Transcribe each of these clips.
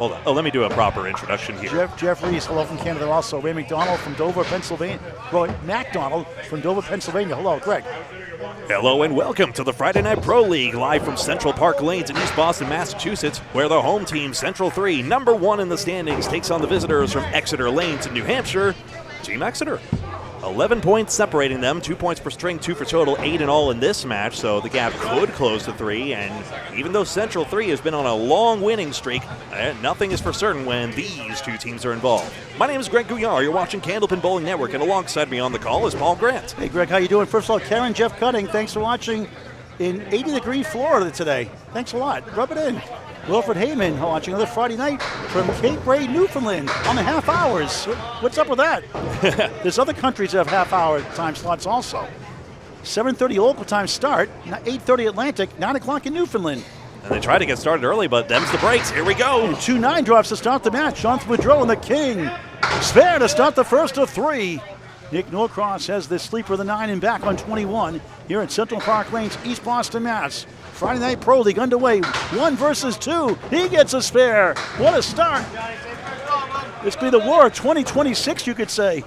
Hold on. Oh, let me do a proper introduction here. Jeff Reese, hello from Canada also. Ray McDonald from Dover, Pennsylvania. Roy MacDonald from Dover, Pennsylvania. Hello, Greg. Hello and welcome to the Friday Night Pro League, live from Central Park Lanes in East Boston, Massachusetts, where the home team, Central 3, number 1 in the standings, takes on the visitors from Exeter Lanes in New Hampshire, Team Exeter. 11 points separating them, 2 points per string, 2 for total, 8 in all in this match, so the gap could close to 3, and even though Central 3 has been on a long winning streak, nothing is for certain when these two teams are involved. My name is Greg Gouillart, you're watching Candlepin Bowling Network, and alongside me on the call is Paul Grant. Hey Greg, how you doing? First of all, Karen, Jeff Cutting, thanks for watching in 80-degree Florida today. Thanks a lot. Rub it in. Wilfred Heyman watching another Friday night from Cape Ray, Newfoundland on the half hours. What's up with that? There's other countries that have half-hour time slots also. 7:30 local time start, 8:30 Atlantic, 9 o'clock in Newfoundland. And they try to get started early, but them's the breaks. Here we go. And 2-9 drops to start the match. Jonathan Boudreau and the King. Spare to start the first of 3. Nick Norcross has the sleeper of the 9 and back on 21 here at Central Park Lanes, East Boston, Mass. Friday Night Pro League underway, 1 versus 2. He gets a spare. What a start. This could be the war of 2026, you could say.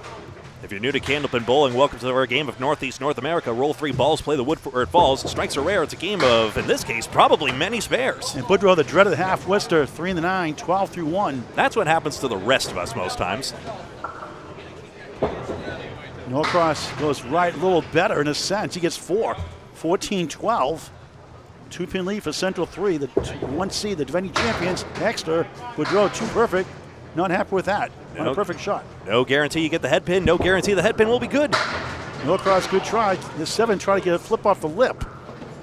If you're new to Candlepin Bowling, welcome to our game of Northeast North America. Roll 3 balls, play the wood where it falls. Strikes are rare. It's a game of, in this case, probably many spares. And Boudreau, the dreaded half Worcester, 3 in the 9, 12 through 1. That's what happens to the rest of us most times. Norcross goes right a little better in a sense. He gets 4, 14-12. 2-pin lead for Central 3, the 1 seed, the defending champions. Exeter, Boudreau, 2 perfect. Not happy with that. Not a perfect shot. No guarantee you get the head pin. No guarantee the head pin will be good. Norcross, good try. The 7 try to get a flip off the lip,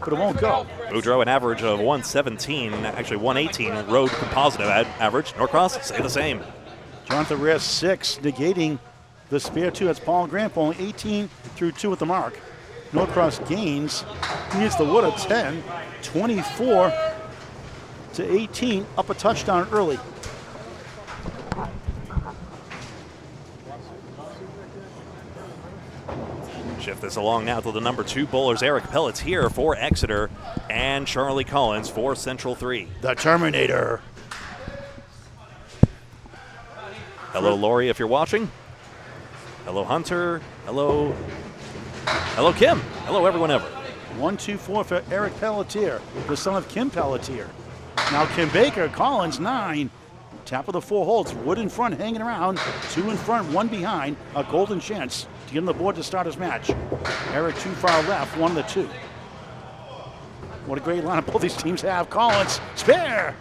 but it won't go. Boudreau, an average of 117, actually 118 road composite average. Norcross, say the same. Jonathan Rare, 6, negating the spare 2. That's Paul Grant, only 18 through 2 at the mark. Norcross gains. He hits the wood at 10, 24-18, up a touchdown early. Shift this along now to the number 2 bowlers, Eric Pelletier for Exeter and Charlie Collins for Central 3. The Terminator. Hello, Lori, if you're watching. Hello, Hunter. Hello. Hello, Kim. Hello, everyone ever. 1-2-4 for Eric Pelletier, the son of Kim Pelletier. Now Kim Baker, Collins, 9. Tap of the 4 holds, wood in front, hanging around. 2 in front, 1 behind. A golden chance to get on the board to start his match. Eric 2 far left, 1 of the 2. What a great lineup both these teams have. Collins, spare.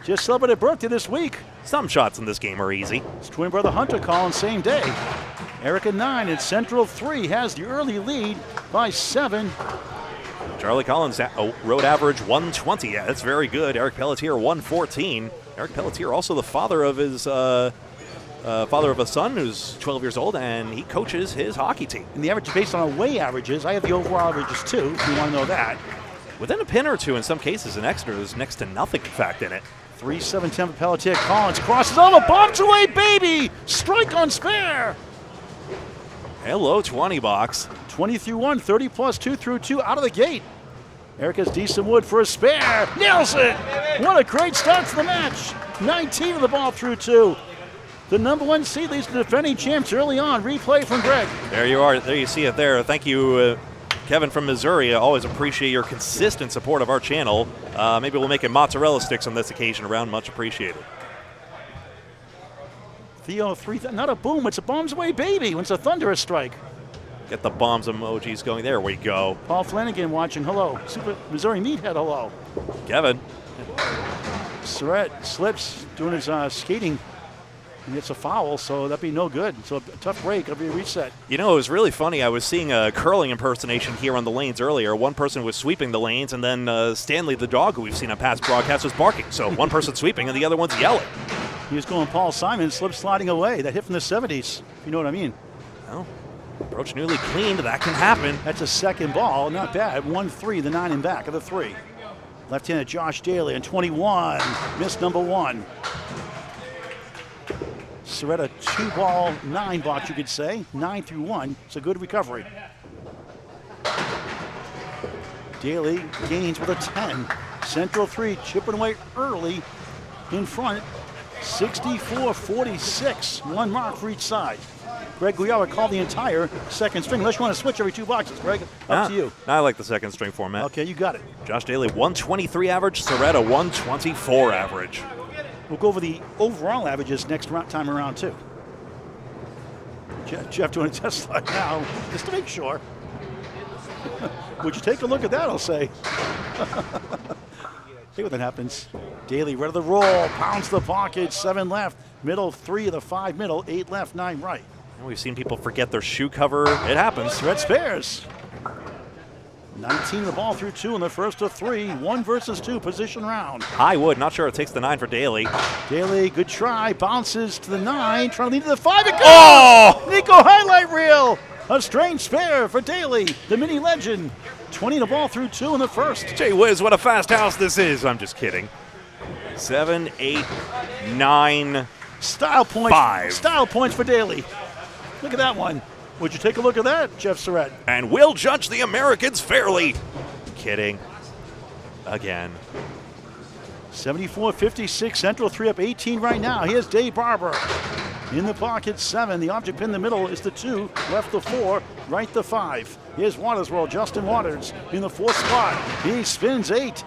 Just celebrated birthday this week. Some shots in this game are easy. His twin brother Hunter Collins, same day. Eric at 9, and Central 3 has the early lead by 7. Charlie Collins, road average 120. Yeah, that's very good. Eric Pelletier, 114. Eric Pelletier, also the father of his father of a son who's 12 years old, and he coaches his hockey team. And the average is based on away averages. I have the overall averages too, if you want to know that. Within a pin or two in some cases in Exeter, there's next to nothing, in fact, in it. 3-7-10 for Pelletier. Collins crosses over, bombs away, baby! Strike on spare! Hello, 20 box. 20 through 1, 30 plus 2 through 2 out of the gate. Eric has decent wood for a spare. Nails it! What a great start to the match. 19 of the ball through 2. The number 1 seed leads the defending champs early on. Replay from Greg. There you are. There you see it there. Thank you, Kevin from Missouri. I always appreciate your consistent support of our channel. Maybe we'll make it mozzarella sticks on this occasion around. Much appreciated. Theo, 3, not a boom. It's a bombs away, baby. When it's a thunderous strike. Get the bombs emojis going. There we go. Paul Flanagan watching. Hello. Super Missouri Meathead. Hello. Kevin. Surette slips doing his skating. And it's a foul, so that'd be no good. So a tough break. It'll be a reset. You know, it was really funny. I was seeing a curling impersonation here on the lanes earlier. One person was sweeping the lanes, and then Stanley, the dog who we've seen on past broadcasts, was barking. So one person's sweeping, and the other one's yelling. He was going Paul Simon, slip sliding away. That hit from the 70s, if you know what I mean. Well, approach newly cleaned. That can happen. That's a second ball. Not bad. 1-3, the 9 and back of the 3. Left-handed Josh Daley on 21. Missed number 1. Surette, a 2-ball 9 box, you could say. 9 through 1. It's a good recovery. Daley gains with a 10. Central 3 chipping away early in front. 64-46. One mark for each side. Greg Gouillart would call the entire second string. Unless you want to switch every 2 boxes, Greg. Up to you. I like the second string format. Okay, you got it. Josh Daley, 123 average. Surette, a 124 average. We'll go over the overall averages next time around, too. Jeff doing a test slide now, just to make sure. Would you take a look at that, I'll say. See what that happens. Daley, ready to roll. Pounds the pocket. 7 left. Middle, 3 of the 5 middle. 8 left, 9 right. And we've seen people forget their shoe cover. It happens. Surette spares. 19 the ball through 2 in the first of 3. 1 versus 2 position round. High wood. Not sure it takes the 9 for Daley. Daley, good try. Bounces to the 9. Trying to lead to the 5. It goes! Oh! Nico highlight reel. A strange spare for Daley, the mini legend. 20 the ball through 2 in the first. Gee whiz, what a fast house this is. I'm just kidding. 7, 8, 9. Style points. 5. Style points for Daley. Look at that one. Would you take a look at that, Jeff Surette? And we'll judge the Americans fairly. Kidding. Again. 74-56. Central 3 up 18 right now. Here's Dave Barber. In the pocket, 7. The object pin in the middle is the 2. Left the 4. Right the 5. Here's Waters roll. Justin Waters in the 4th spot. He spins 8.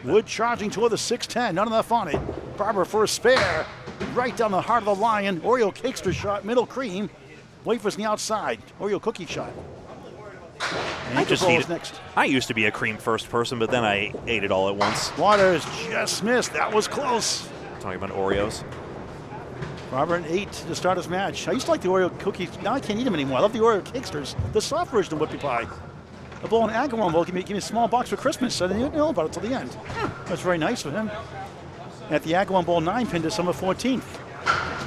Wood charging toward the 6-10. Not enough on it. Barber for a spare. Right down the heart of the lion. Oreo Cakester shot. Middle cream. Wafers on the outside. Oreo cookie shot. I used to be a cream first person, but then I ate it all at once. Waters just missed. That was close. Talking about Oreos. Barber an 8 to start his match. I used to like the Oreo cookies. Now I can't eat them anymore. I love the Oreo Cakesters. The soft version of Whippy Pie. A bowl and Agawam bowl. Give me a small box for Christmas. I didn't know about it till the end. That's very nice of him. At the Agawam Bowl 9 pin December 14th.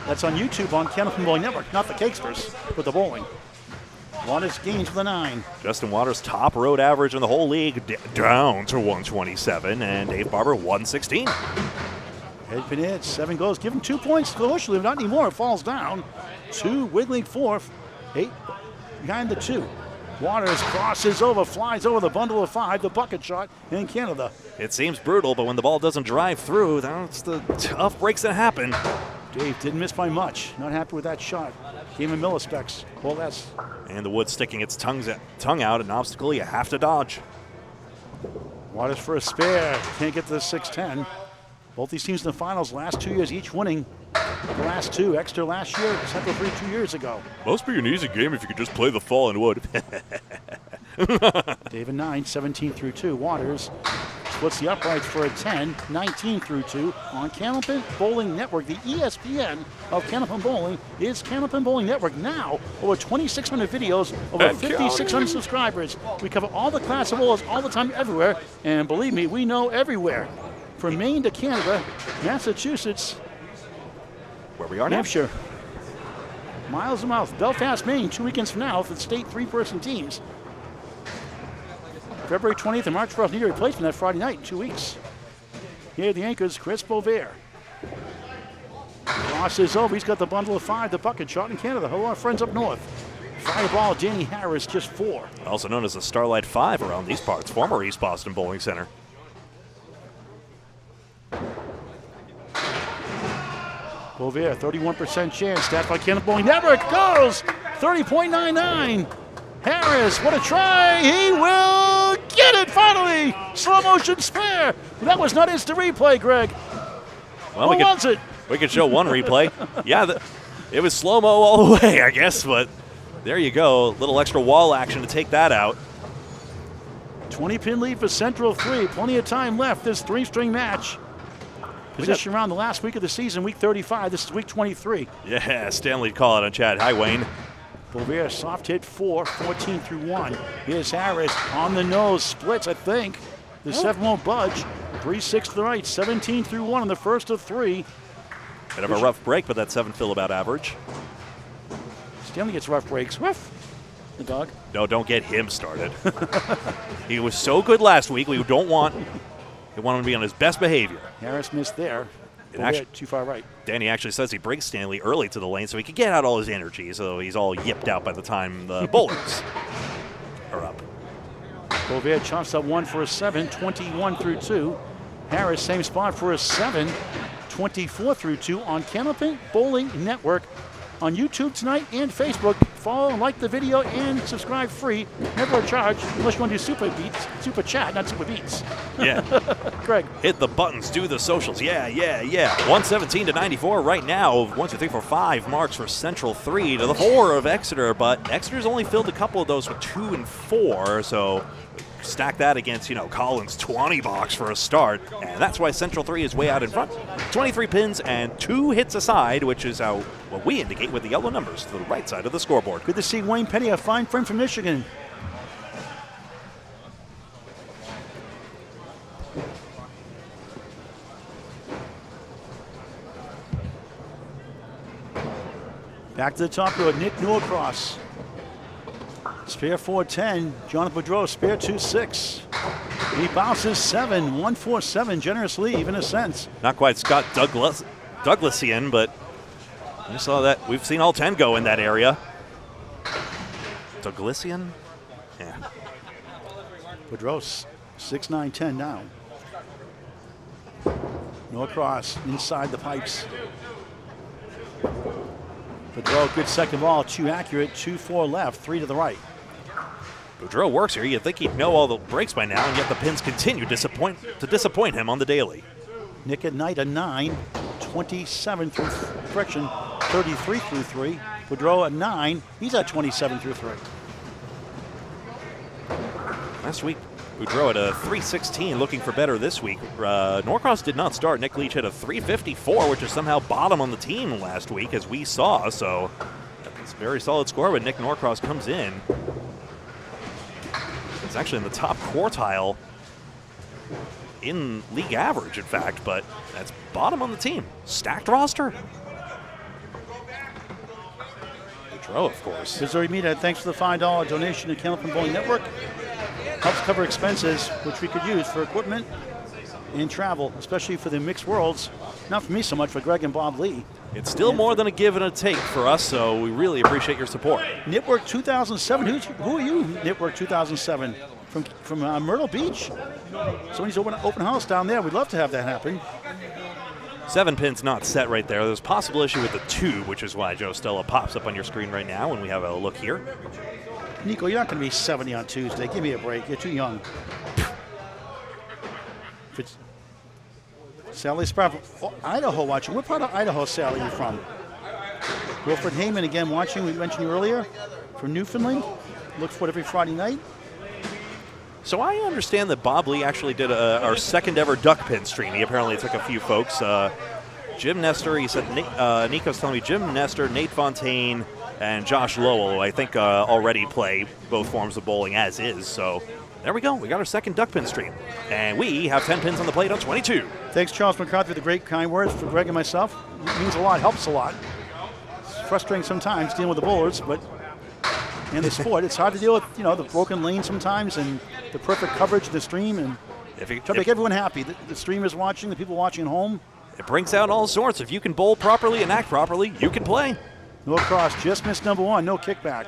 That's on YouTube on Candlepin Bowling Network. Not the Cakesters, but the bowling. Waters gains for the 9. Justin Waters top road average in the whole league down to 127, and Dave Barber 116. Head pin hit, 7 goes. Give him 2 points for the bush leave. Not anymore. It falls down. 2 wiggling 4th. 8 behind the 2. Waters crosses over, flies over the bundle of 5, the bucket shot in Canada. It seems brutal, but when the ball doesn't drive through, that's the tough breaks that happen. Dave didn't miss by much. Not happy with that shot. Gave him millispecs. Well, that's. And the wood sticking its tongue out, an obstacle you have to dodge. Waters for a spare. Can't get to the 6-10. Both these teams in the finals last 2 years, each winning the last 2. Exeter last year, Central 3 2 years ago. Must be an easy game if you could just play the fallen wood. David 9, 17 through 2. Waters splits the uprights for a 10, 19 through 2 on Candlepin Bowling Network. The ESPN of Candlepin Bowling is Candlepin Bowling Network. Now, over 2,600 videos, over 5,600 subscribers. We cover all the class of bowlers all the time, everywhere. And believe me, we know everywhere. From Maine to Canada, Massachusetts, where we are now. Hampshire, miles and miles. Belfast, Maine, 2 weekends from now for the state 3-person teams. February 20th and March 12th, need a replacement that Friday night in 2 weeks. Here are the anchors, Chris Boisvert. Crosses over, he's got the bundle of 5, the bucket shot in Canada. Hello, our friends up north. Fireball, Danny Harris, just 4. Also known as the Starlight 5 around these parts, former East Boston Bowling Center. Boisvert, 31% chance. Stats by Candlepin Bowling Network. Goes 30.99. Harris, what a try. He will get it finally. Slow motion spare. That was not instant replay, Greg. Well, what was it? We could show one replay. Yeah, it was slow-mo all the way, I guess, but there you go. A little extra wall action to take that out. 20-pin lead for Central 3. Plenty of time left. This 3-string match. Position around the last week of the season, week 35. This is week 23. Yeah, Stanley'd call it on chat. Hi, Wayne. Boisvert soft hit 4, 14 through 1. Here's Harris on the nose, splits, I think. The 7 won't budge. 3-6 to the right, 17 through 1 on the first of 3. Bit of a rough break, but that 7 feel about average. Stanley gets rough breaks. Ruff. The dog. No, don't get him started. He was so good last week. We don't want. We want him to be on his best behavior. Harris missed there. Actually, too far right. Danny actually says he brings Stanley early to the lane so he can get out all his energy, so he's all yipped out by the time the bowlers are up. Boisvert chomps up 1 for a 7, 21 through 2. Harris, same spot for a 7, 24 through 2 on Candlepin Bowling Network on YouTube tonight and Facebook. Follow and like the video and subscribe free. Never a charge unless you want to do super chat, not super beats. Yeah. Greg. Hit the buttons, do the socials. Yeah. 117 to 94 right now. 1, 2, 3, 4, 5 marks for Central 3 to the 4 of Exeter, but Exeter's only filled a couple of those with 2 and 4, so stack that against, Collins' 20 box for a start, and that's why Central 3 is way out in front. 23 pins and 2 hits aside, which is what we indicate with the yellow numbers to the right side of the scoreboard. Good to see Wayne Penny, a fine friend from Michigan. Back to the top row, Nick Norcross. Spare 4-10, Jonathan Boudreau, spare 2-6. He bounces 7, 1-4-7, generous leave in a sense. Not quite Scott Douglasian, but you saw that. We've seen all 10 go in that area. Douglasian? Yeah. Boudreau, 6-9-10 now. Norcross inside the pipes. Boudreau, good second ball, 2 accurate, 2-4 left, 3 to the right. Boudreau works here. You'd think he'd know all the breaks by now, and yet the pins continue to disappoint him on the daily. Nick at Nite, a 9, 27 through friction, 33 through 3. Boudreau at 9, he's at 27 through 3. Last week, Boudreau at a 316, looking for better this week. Norcross did not start. Nick Leach had a 354, which is somehow bottom on the team last week, as we saw. So it's a very solid score, but Nick Norcross comes in. It's actually in the top quartile in league average, in fact, but that's bottom on the team. Stacked roster. Boudreau, of course. Missouri Media, thanks for the $5 donation to Candlepin Bowling Network. Helps cover expenses, which we could use for equipment and travel, especially for the mixed worlds. Not for me so much, for Greg and Bob Lee. It's still more than a give and a take for us, so we really appreciate your support. Network 2007, who are you, Network 2007? From Myrtle Beach? Somebody's open house down there. We'd love to have that happen. 7 pins not set right there. There's a possible issue with the 2, which is why Joe Stella pops up on your screen right now when we have a look here. Nico, you're not going to be 70 on Tuesday. Give me a break. You're too young. Sally Sprout, Idaho watching. What part of Idaho, Sally, are you from? Wilfred Heyman again watching. We mentioned you earlier from Newfoundland. Look for it every Friday night. So I understand that Bob Lee actually did our second ever duck pin stream. He apparently took a few folks. Jim Nestor, he said, Nico's telling me Jim Nestor, Nate Fontaine, and Josh Lowell, who I think already play both forms of bowling as is. So there we go. We got our second duck pin stream. And we have 10 pins on the plate on 22. Thanks, Charles McCarthy, for the great, kind words for Greg and myself. It means a lot, helps a lot. It's frustrating sometimes dealing with the bowlers, but in the sport, it's hard to deal with, the broken lane sometimes and the perfect coverage of the stream. And try to make everyone happy. The streamers watching, the people watching at home. It brings out all sorts. If you can bowl properly and act properly, you can play. Norcross just missed number 1, no kickback.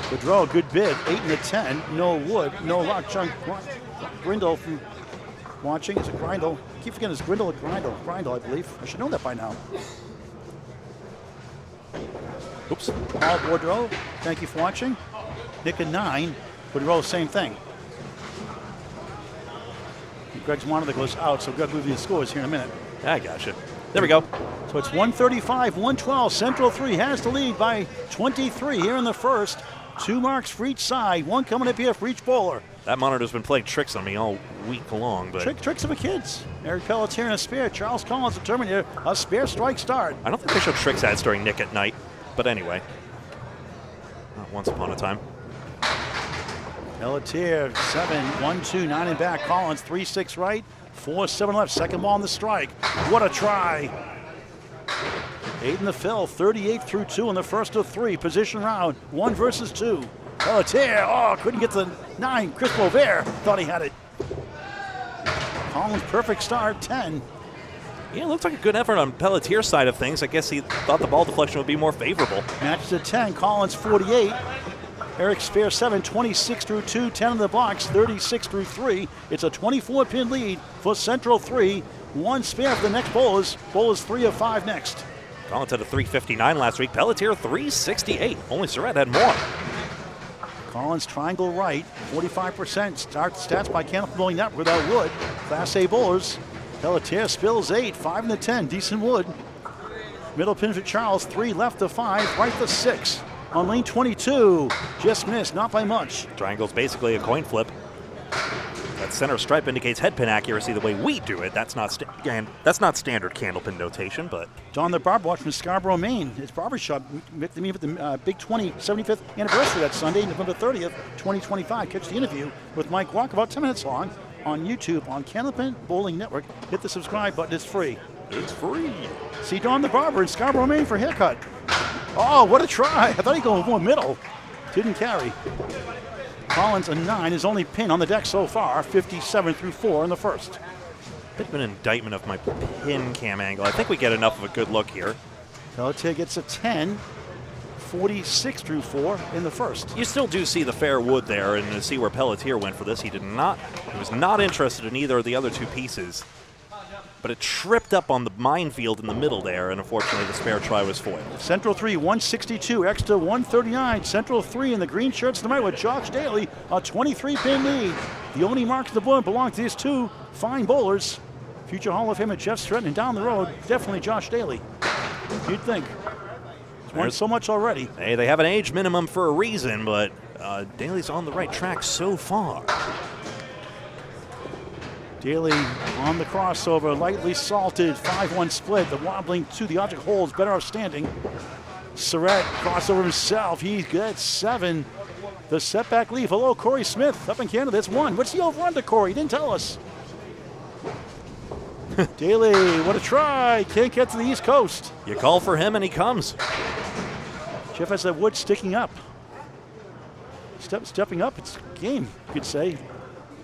Boudreau, good bid, 8 and a 10, no wood, no luck. Grindle from watching, is it Grindle? I keep forgetting it's Grindle or Grindle, I believe. I should know that by now. Oops. Paul Boudreau, thank you for watching. Nick at 9, Boudreau, same thing. Greg's monitor goes out, so Greg will give you the scores here in a minute. I gotcha. There we go. So it's 135-112. Central 3 has the lead by 23 here in the first. 2 marks for each side. 1 coming up here for each bowler. That monitor's been playing tricks on me all week long. But tricks of the kids. Eric Pelletier and a spare. Charles Collins determined here a spare strike start. I don't think they showed tricks ads during Nick at Night. But anyway, not once upon a time. Pelletier, 7-1-2, 9 and back. Collins, 3-6 right, 4-7 left. Second ball on the strike. What a try. 8 in the fill, 38 through 2 in the first of 3. Position round, 1 versus 2. Pelletier, couldn't get the 9. Chris Boisvert thought he had it. Collins, perfect start, 10. Yeah, it looked like a good effort on Pelletier's side of things. I guess he thought the ball deflection would be more favorable. Match to 10, Collins 48. Eric spare 7, 26 through 2, 10 in the box, 36 through 3. It's a 24-pin lead for Central 3. 1 spare for the next bowlers. Bowlers 3 of 5 next. Collins had a 359 last week. Pelletier 368. Only Surette had more. Collins triangle right, 45% stats by Candlepin Bowling Network without wood. Class A bowlers. Pelletier spills 8, 5 in the 10, decent wood. Middle pin for Charles, 3 left to 5, right to 6. On lane 22, just missed, not by much. Triangle's basically a coin flip. That center stripe indicates head pin accuracy the way we do it. That's not standard Candlepin notation, but... Don the Barber watch from Scarborough, Maine. His barbershop met me with the Big 20 75th anniversary that Sunday, November 30th, 2025. Catch the interview with Mike Walk, about 10 minutes long, on YouTube on Candlepin Bowling Network. Hit the subscribe button, it's free. It's free. See Don the Barber in Scarborough, Maine for a haircut. Oh, what a try. I thought he'd go more middle. Didn't carry. Collins a 9, his only pin on the deck so far, 57 through 4 in the first. Bit of an indictment of my pin cam angle. I think we get enough of a good look here. Pelletier gets a 10, 46 through 4 in the first. You still do see the fair wood there, and to see where Pelletier went for this, he was not interested in either of the other two pieces. But it tripped up on the minefield in the middle there, and unfortunately the spare try was foiled. Central 3, 162, Exeter 139. Central 3 in the green shirts tonight with Josh Daley, a 23-pin lead. The only marks on the board belong to these two fine bowlers. Future Hall of Famer Jeff Surette, and down the road, definitely Josh Daley. You'd think. He's won so much already. Hey, they have an age minimum for a reason, but Daley's on the right track so far. Daley on the crossover, lightly salted, 5-1 split. The wobbling to the object holds, better off standing. Surette crossover himself, he gets 7. The setback lead. Hello, Corey Smith up in Canada, that's 1. What's the over-under, Corey? He didn't tell us. Daley, what a try. Can't get to the East Coast. You call for him and he comes. Jeff has that wood sticking up. Stepping up, it's game, you could say.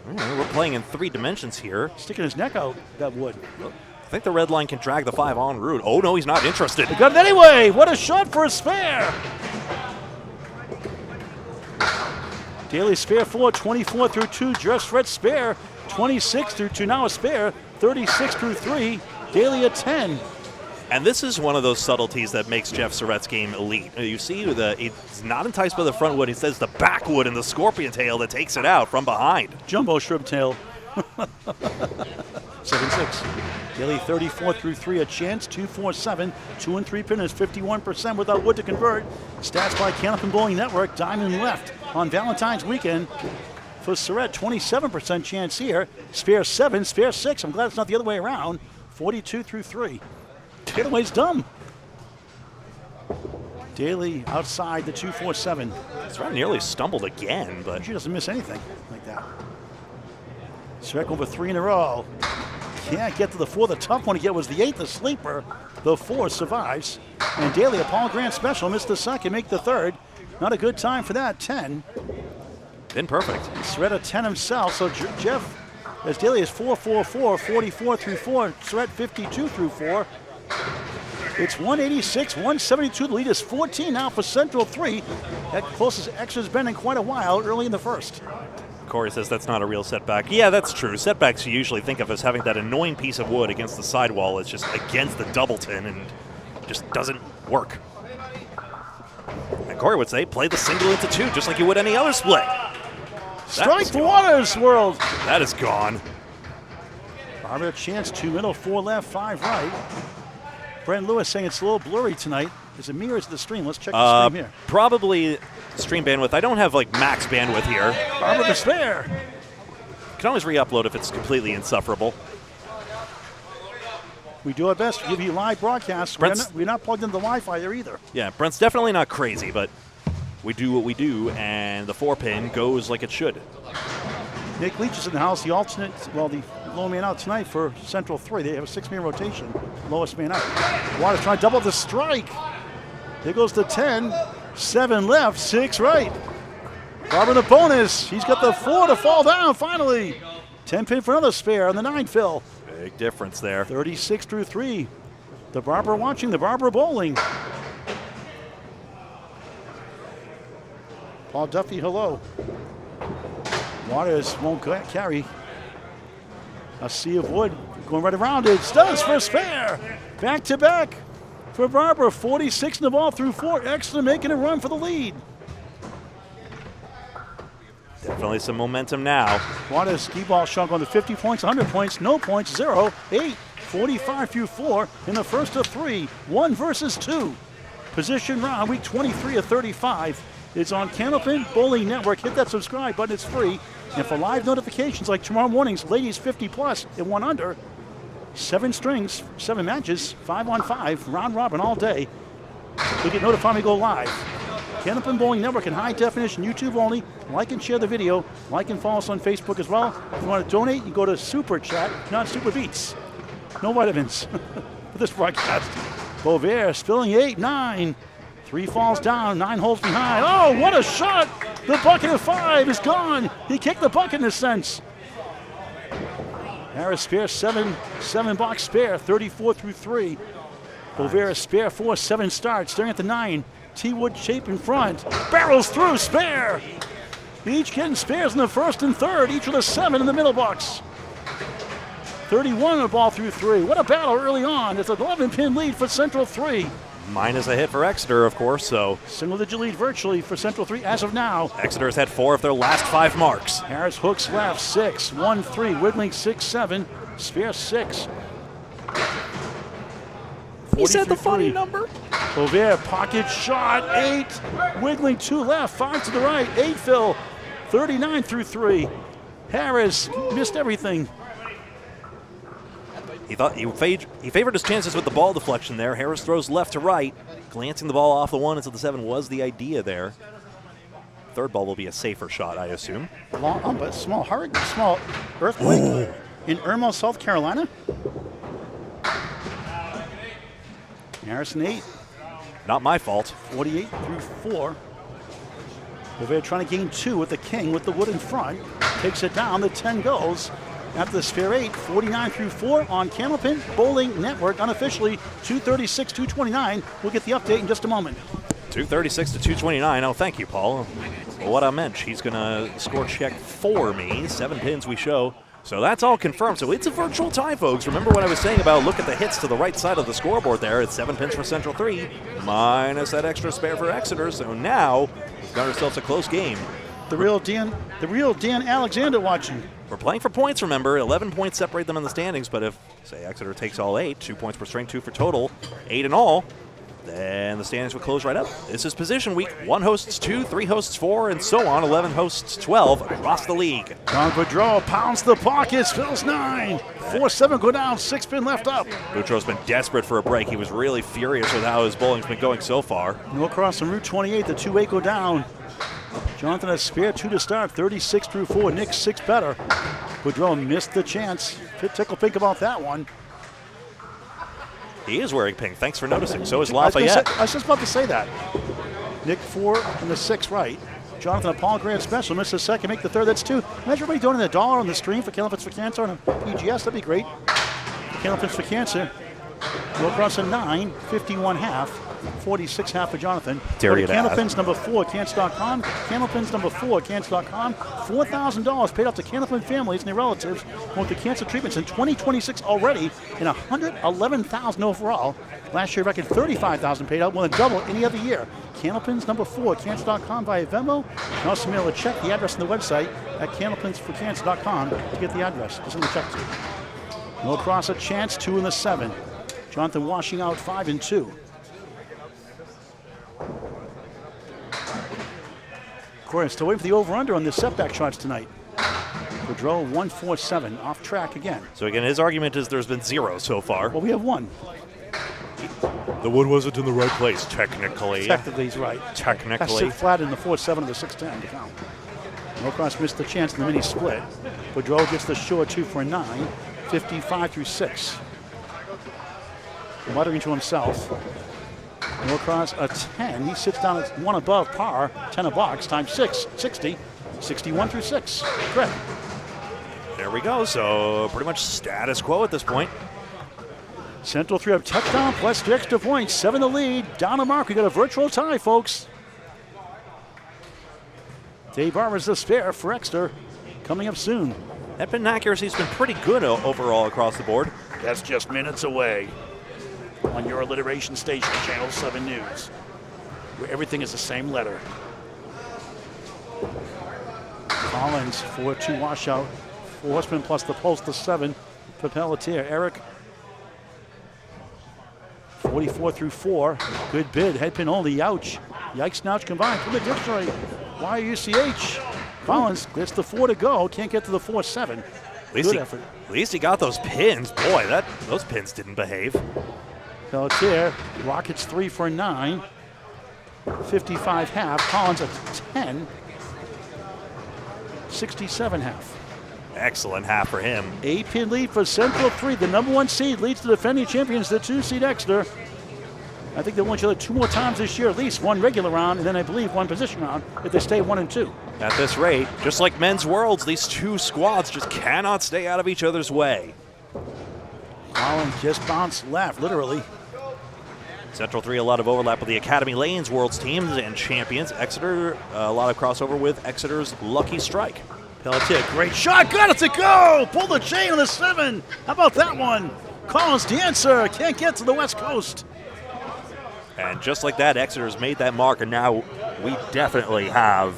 We're playing in 3 dimensions here. Sticking his neck out, that wood. I think the red line can drag the 5 en route. Oh, no, he's not interested. He got it anyway. What a shot for a spare. Daley spare 4, 24 through 2. Just Red spare, 26 through 2. Now a spare, 36 through 3. Daley a 10. And this is one of those subtleties that makes Jeff Surette's game elite. You see, he's not enticed by the front wood. He says the back wood and the scorpion tail that takes it out from behind. Jumbo shrimp tail. 7-6. Daley 34 through 3. A chance, 2-4-7. 2 and 3 pinners, 51% without wood to convert. Stats by Candlepin Bowling Network. Diamond left on Valentine's weekend. For Surette, 27% chance here. Spare 7, spare 6. I'm glad it's not the other way around. 42 through 3. The other way's dumb. Daley outside the 2-4-7. Surette nearly stumbled again, but she doesn't miss anything like that. Surette over 3 in a row. Can't get to the 4. The tough one to get was the 8, the sleeper. The 4 survives. And Daley, a Paul Grant special, missed the second, make the third. Not a good time for that, 10. Been perfect. Surette a 10 himself, so Jeff, as Daley is 4-4-4, 44 through 4. Surette 52 through 4. It's 186, 172. The lead is 14 now for Central 3. That closest Exeter's been in quite a while early in the first. Corey says that's not a real setback. Yeah, that's true. Setbacks you usually think of as having that annoying piece of wood against the sidewall. It's just against the doubleton and just doesn't work. And Corey would say, play the single into 2 just like you would any other split. Strike for Waters World. That is gone. Barber a chance, 2 middle, 4 left, 5 right. Brent Lewis saying it's a little blurry tonight. Is it me or is it the stream? Let's check the stream here. Probably stream bandwidth. I don't have like max bandwidth here. Barber the spare. Can always re-upload if it's completely insufferable. We do our best to give you live broadcasts. We're not plugged into the Wi-Fi there either. Yeah, Brent's definitely not crazy, but we do what we do, and the 4-pin goes like it should. Nick Leach is in the house, the alternate, well, the low man out tonight for Central 3. They have a 6-man rotation, lowest man out. Waters trying to double the strike. There goes the 10, 7 left, 6 right. Barber the bonus. He's got the 4 to fall down finally. 10 pin for another spare on the 9 fill. Big difference there. 36 through 3. The Barber watching, the Barber bowling. Paul Duffy, hello. Waters won't carry. A sea of wood going right around it. Does for spare. Back to back for Barber. 46 in the ball through 4. Exeter making a run for the lead. Definitely some momentum now. Waters ski ball shot going to 50 points, 100 points, no points, 0, 8, 45 through 4 in the first of 3. 1 versus 2. Position round, week 23 of 35. It's on Candlepin Bowling Network. Hit that subscribe button, it's free. And for live notifications like tomorrow morning's ladies 50 plus and 1 under, 7 strings, 7 matches, 5 on 5, round robin all day. You'll get notified when we go live. Candlepin Bowling Network in high definition, YouTube only. Like and share the video. Like and follow us on Facebook as well. If you want to donate, you go to Super Chat, not Super Beats. No vitamins for this broadcast. Boisvert spilling 8, 9. 3 falls down, 9 holes behind. Oh, what a shot! The bucket of 5 is gone. He kicked the bucket in a sense. Harris spare 7 box spare, 34 through 3. Boisvert spare 4, 7 starts, staring at the 9. T-Wood shape in front, barrels through, spare. Each getting spares in the first and third, each with a 7 in the middle box. 31 on the ball through 3. What a battle early on. It's an 11-pin lead for Central 3. Minus a hit for Exeter, of course, so. Single-digit lead virtually for Central 3 as of now. Exeter has had 4 of their last 5 marks. Harris hooks left, 6, 1, 3. Wiggling 6, 7. Spare 6. He said the funny number. Boisvert, pocket shot, 8. Wiggling 2 left, 5 to the right. 8 fill, 39 through 3. Harris missed everything. He thought he favored his chances with the ball deflection there. Harris throws left to right. Glancing the ball off the 1 into the 7 was the idea there. Third ball will be a safer shot, I assume. But small earthquake in Irma, South Carolina. Harrison 8. Not my fault. 48 through 4. Boisvert trying to gain 2 with the king with the wood in front. Takes it down, the 10 goes. After the spare 8, 49 through 4 on Candlepin Bowling Network, unofficially 236, 229. We'll get the update in just a moment. 236 to 229. Oh, thank you, Paul. Well, what I meant, she's going to score check for me. 7 pins we show. So that's all confirmed. So it's a virtual tie, folks. Remember what I was saying about look at the hits to the right side of the scoreboard there. It's 7 pins for Central 3, minus that extra spare for Exeter. So now we've got ourselves a close game. The real Dan Alexander watching. We're playing for points, remember. 11 points separate them in the standings, but if, say, Exeter takes all 8, 2 points per string, 2 for total, 8 in all, then the standings would close right up. This is position week. 1 hosts 2, 3 hosts 4, and so on. 11 hosts 12 across the league. John Boudreau pounds the pockets, fills 9. 4-7 go down, 6 pin left up. Boudreau's been desperate for a break. He was really furious with how his bowling's been going so far. Norcross on Route 28, the 2-8 go down. Jonathan has spare 2 to start, 36 through 4. Nick 6 better. Boudreau missed the chance. Tickle pink about that one. He is wearing pink. Thanks for noticing. So is Lafayette. I was just about to say that. Nick 4 and the 6 right. Jonathan, a Paul Grant special. Missed the second, make the third. That's 2. Imagine everybody donating $1 on the stream for Candlepins for Cancer and a PGS. That'd be great. Candlepins for Cancer. Norcross a 9, 51 half. 46 half for Jonathan. Candlepins number 4 at Cants.com. Candlepins number 4 at Cants.com. $4,000 paid out to Candlepin families and their relatives with the cancer treatments in 2026 already, and $111,000 overall. Last year, record $35,000 paid out, more than double any other year. Candlepins number 4 at Cants.com via Venmo. You can also mail a check. The address on the website at candlepinsforcants.com to get the address. Just in the check to. Norcross a chance, 2 in the 7. Jonathan washing out 5 and 2. Of course, still waiting for the over-under on the setback shots tonight. Boudreau 147, off track again. So again, his argument is there's been 0 so far. Well, we have 1. The wood wasn't in the right place, technically. Technically, he's right. Technically. That's sit flat in the 4-7 of the 6-10 to count. Norcross missed the chance in the mini split. Boudreau gets the short 2 for a 9, 55 through 6. Muttering to himself. Norcross a 10. He sits down at 1 above par, 10 a box, times 6, 60, 61 through 6. Correct. There we go. So pretty much status quo at this point. Central 3 up touchdown plus 2 extra points. 7 the lead. Down the mark. We got a virtual tie, folks. Dave Barber's the spare for Exeter. Coming up soon. Headpin accuracy's been pretty good overall across the board. That's just minutes away on your alliteration station, Channel 7 News, where everything is the same letter. Collins, 4-2 washout. 4 horsemen plus the post, the 7 for Pelletier. Eric, 44 through 4. Good bid. Headpin only. Ouch. Yikes, nouch combined. From the dictionary. YUCH. Collins gets the 4 to go. Can't get to the 4-7. Good effort. At least he got those pins. Boy, those pins didn't behave. Pelletier rockets 3 for 9. 55 half. Collins at 10. 67 half. Excellent half for him. 8-pin lead for Central 3. The number 1 seed leads the defending champions, the 2 seed Exeter. I think they won each other 2 more times this year, at least 1 regular round, and then I believe 1 position round if they stay 1 and 2. At this rate, just like men's worlds, these 2 squads just cannot stay out of each other's way. Collins just bounced left, literally. Central 3, a lot of overlap with the Academy Lanes Worlds teams and champions. Exeter, a lot of crossover with Exeter's Lucky Strike. Pelletier, great shot, got it to go! Pull the chain on the 7. How about that one? Collins the answer, can't get to the West Coast. And just like that, Exeter's made that mark, and now we definitely have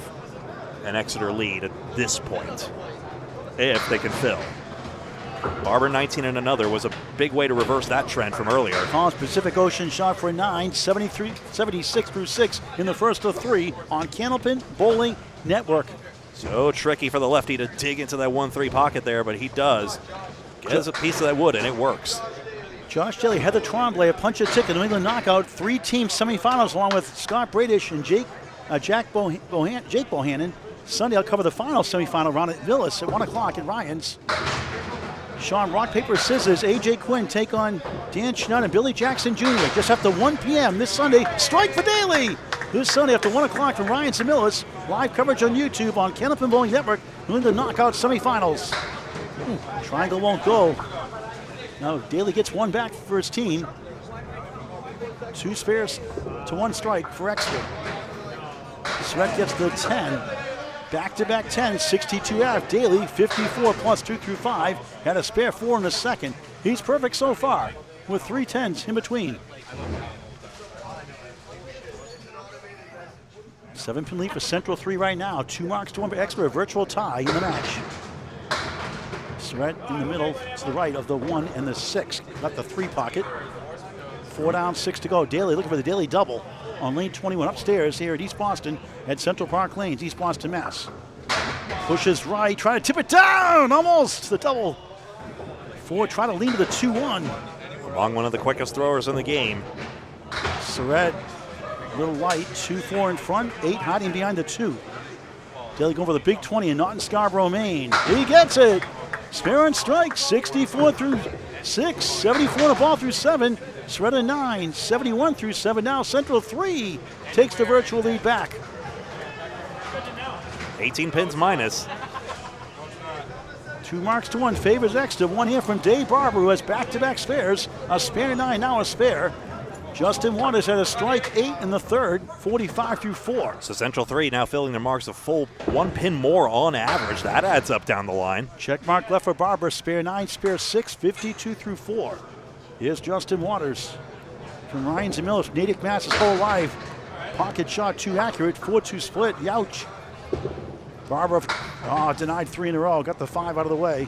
an Exeter lead at this point, if they can fill. Barber 19 and another was a big way to reverse that trend from earlier. Collins Pacific Ocean shot for 9, 76 through 6 in the first of 3 on Candlepin Bowling Network. So tricky for the lefty to dig into that 1-3 pocket there, but he does. Gets a piece of that wood, and it works. Josh Daley, Heather Tremblay, a punch a ticket, New England knockout, 3-team semifinals along with Scott Bradish and Jake Bohannon. Sunday, I'll cover the final semifinal round at Villas at 1 o'clock at Ryan's. Sean Rock, Paper, Scissors, AJ Quinn take on Dan Schnott and Billy Jackson Jr. just after 1 p.m. this Sunday. Strike for Daley! This Sunday after 1 o'clock from Ryan's and Millis. Live coverage on YouTube on Candlepin Bowling Network. New England knockout semifinals. Triangle won't go. Now Daley gets 1 back for his team. 2 spares to 1 strike for Exeter. Surette gets the 10. Back-to-back 10, 62 half. Daley, 54 plus 2 through 5. Had a spare 4 in the second. He's perfect so far with 3 10s in between. 7-pin lead for Central 3 right now. 2 marks to 1 for Exeter, a virtual tie in the match. Surette in the middle to the right of the 1 and the 6. Got the 3 pocket. 4 down, 6 to go. Daley looking for the Daley double on lane 21 upstairs here at East Boston at Central Park Lanes, East Boston, Mass. Pushes right, trying to tip it down, almost the double. 4 try to lean to the 2-1. Among one of the quickest throwers in the game. Surette, a little light, 2-4 in front, 8 hiding behind the 2. Daley going for the big 20 in Naughton, Scarborough, Maine. He gets it. Spare and strike, 64 through 6, 74 the ball through 7. Surette 9, 71 through 7. Now Central 3 takes the virtual lead back. 18 pins minus. 2 marks to 1 favors Exeter. 1 here from Dave Barber, who has back-to-back spares. A spare 9, now a spare. Justin Waters had a strike 8 in the third, 45 through 4. So Central 3 now filling their marks a full 1 pin more on average. That adds up down the line. Check mark left for Barber, spare 9, spare 6, 52 through 4. Here's Justin Waters from Ryan's and Mills, Natick, Mass, his whole life. Pocket shot too accurate, 4-2 split, youch. Barber denied 3 in a row, got the 5 out of the way.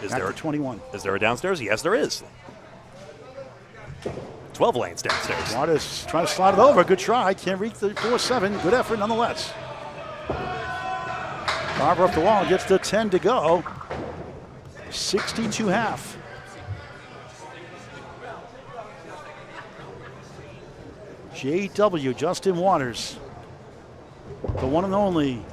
Is there a 21? Is there a downstairs? Yes, there is. 12 lanes downstairs. Waters trying to slide it over. Good try. Can't reach the 4-7. Good effort nonetheless. Barber up the wall. Gets the 10 to go. 62 half. JW, Justin Waters. The one and only.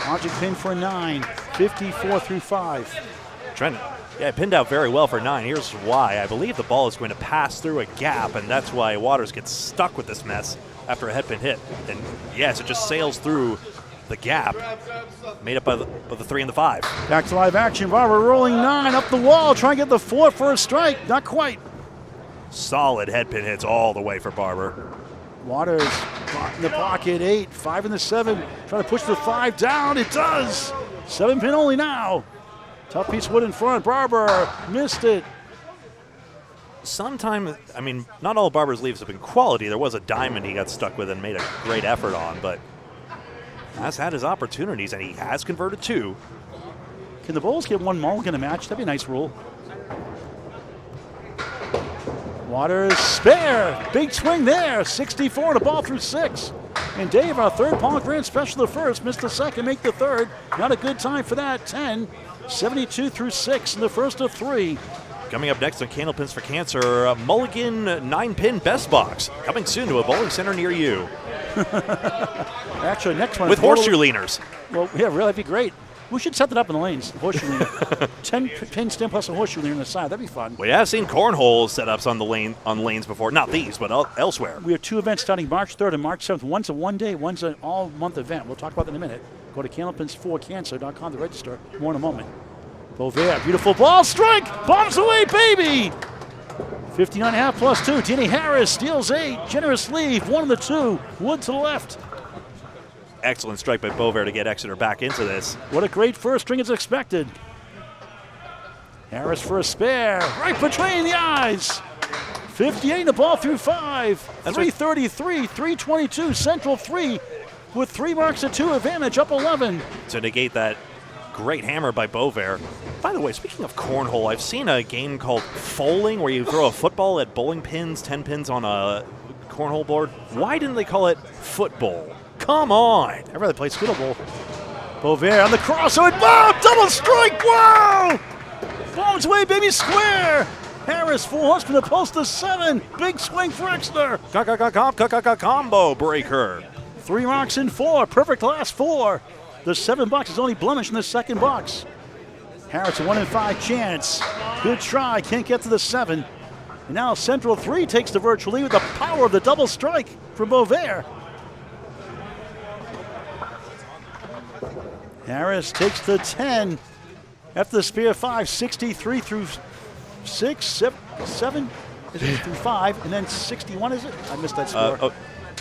Object pin for 9. 54 through 5. Trent, yeah, pinned out very well for 9. Here's why. I believe the ball is going to pass through a gap, and that's why Waters gets stuck with this mess after a headpin hit. And yes, it just sails through the gap, made up by the 3 and the 5. Back to live action. Barber rolling 9 up the wall, trying to get the 4 for a strike. Not quite. Solid headpin hits all the way for Barber. Waters In the pocket, 8, 5 in the 7. Trying to push the 5 down. It does. 7-pin only now. Tough piece of wood in front. Barber missed it. Sometime, I mean, not all Barber's leaves have been quality. There was a diamond he got stuck with and made a great effort on, but has had his opportunities, and he has converted 2. Can the Bulls get 1 mulligan a match? That'd be a nice rule. Waters spare. Big swing there. 64 to ball through 6. And Dave, our third Paul Grant special, the first, missed the second, make the third. Not a good time for that. 10, 72 through 6 in the first of 3. Coming up next on Candlepins for Cancer, Mulligan 9-pin best box. Coming soon to a bowling center near you. Actually, next one. With horseshoe leaners. Well, yeah, really, that'd be great. We should set that up in the lanes. Horseshoe leaner. 10 pin stem plus a horseshoe leaner on the side. That'd be fun. We have seen cornhole setups on the lanes before. Not these, but elsewhere. We have 2 events starting March 3rd and March 7th. One's a one-day, one's an all-month event. We'll talk about that in a minute. Go to candlepins4cancer.com to register. More in a moment. Boisvert, beautiful ball strike. Bombs away, baby. 59.5 plus 2. Danny Harris steals 8. Generous leave. 1 of the 2. Wood to the left. Excellent strike by Boisvert to get Exeter back into this. What a great first string as expected. Harris for a spare. Right between the eyes. 58 the ball through 5. 333, 322. Central 3 with 3 marks at 2 advantage. Up 11. To negate that great hammer by Boisvert. By the way, speaking of cornhole, I've seen a game called Foaling where you throw a football at bowling pins, 10 pins on a cornhole board. Why didn't they call it football? Come on. I'd rather play Skittle Bowl. Boisvert on the crossover. Bomb! Double strike! Wow! Bombs away, baby, square! Harris, full horse from the post to 7. Big swing for Exeter. Combo breaker. 3 marks in 4. Perfect last 4. The 7 box is only blemished in the second box. Harris, a 1 in 5 chance. Good try, can't get to the 7. And now Central 3 takes the virtual lead with the power of the double strike from Boisvert. Harris takes the 10. After the spear 5, 63 through 6, 7 is it through 5, and then 61 is it? I missed that score.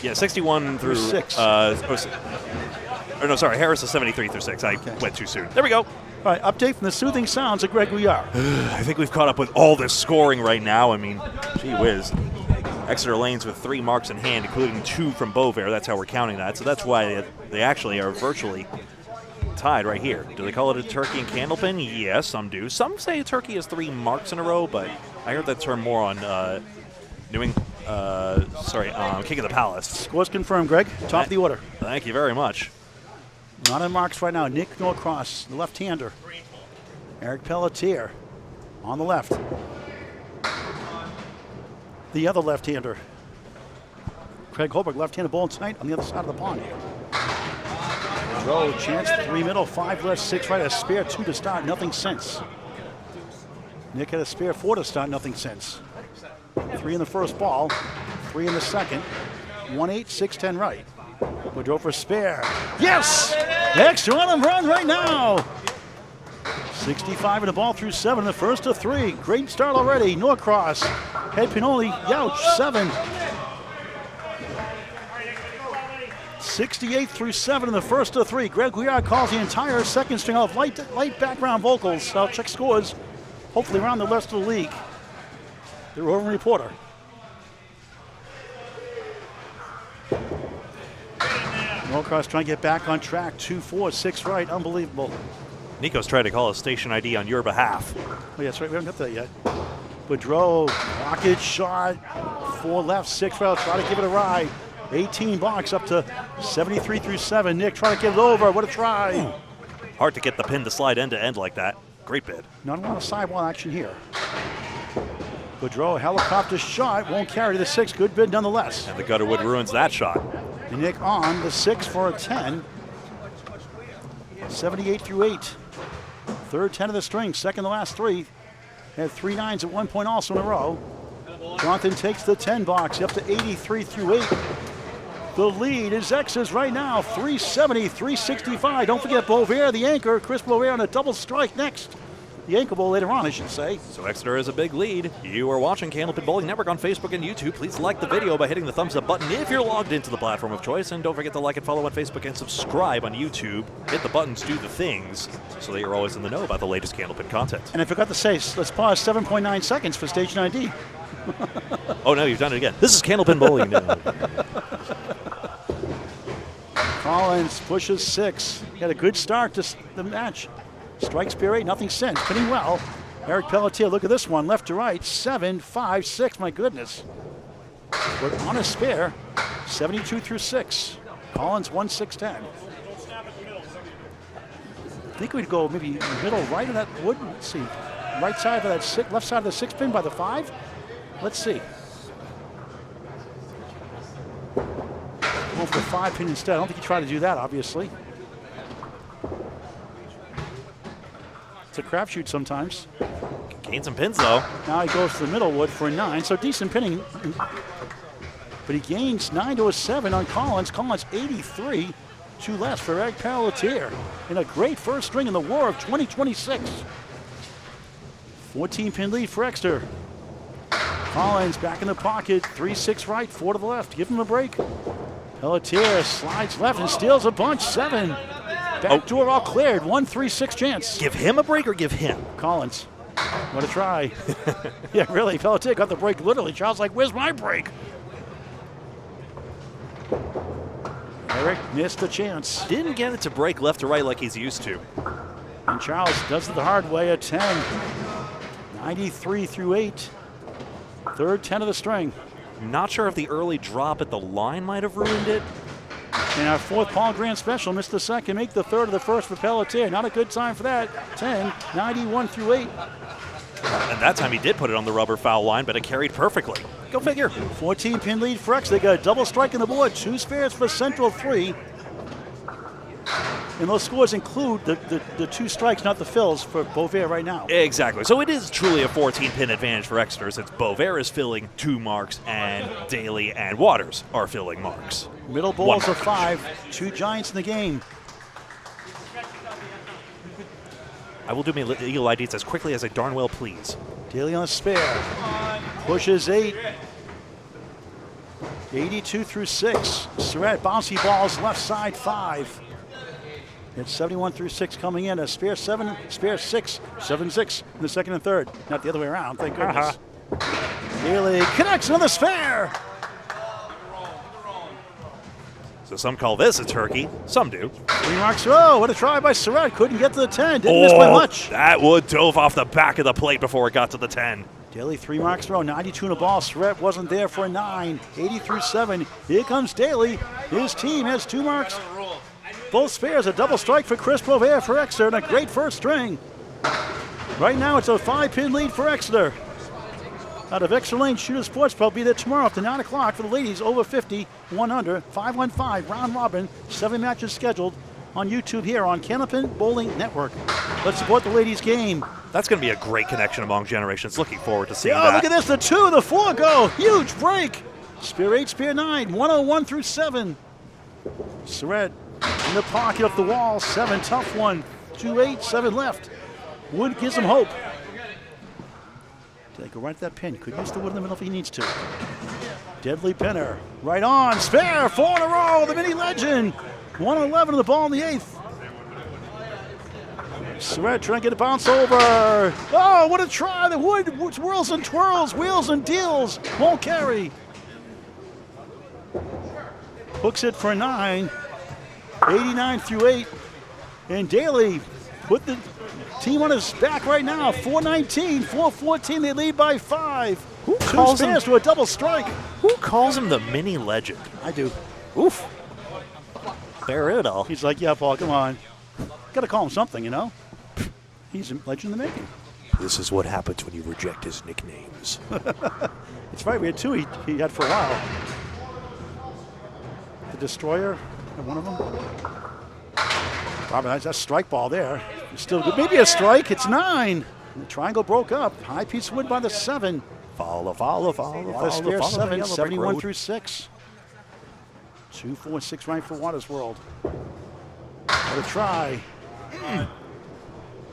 Yeah, 61 through 6. No, sorry, Harris is 73 through 6. I went too soon. There we go. All right, update from the soothing sounds of Greg Gouillart. I think we've caught up with all this scoring right now. I mean, gee whiz. Exeter lanes with 3 marks in hand, including 2 from Boisvert. That's how we're counting that. So that's why they actually are virtually tied right here. Do they call it a turkey and candlepin? Yes, some do. Some say a turkey has 3 marks in a row, but I heard that term more on King of the Palace. Scores confirmed, Greg. Top of the order. Thank you very much. Not in marks right now. Nick Norcross, the left-hander. Eric Pelletier on the left. The other left-hander. Craig Holbrook, left-handed bowling tonight on the other side of the pond. Boudreau, chance, 3 middle, 5 left, 6 right, a spare 2 to start, nothing since. Nick had a spare 4 to start, nothing since. 3 in the first ball, 3 in the second, 1-8, 6-10 right. Boudreau for spare. Yes! Extra on the run right now. 65 in the ball through 7 in the first of 3. Great start already. Norcross, head pin only, Youch, 7. 68 through 7 in the first of 3. Greg Gouillart calls the entire second string off. Light background vocals. I'll check scores, hopefully around the rest of the league. The roving reporter. Norcross trying to get back on track. 2-4, 6 right. Unbelievable. Nico's trying to call a station ID on your behalf. Oh, yeah, that's right. We haven't got that yet. Boudreau, rocket shot. 4 left, 6 right. Try to give it a ride. 18 blocks up to 73 through 7. Nick trying to get it over. What a try. Hard to get the pin to slide end to end like that. Great bid. Not a lot of sidewall action here. Boudreau, helicopter shot. Won't carry to the 6. Good bid nonetheless. And the Gutterwood ruins that shot. And Nick on the 6 for a 10. 78 through 8. Third 10 of the string. Second to last 3. Had 3 9s at one point also in a row. Jonathan takes the 10 box up to 83 through 8. The lead is X's right now, 370, 365. Don't forget Boisvert, the anchor. Chris Boisvert on a double strike next. Ankle Bowl later on, I should say. So Exeter is a big lead. You are watching Candlepin Bowling Network on Facebook and YouTube. Please like the video by hitting the thumbs up button if you're logged into the platform of choice. And don't forget to like and follow on Facebook and subscribe on YouTube. Hit the buttons, do the things, so that you're always in the know about the latest Candlepin content. And I forgot to say, let's pause 7.9 seconds for station ID. Oh no, you've done it again. This is Candlepin Bowling Network. Collins pushes 6. He had a good start to the match. Strike spear 8, nothing since. Pinning well. Eric Pelletier, look at this one, left to right. 7, 5, 6, my goodness. But on a spare, 72 through 6. Collins 1, 6, 10. I think we'd go maybe middle right of that wood. Let's see. Right side of that left side of the 6 pin by the 5. Let's see. Go for the 5 pin instead. I don't think he tried to do that, obviously. It's a crapshoot sometimes. Gain some pins, though. Now he goes to the middle wood for a 9, so decent pinning. But he gains 9 to a 7 on Collins. Collins 83, 2 less for Eric Pelletier. In a great first string in the War of 2026. 14-pin lead for Exeter. Collins back in the pocket, 3-6 right, 4 to the left. Give him a break. Pelletier slides left and steals a bunch, 7. Backdoor all cleared, 1-3-6 chance. Give him a break or give him? Collins, what a try. Yeah, really, Pelletier got the break literally. Charles like, where's my break? Eric missed the chance. Didn't get it to break left to right like he's used to. And Charles does it the hard way at 10. 93 through 8. Third 10 of the string. Not sure if the early drop at the line might have ruined it. And our 4th Paul Grant special missed the second, make the 3rd of the 1st for Pelletier. Not a good time for that. 10, 91 through 8. And that time he did put it on the rubber foul line, but it carried perfectly. Go figure. 14-pin lead for X. They got a double strike in the board. 2 spares for Central, 3. And those scores include the 2 strikes, not the fills, for Boisvert right now. Exactly. So it is truly a 14-pin advantage for Exeter since Boisvert is filling 2 marks and Daley and Waters are filling marks. Middle bowls of 5. 2 giants in the game. I will do my illegal IDs as quickly as I darn well please. Daley on a spare. Pushes 8. 82 through 6. Surette, bouncy balls, left side 5. It's 71 through 6 coming in. A spare 7, spare 6, 7-6 in the second and third. Not the other way around, thank goodness. Daley connects another spare. So some call this a turkey, some do. 3 marks. Oh, what a try by Surette. Couldn't get to the 10. Didn't miss by much. That wood dove off the back of the plate before it got to the 10. Daley 3 marks throw, 92 in a ball. Surette wasn't there for a 9. 80 through 7. Here comes Daley. His team has 2 marks. Both spares, a double strike for Chris Boisvert for Exeter, and a great first string. Right now, it's a 5-pin lead for Exeter. Out of Exeter Lane Shooter Sports Pub, be there tomorrow after 9 o'clock for the ladies over 50, 1 under, 5-on-5, round robin, 7 matches scheduled on YouTube here on Candlepin Bowling Network. Let's support the ladies' game. That's going to be a great connection among generations. Looking forward to seeing that. Oh, look at this, the 2, the 4 go. Huge break. Spear 8, spear 9, 101 through 7. Surette in the pocket off the wall, 7, tough one, 2-8, 7 left. Wood gives him hope. They go right at that pin. Could use the wood in the middle if he needs to. Deadly pinner, right on, spare, 4 in a row, the mini legend. 111 on the ball in the 8th. Surette trying to get a bounce over. Oh, what a try, the wood whirls and twirls, wheels and deals, won't carry. Hooks it for a 9. 89 through 8. And Daley put the team on his back right now. 419, 414. They lead by 5. Who calls him to a double strike? Who calls him the mini legend? I do. Oof. Bear it all. He's like, yeah, Paul, come on. Got to call him something, you know? He's a legend in the making. This is what happens when you reject his nicknames. It's right. We had 2 he had for a while. The Destroyer. One of them. Barber, that's a strike ball there. It's still good. Maybe a strike. It's 9. The triangle broke up. High piece of wood by the 7. Follow. Spare 7, 71 through 6. 2, 4, 6 right for Waters World. What a try.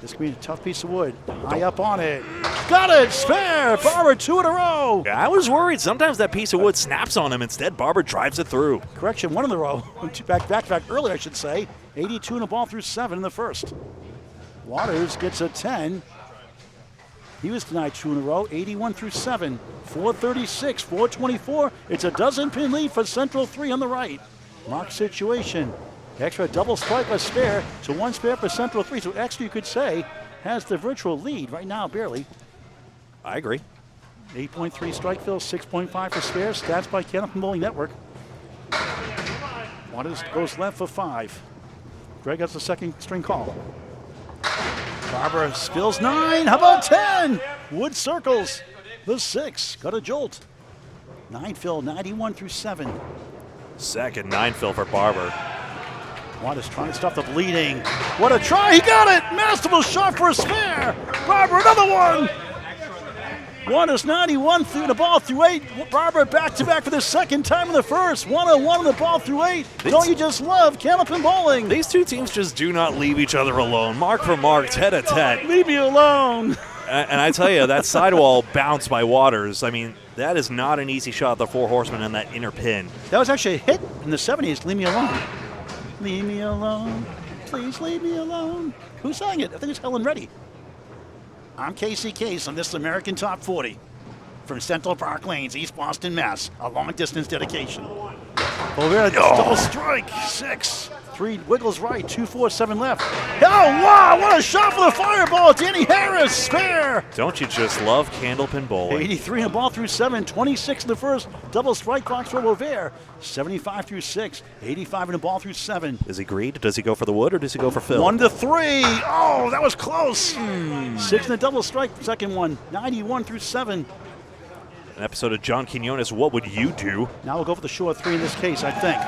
This could be a tough piece of wood. High up on it. Got it! Spare! Barber 2 in a row! I was worried. Sometimes that piece of wood snaps on him. Instead, Barber drives it through. Correction, 1 in a row. Back earlier, I should say. 82 in a ball through 7 in the first. Waters gets a 10. He was denied 2 in a row. 81 through 7. 436, 424. It's a dozen-pin lead for Central 3 on the right. Mark situation. Extra double strike a spare, so 1 spare for Central 3. So Extra, you could say, has the virtual lead right now, barely. I agree. 8.3 strike fill, 6.5 for spares. Stats by Candlepin Bowling Network. Waters goes left for 5. Greg has the second string call. Barber spills 9. How about 10? Wood circles the 6. Got a jolt. 9 fill, 91 through 7. Second 9 fill for Barber. Waters trying to stop the bleeding. What a try. He got it. Masterful shot for a spare. Barber, another one. Waters 91 through the ball through 8. Barber back-to-back for the second time in the first. 101 on the ball through 8. Don't you just love Candlepin Bowling? These two teams just do not leave each other alone. Mark for mark, tete-a-tete. Leave me alone. And I tell you, that sidewall bounce by Waters, I mean, that is not an easy shot, the 4 horsemen in that inner pin. That was actually a hit in the 70s. Leave me alone. Leave me alone. Please leave me alone. Who sang it? I think it's Helen Reddy. I'm Casey Case on this American Top 40 from Central Park Lanes, East Boston, Mass. A long-distance dedication. Boudreau, double strike, 6. 3 wiggles right, 2, 4, 7 left. Oh, wow, what a shot for the fireball. Danny Harris, spare. Don't you just love Candlepin Bowling? 83 in the ball through 7, 26 in the first. Double strike box for Boisvert. 75 through 6, 85 in the ball through 7. Is he greed? Does he go for the wood or does he go for fill? 1 to 3. Oh, that was close. 6 in the double strike, second one. 91 through 7. An episode of John Quinones, What Would You Do? Now we'll go for the short 3 in this case, I think.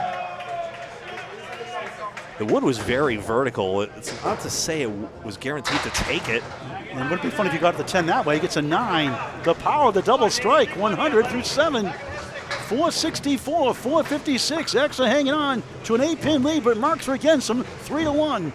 The wood was very vertical. It's not to say it was guaranteed to take it. And it wouldn't be fun if you got the 10 that way. He gets a 9. The power of the double strike, 100 through 7. 464, 456. Extra hanging on to an 8-pin lead, but marks are against him, 3-1.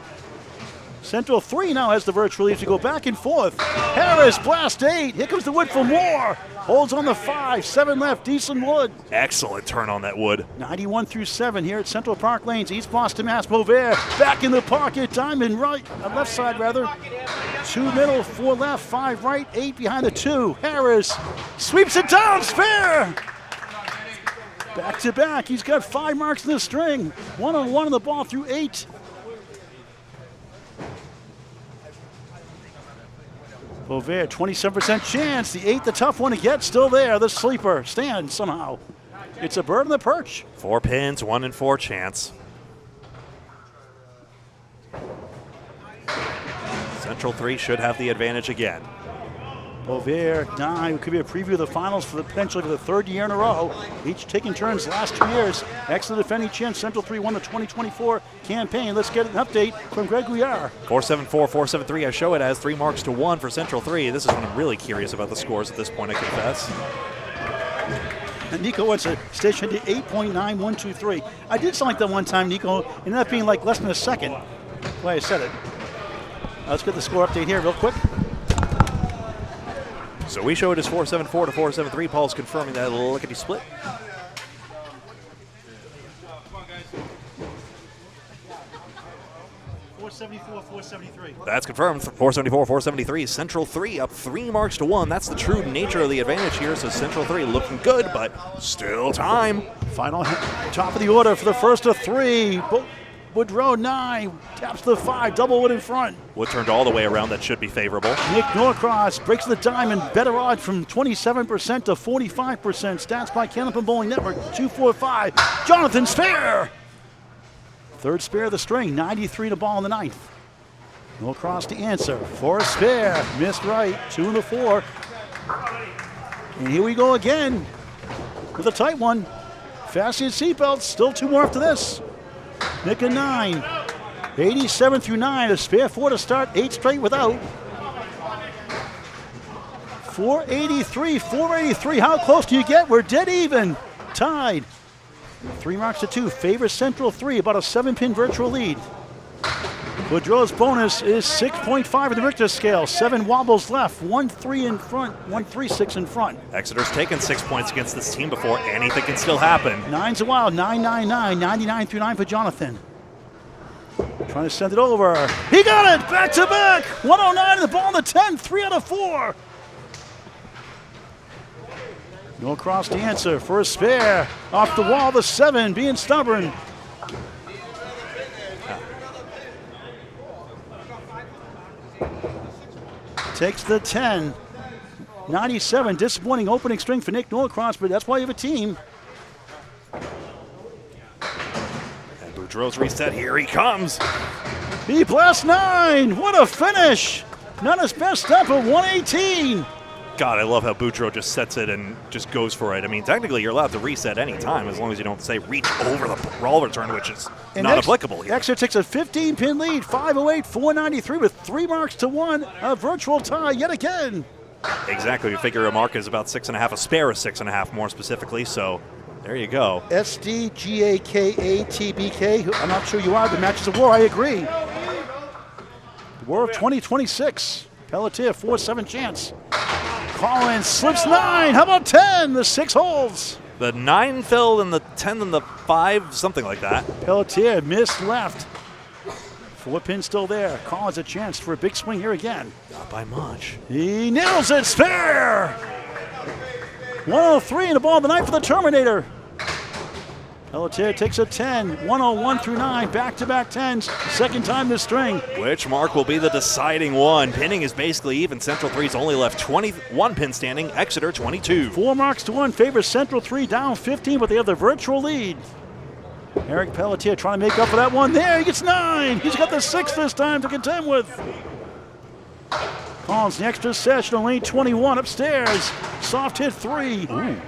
Central 3 now has the virtual lead to go back and forth. Harris, blast 8. Here comes the wood for more. Holds on the 5, 7 left, decent wood. Excellent turn on that wood. 91 through 7 here at Central Park Lanes, East Boston, Mass. Boisvert back in the pocket, diamond right, left side rather. 2 middle, 4 left, 5 right, 8 behind the 2. Harris sweeps it down, spare. Back to back, he's got 5 marks in the string. 1-on-1 on the ball through 8. Boisvert, 27% chance. The 8, the tough one to get, still there. The sleeper stands somehow. It's a bird on the perch. 4 pins, 1 in 4 chance. Central 3 should have the advantage again. Boisvert, 9. It could be a preview of the finals for the potentially for the 3rd year in a row. Each taking turns the last 2 years. Excellent defending champ. Central 3 won the 2024 campaign. Let's get an update from Greg Gouillart. 474, 473. I show it as 3 marks to 1 for Central 3. This is when I'm really curious about the scores at this point, I confess. And Nico went to station to 8.9123. I did something like that one time, Nico. Ended up being like less than a second. The way I said it. Let's get the score update here real quick. So we show it as 474 to 473. Paul's confirming that lickety split. That's confirmed. 474, 473. Central 3 up 3 marks to 1. That's the true nature of the advantage here. So Central 3 looking good, but still time. Final top of the order for the first of 3. Boudreau 9, taps the 5, double wood in front. Wood turned all the way around, that should be favorable. Nick Norcross breaks the diamond, better odd from 27% to 45%. Stats by Candlepin Bowling Network, 245. Jonathan spare. 3rd spare of the string, 93 to ball in the 9th. Norcross to answer for a spare, missed right, 2 in the 4. And here we go again with a tight one. Fasten seatbelts, still 2 more after this. Nick a 9, 87 through 9, a spare 4 to start, 8 straight without. 483, 483, how close do you get? We're dead even, tied. 3 marks to 2, favors Central 3, about a 7-pin virtual lead. Boudreau's bonus is 6.5 in the Richter scale. 7 wobbles left, 1-3 in front, 1-3-6 in front. Exeter's taken 6 points against this team before. Anything can still happen. 9's a wild, 9-9-9, 99 through 9 for Jonathan. Trying to send it over. He got it! Back to back! 109 in the ball on the 10, 3 out of 4. Norcross the answer for a spare. Off the wall, the 7, being stubborn. Takes the 10. 97, disappointing opening string for Nick Norcross, but that's why you have a team. And Boudreau's reset, here he comes. He blasts 9, what a finish. Not his best step at 118. God, I love how Boudreau just sets it and just goes for it. I mean, technically, you're allowed to reset any time as long as you don't say reach over the roll return, which is not applicable here. Exeter takes a 15-pin lead, 508, 493 with 3 marks to 1. A virtual tie yet again. Exactly. We figure a mark is about 6.5, a spare is 6.5 more specifically, so there you go. SDGAKATBK. I'm not sure you are. The match is a war. I agree. The war of 2026. Pelletier, 4-7 chance. Collins slips 9. How about 10? The 6 holds. The 9 filled and the 10 and the 5, something like that. Pelletier missed left. 4 pin still there. Collins a chance for a big swing here again. Not by much. He nails it. Spare. 103 in the ball of the night for the Terminator. Pelletier takes a 10, 101 through 9, back-to-back 10s, second time this string. Which mark will be the deciding one? Pinning is basically even. Central 3's only left 21 pin standing, Exeter 22. 4 marks to 1 favors Central 3, down 15, but they have the virtual lead. Eric Pelletier trying to make up for that one there. He gets 9. He's got the 6 this time to contend with. Collins, the extra session on lane 21 upstairs. Soft hit 3. Ooh.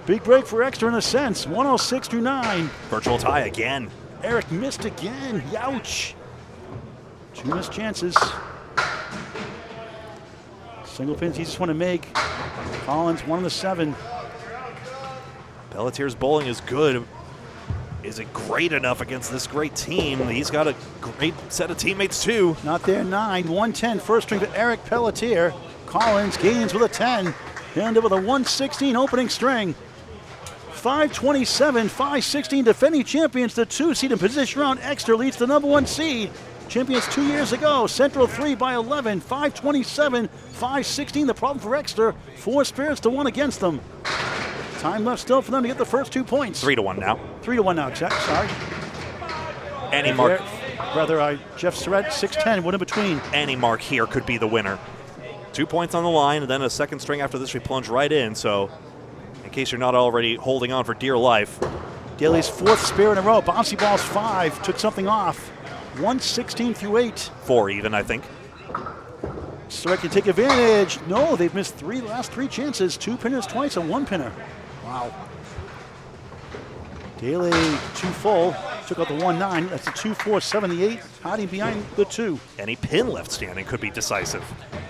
Big break for Exeter in a sense, 106 through 9. Virtual tie again. Eric missed again, youch. 2 missed chances. Single pins he just want to make. Collins, 1 of the 7. Pelletier's bowling is good. Is it great enough against this great team? He's got a great set of teammates too. Not there, 9, 110, first string to Eric Pelletier. Collins gains with a 10. Ended with a 116 opening string. 527, 516 defending champions, the 2 seed in position round. Exeter leads the number 1 seed. Champions 2 years ago. Central 3 by 11, 527, 516. The problem for Exeter, 4 spares to 1 against them. Time left still for them to get the first 2 points. 3-1 now. 3-1 now, sorry. Any mark. Jeff Surette, 6'10", one in between. Any mark here could be the winner. 2 points on the line, and then a second string after this we plunge right in, so in case you're not already holding on for dear life. Daley's 4th spare in a row. Bouncy ball's 5, took something off. 116 through 8. 4 even, I think. Surette can take advantage. No, they've missed last 3 chances. 2 pinners twice and 1 pinner. Wow. Daley, 2 full. Took out the 1-9. That's a 2-4, 7, the 8. Hiding behind the 2. Any pin left standing could be decisive.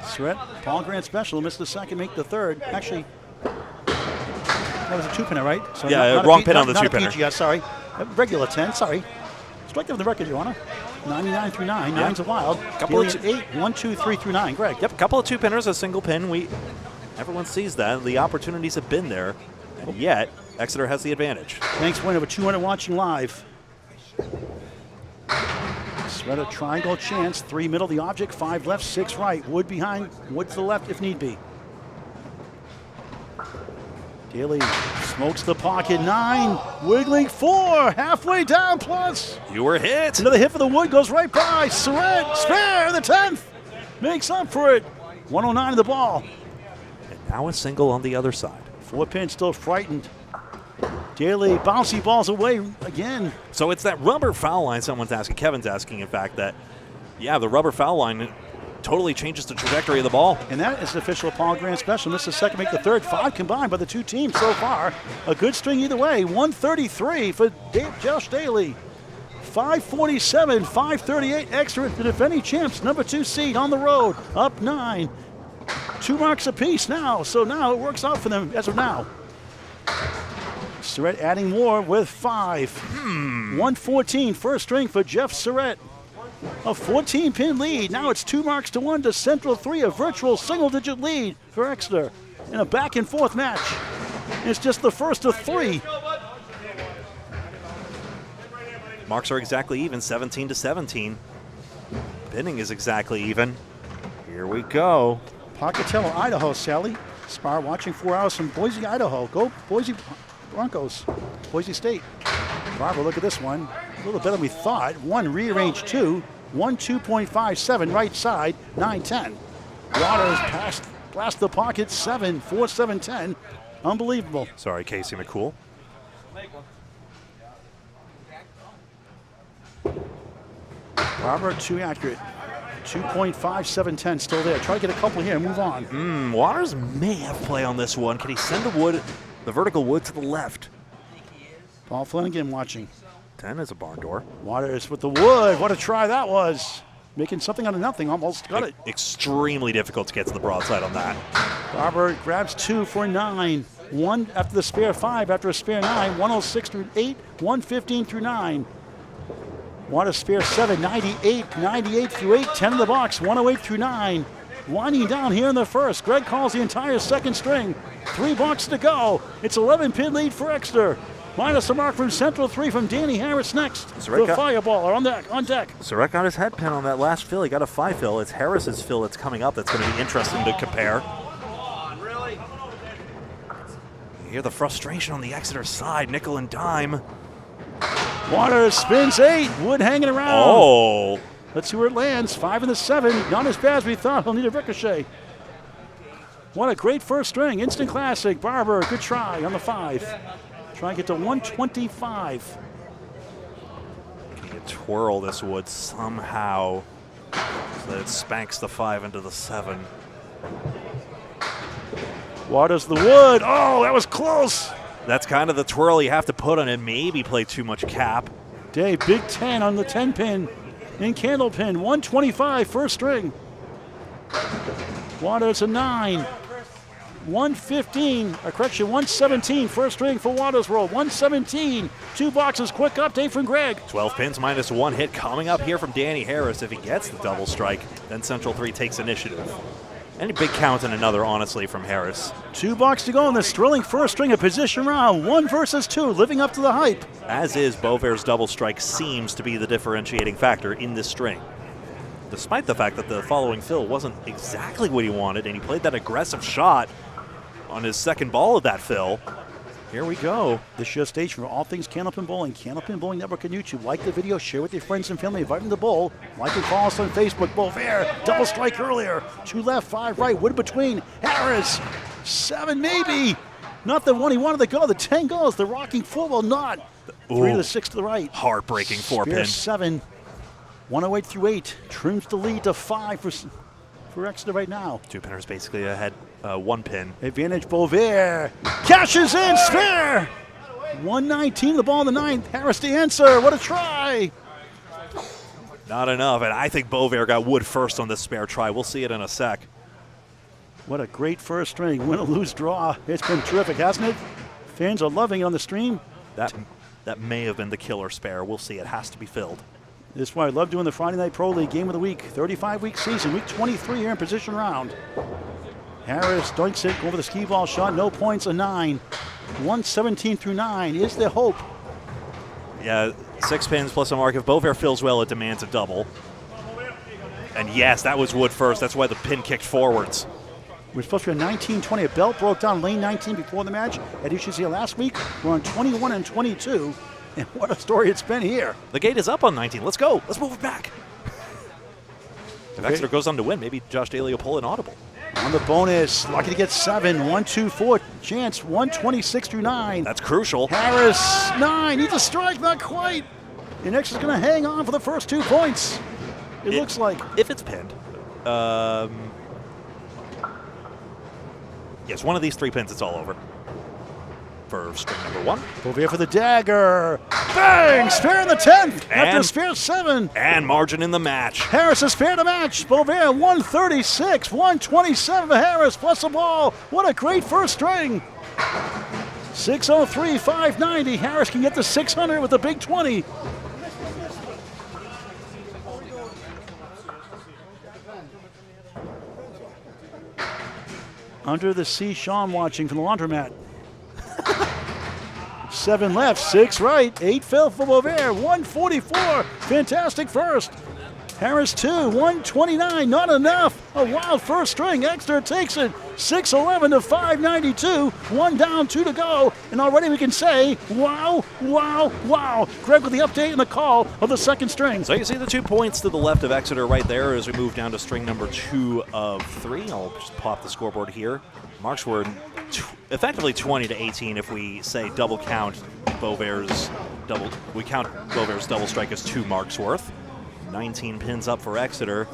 Surette, Paul Grant special, missed the second, make the third. Actually, that was a 2-pinner, right? So yeah, not wrong pin on the 2-pinner. Yeah, sorry. A regular 10, sorry. Strike them the record, Your Honor. 99 through 9. Yeah. 9's a wild. Couple of 8, 1, 2, 3 through 9. Greg. Yep, couple of 2-pinners, a single pin. Everyone sees that. The opportunities have been there, and yet Exeter has the advantage. Thanks, win over 200 watching live. Surette a triangle chance. 3 middle, the object. 5 left, 6 right. Wood behind, wood to the left if need be. Daley smokes the pocket. 9, wiggling 4, halfway down plus. You were hit. Another hit for the wood, goes right by. Surette, spare, the 10th. Makes up for it. 109 in the ball. And now a single on the other side. 4 pin still frightened. Daley, bouncy balls away again. So it's that rubber foul line someone's asking. Kevin's asking, in fact, that, yeah, the rubber foul line totally changes the trajectory of the ball. And that is the official Paul Grant special. Missed the second, make the third. 5 combined by the 2 teams so far. A good string either way. 133 for Josh Daley. 547, 538 extra. The defending champs, number 2 seed on the road. Up 9. 2 marks apiece now. So now it works out for them as of now. Surette adding more with 5. 114, first string for Jeff Surette. A 14-pin lead. Now it's 2 marks to 1 to Central 3, a virtual single-digit lead for Exeter in a back-and-forth match. It's just the first of 3. Marks are exactly even, 17 to 17. Pinning is exactly even. Here we go. Pocatello, Idaho, Sally. Spar watching 4 hours from Boise, Idaho. Go Boise Broncos, Boise State. Barber, look at this one. A little better than we thought. 1 rearranged 2. 1 2.57 right side, 9-10. Waters blast the pocket, 7 4 7 10. Unbelievable. Sorry, Casey McCool. Barber too accurate. 2.5710 still there. Try to get a couple here and move on. Waters may have play on this one. Can he send the vertical wood to the left? Paul Flanagan watching. 10 is a barn door. Waters with the wood. What a try that was. Making something out of nothing. Almost got it. Extremely difficult to get to the broadside on that. Barber grabs 2 for 9. 1 after the spare 5 after a spare 9. 106 through 8. 115 through 9. Waters spare 7. 98 through 8. 10 in the box. 108 through 9. Winding down here in the first. Greg calls the entire second string. 3 boxes to go. It's 11-pin lead for Exeter. Minus a mark from Central 3 from Danny Harris next. Surette the fireballer on deck. Surette got his head pin on that last fill. He got a 5 fill. It's Harris's fill that's coming up that's going to be interesting to compare. You hear the frustration on the Exeter side. Nickel and dime. Waters spins 8. Wood hanging around. Oh. Let's see where it lands. 5 and the 7. Not as bad as we thought. He'll need a ricochet. What a great first string. Instant classic. Barber, good try on the 5. Try and get to 125. Can you twirl this wood somehow so that it spanks the 5 into the 7? Waters the wood. Oh, that was close. That's kind of the twirl you have to put on it. Maybe play too much cap. Dave, big 10 on the 10 pin in Candlepin. 125 first string. Waters a 9. 117 first string for Waters roll. 117. 2 boxes, quick update from Greg. 12 pins minus 1 hit coming up here from Danny Harris. If he gets the double strike, then Central 3 takes initiative. Any big count and another, honestly, from Harris. 2 boxes to go in this thrilling first string of position round. 1 versus 2, living up to the hype. As is, Boisvert's double strike seems to be the differentiating factor in this string. Despite the fact that the following fill wasn't exactly what he wanted, and he played that aggressive shot on his second ball of that fill. Here we go. This show station for all things Candlepin Bowling, Candlepin Bowling Network on YouTube. Like the video, share with your friends and family, invite them to bowl. Like and follow us on Facebook. Boisvert, double strike earlier. 2 left, 5 right, wood between. Harris, 7 maybe. Not the one he wanted to go. The 10 goes. The rocking 4 will not. 3 to the 6 to the right. Heartbreaking 4 pin. 7. 108 through 8. Trims the lead to 5 for Exeter right now. 2 pinners basically ahead. 1 pin. Advantage Boisvert. Cashes in, spare. 119, the ball in the 9th. Harris to answer. What a try. Not enough, and I think Boisvert got wood first on this spare try. We'll see it in a sec. What a great first string. Win or lose draw. It's been terrific, hasn't it? Fans are loving it on the stream. That may have been the killer spare. We'll see. It has to be filled. This is why I love doing the Friday Night Pro League Game of the Week. 35-week season. Week 23 here in position round. Harris doinks it over the skee ball shot. No points, a 9. 117 through 9. Is there hope? Yeah, 6 pins plus a mark. If Boisvert fills well, it demands a double. And yes, that was wood first. That's why the pin kicked forwards. We're supposed to be on 19-20. A belt broke down lane 19 before the match. Had issues here last week. We're on 21 and 22. And what a story it's been here. The gate is up on 19. Let's go. Let's move it back. If Exeter goes on to win, maybe Josh Daley will pull an audible. On the bonus, lucky to get 7. 1, 2, 4. Chance 126 through 9. That's crucial. Harris 9 needs a strike, not quite. And Exeter's going to hang on for the first 2 points. It looks like. If it's pinned. Yes, one of these 3 pins, it's all over. For string number 1. Boisvert for the dagger. Bang! Spare in the 10th. After spare 7. And margin in the match. Harris is fair to match. Boisvert 136. 127 for Harris plus a ball. What a great first string. 603, 590. Harris can get to 600 with a big 20. Under the sea, Sean watching from the laundromat. 7 left, 6 right, 8 fell for Boisvert, 144. Fantastic first. Harris 2, 129, not enough. A wild first string. Exeter takes it 6-11 to 592. 1 down, 2 to go. And already we can say, wow, wow, wow. Greg with the update and the call of the second string. So you see the 2 points to the left of Exeter right there as we move down to string number 2 of 3. I'll just pop the scoreboard here. Marks were effectively 20 to 18 if we say double count Beauvert's double. We count Beauvert's double strike as 2 marks worth. 19 pins up for Exeter,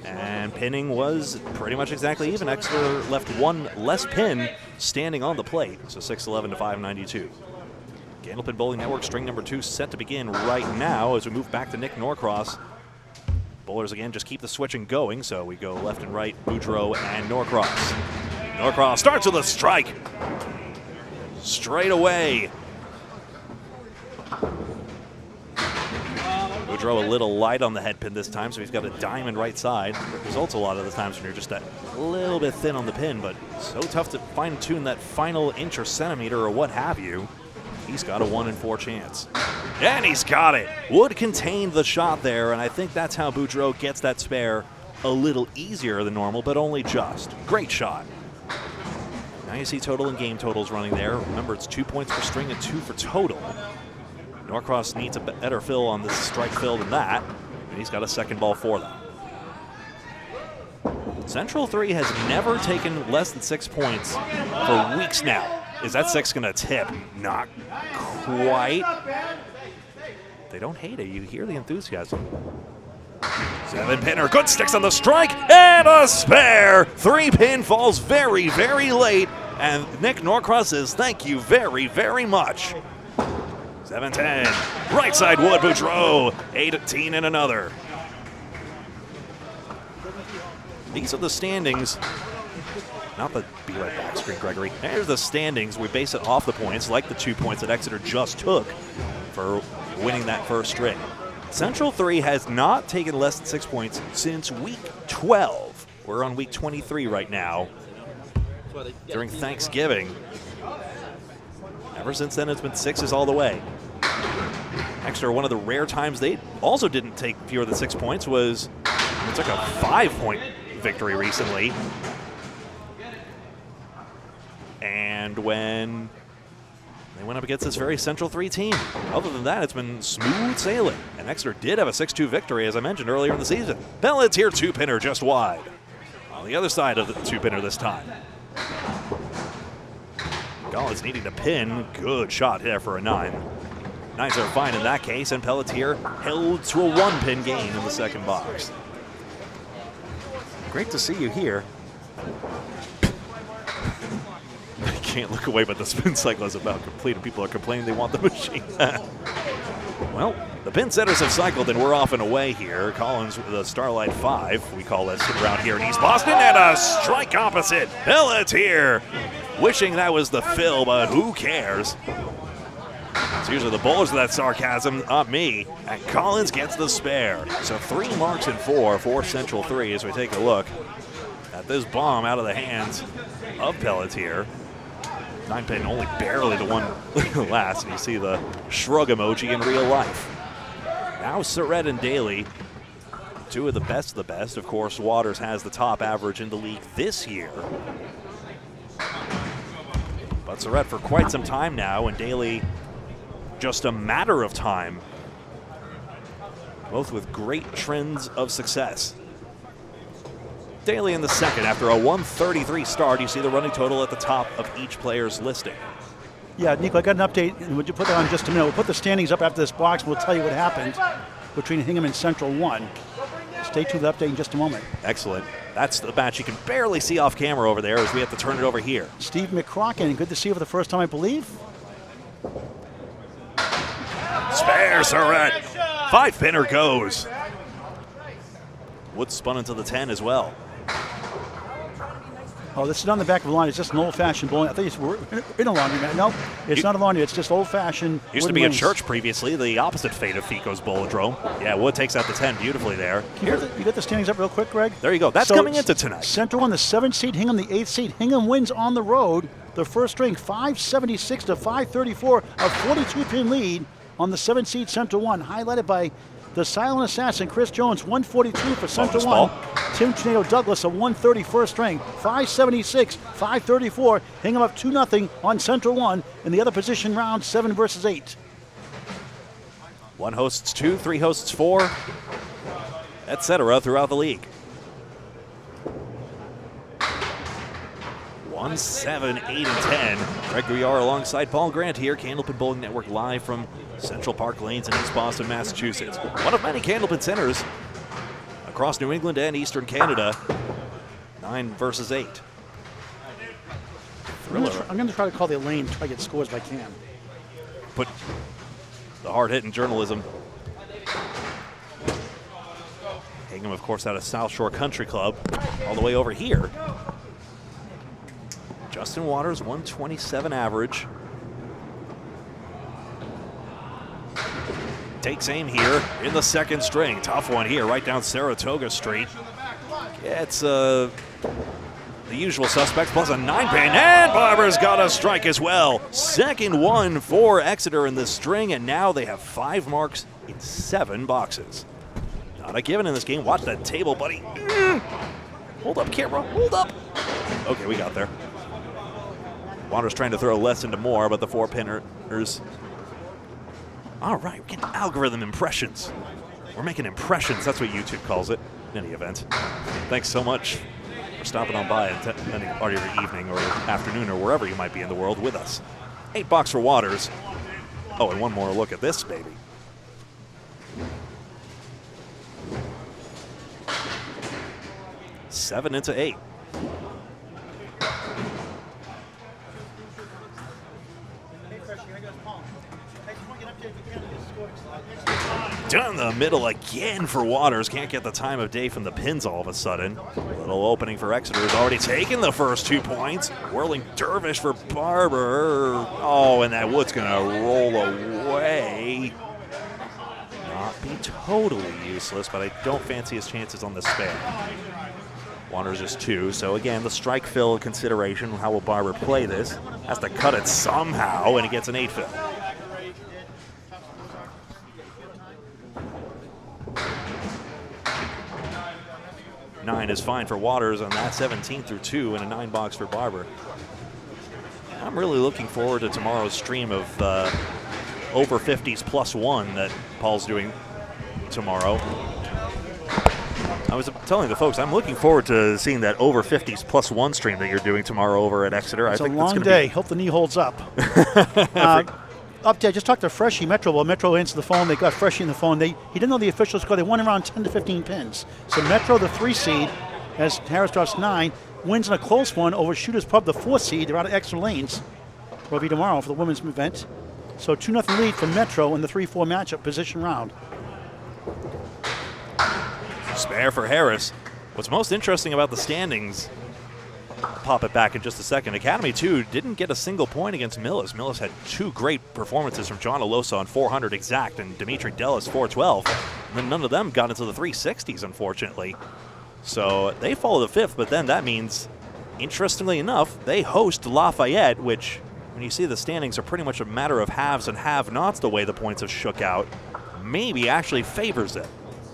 and pinning was pretty much exactly even. Exeter left 1 less pin standing on the plate, so 6-11 to 592. Candlepin Bowling Network string number 2 set to begin right now as we move back to Nick Norcross. Bowlers again just keep the switching going, so we go left and right, Boudreau and Norcross. Norcross starts with a strike. Straight away. Boudreau a little light on the head pin this time, so he's got a diamond right side. It results a lot of the times when you're just a little bit thin on the pin, but so tough to fine-tune that final inch or centimeter or what have you. He's got a 1 in 4 chance. And he's got it. Wood contained the shot there, and I think that's how Boudreau gets that spare a little easier than normal, but only just. Great shot. Now you see total and game totals running there. Remember, it's 2 points per string and 2 for total. Norcross needs a better fill on this strike fill than that, and he's got a second ball for them. Central 3 has never taken less than 6 points for weeks now. Is that 6 going to tip? Not quite. They don't hate it. You hear the enthusiasm. 7 pinner, good sticks on the strike, and a spare. 3 pin falls very, very late, and Nick Norcross says thank you very, very much. 7-10, right side Wood, Boudreau, 18 and another. These are the standings. Not the be right back screen, Gregory. There's the standings. We base it off the points, like the 2 points that Exeter just took for winning that first string. Central 3 has not taken less than 6 points since week 12. We're on week 23 right now. During Thanksgiving. Ever since then, it's been 6s all the way. Exeter, one of the rare times they also didn't take fewer than 6 points was it took a 5-point victory recently. And when they went up against this very Central 3 team. Other than that, it's been smooth sailing. And Exeter did have a 6-2 victory, as I mentioned earlier in the season. Pelletier 2-pinner just wide. On the other side of the 2-pinner this time. Gouillart needing to pin. Good shot here for a 9. 9s are fine in that case, and Pelletier held to a 1-pin game in the second box. Great to see you here. I can't look away, but the spin cycle is about complete, and people are complaining they want the machine. Well, the pin setters have cycled, and we're off and away here. Collins with a Starlight 5, we call this around here in East Boston, and a strike opposite. Pelletier wishing that was the fill, but who cares? It's usually the bowlers with that sarcasm, not me. And Collins gets the spare. So 3 marks and 4 for Central 3 as we take a look at this bomb out of the hands of Pelletier. 9-pin only barely the one last, and you see the shrug emoji in real life. Now Surette and Daley, 2 of the best of the best. Of course, Waters has the top average in the league this year. But Surette for quite some time now, and Daley just a matter of time. Both with great trends of success. Daley in the second after a 133 start. You see the running total at the top of each player's listing. Yeah, Nico, I got an update. Would you put that on just a minute? We'll put the standings up after this box. We'll tell you what happened between Hingham and Central 1. Stay tuned to the update in just a moment. Excellent. That's the match you can barely see off camera over there as we have to turn it over here. Steve McCrocken, good to see you for the first time, I believe. Spare Surette. 5-pinner goes. Wood spun into the 10 as well. Oh, this is on the back of the line. It's just an old-fashioned bowling. I think we're in a laundry. No, it's not a laundry. It's just old-fashioned. Used to be a church previously. The opposite fate of Fico's Bowladrome. Yeah, Wood takes out the 10 beautifully there. You got the standings up real quick, Greg? There you go. That's coming into tonight. Central on the 7th seed, Hingham the 8th seed. Hingham wins on the road. The first string, 576 to 534, a 42-pin lead on the 7th seed Central 1, highlighted by the silent assassin, Chris Jones, 142 for Central 1. Tim Tornado Douglas, a 130 first string, 576, 534. Hingham up 2-0 on Central 1 in the other position round, 7 versus 8. One hosts 2, 3 hosts 4, etc. throughout the league. 1, 7, 8, and 10. Greg Gouillart alongside Paul Grant here. Candlepin Bowling Network live from Central Park Lanes in East Boston, Massachusetts. One of many Candlepin centers across New England and Eastern Canada. 9 versus 8. I'm going to try to call the lane, try to get scores if I can. Put the hard-hitting journalism. Hingham, of course, out of South Shore Country Club, all the way over here. Justin Waters, 127 average. Takes aim here in the second string. Tough one here, right down Saratoga Street. It's the usual suspects, plus a 9-pin, and Barber's got a strike as well. Second one for Exeter in this string, and now they have 5 marks in 7 boxes. Not a given in this game. Watch that table, buddy. Hold up, camera, hold up. Okay, we got there. Waters trying to throw less into more, but the 4-pinners. All right, we're getting algorithm impressions. We're making impressions. That's what YouTube calls it. In any event, thanks so much for stopping on by and any part of your evening or afternoon or wherever you might be in the world with us. 8 bucks for Waters. Oh, and one more look at this, baby. Seven into 8. Down the middle again for Waters. Can't get the time of day from the pins all of a sudden. Little opening for Exeter, who's already taken the first 2 points. Whirling dervish for Barber. Oh, and that Wood's going to roll away. Not be totally useless, but I don't fancy his chances on the spare. Waters is 2, so again, the strike fill consideration. How will Barber play this? Has to cut it somehow, and he gets an 8 fill. Nine is fine for Waters on that 17 through 2 and a 9 box for Barber. I'm really looking forward to tomorrow's stream of over 50s plus 1 that Paul's doing tomorrow. I was telling the folks, I'm looking forward to seeing that over 50s plus 1 stream that you're doing tomorrow over at Exeter. It's a long day. Hope the knee holds up. Update, I just talked to Freshie Metro. Well, Metro answered the phone. They got Freshie in the phone. He didn't know the official score. They won around 10 to 15 pins. So Metro, the 3 seed, as Harris drops 9, wins in a close one over Shooters Pub, the 4 seed. They're out of Exeter Lanes. Will be tomorrow for the women's event. So 2-0 lead for Metro in the 3-4 matchup position round. Spare for Harris. What's most interesting about the standings, I'll pop it back in just a second. Academy 2 didn't get a single point against Millis. Millis had 2 great performances from John Alosa on 400 exact and Dimitri Dellis 412. And then none of them got into the 360s, unfortunately. So they follow the 5th, but then that means, interestingly enough, they host Lafayette, which, when you see the standings are pretty much a matter of haves and have-nots the way the points have shook out, maybe actually favors it.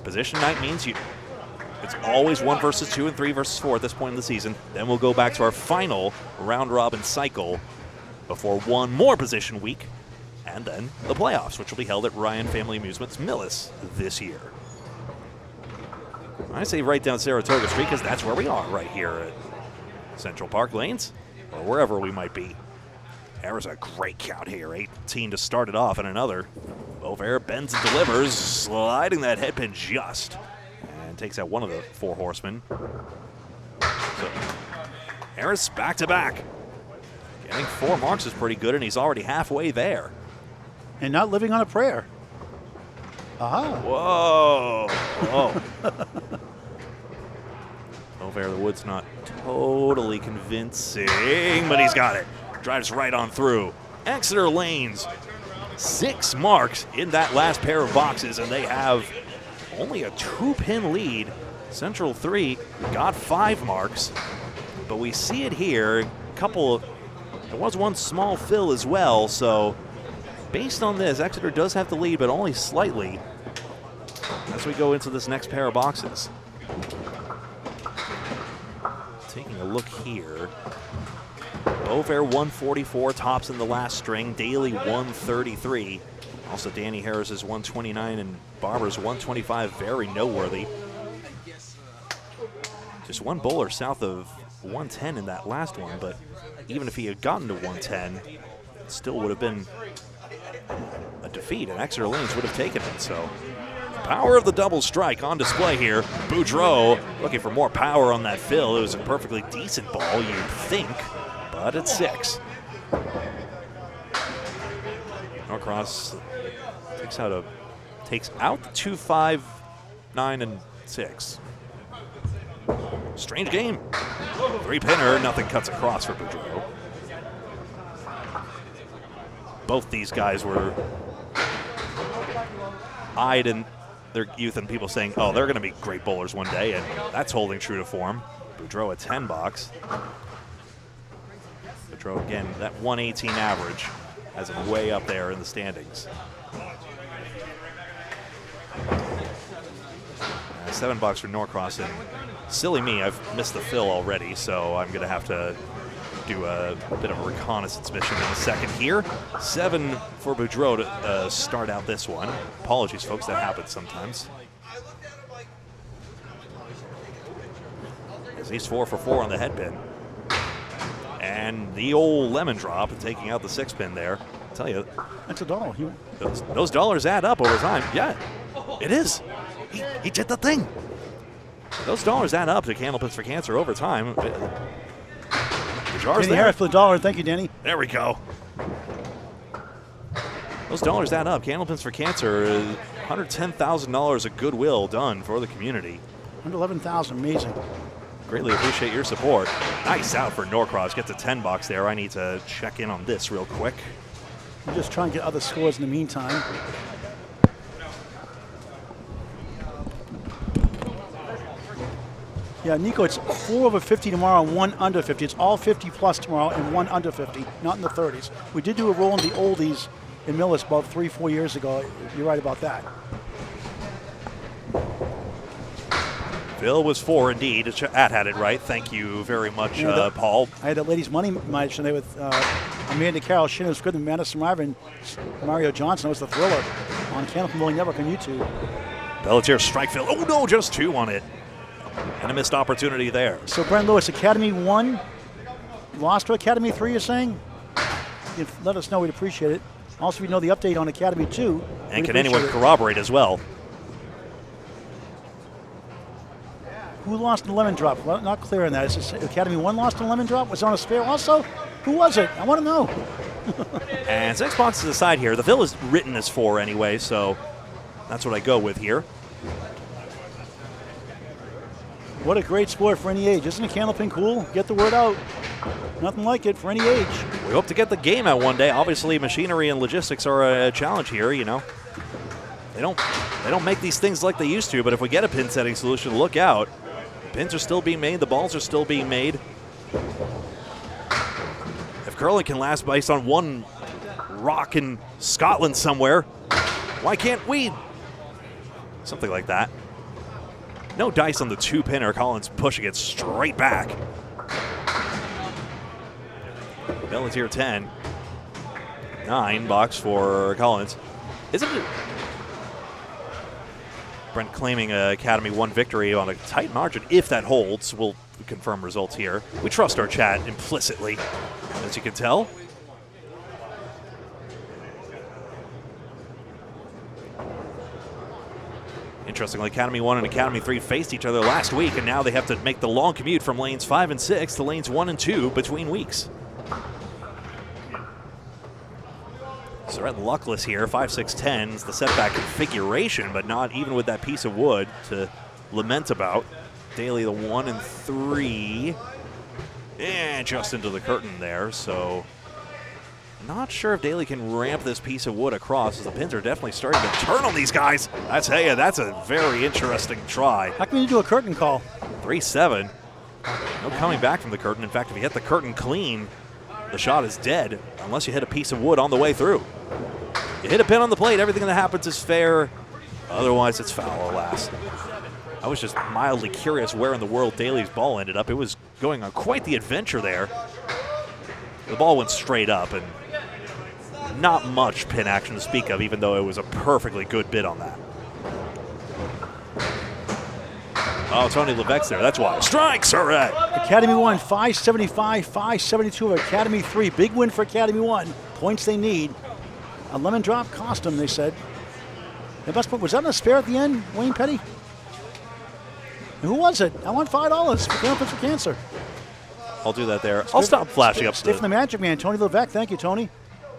Position night means it's always 1 versus 2 and 3 versus 4 at this point in the season. Then we'll go back to our final round-robin cycle before one more position week, and then the playoffs, which will be held at Ryan Family Amusements Millis this year. I say right down Saratoga Street because that's where we are, right here at Central Park Lanes, or wherever we might be. There's a great count here, 18 to start it off, and another. Boisvert bends and delivers, sliding that headpin just, and takes out one of the 4 horsemen. So Harris back to back. Getting 4 marks is pretty good, and he's already halfway there. And not living on a prayer. Aha. Whoa. Whoa. Boisvert, the wood's not totally convincing, but he's got it. Drives right on through. Exeter Lanes, 6 marks in that last pair of boxes, and they have only a 2-pin lead. Central 3 got 5 marks, but we see it here. There was one small fill as well, so based on this, Exeter does have the lead, but only slightly as we go into this next pair of boxes. Taking a look here. Boisvert 144 tops in the last string. Daley 133. Also Danny Harris is 129 and Barber's 125. Very noteworthy. Just one bowler south of 110 in that last one, but even if he had gotten to 110, it still would have been a defeat, and Exeter Lanes would have taken it. So power of the double strike on display here. Boudreau looking for more power on that fill. It was a perfectly decent ball, you'd think, but it's 6. Norcross takes out the 2, 5, 9, and 6. Strange game. 3-pinner, nothing cuts across for Boudreau. Both these guys were eyed in their youth and people saying, oh, they're going to be great bowlers one day, and that's holding true to form. Boudreau a 10 box. Boudreau, again, that 118 average has him way up there in the standings. 7 bucks for Norcross, and silly me, I've missed the fill already, so I'm going to have to do a bit of a reconnaissance mission in a second here. 7 for Boudreau to start out this one. Apologies, folks, that happens sometimes. As he's 4 for 4 on the head pin. And the old lemon drop, taking out the 6-pin there. I'll tell you. That's a dollar. Those dollars add up over time. Yeah, it is. He did the thing. Those dollars add up to Candlepins for Cancer over time. Danny Harris for the dollar. Thank you, Danny. There we go. Those dollars add up. Candlepins for Cancer, $110,000 of goodwill done for the community. $111,000, amazing. Greatly appreciate your support. Nice out for Norcross. Gets a 10 box there. I need to check in on this real quick. We'll just try and get other scores in the meantime. Yeah, Nico, it's 4 over 50 tomorrow and 1 under 50. It's all 50 plus tomorrow and 1 under 50, not in the 30s. We did do a roll in the oldies in Millis about 3-4 years ago. You're right about that. Phil was 4 indeed. At had it right. Thank you very much, Paul. I had the ladies' money match today with Amanda Carroll, Shannon was good, and Madison River and Mario Johnson. That was the Thriller on Candlepin Bowling Network on YouTube. Pelletier strike Phil. Oh no, just 2 on it. And a missed opportunity there. So Brent Lewis, Academy 1, lost to Academy 3, you're saying? You let us know, we'd appreciate it. Also, we know the update on Academy 2. And can anyone corroborate as well? Who lost in the lemon drop? Well, not clear on that. Is this Academy 1 lost in the lemon drop? Was it on a spare also? Who was it? I want to know. And 6 boxes aside here. The fill is written as 4 anyway, so that's what I go with here. What a great sport for any age. Isn't a Candlepin cool? Get the word out. Nothing like it for any age. We hope to get the game out one day. Obviously, machinery and logistics are a challenge here, you know. They don't make these things like they used to, but if we get a pin setting solution, look out. Pins are still being made. The balls are still being made. If curling can last based on one rock in Scotland somewhere, why can't we? Something like that. No dice on the 2-pinner. Collins pushing it straight back. Pelletier 10. 9 box for Collins. Isn't it? Brent claiming Academy 1 victory on a tight margin. If that holds, we'll confirm results here. We trust our chat implicitly, as you can tell. Interestingly, Academy 1 and Academy 3 faced each other last week, and now they have to make the long commute from lanes 5 and 6 to lanes 1 and 2 between weeks. Surette luckless here, 5-6-10 is the setback configuration, but not even with that piece of wood to lament about. Daley the 1 and 3. And just into the curtain there, so not sure if Daley can ramp this piece of wood across, as the pins are definitely starting to turn on these guys. I tell you, that's a very interesting try. How can you do a curtain call? 3-7. No coming back from the curtain. In fact, if you hit the curtain clean, the shot is dead, unless you hit a piece of wood on the way through. You hit a pin on the plate, everything that happens is fair. Otherwise, it's foul, alas. I was just mildly curious where in the world Daley's ball ended up. It was going on quite the adventure there. The ball went straight up, and not much pin action to speak of, even though it was a perfectly good bid on that. Oh, Tony Levesque's there. That's why. Strike, Surette. Academy 1, 575, 572 of Academy 3. Big win for Academy 1. Points they need. A lemon drop cost them, they said. The best point, was that a spare at the end, Wayne Petty? Who was it? I want $5 for Campus for Cancer. I'll do that there. I'll stop flashing up. Stiff the Magic Man, Tony Levesque. Thank you, Tony.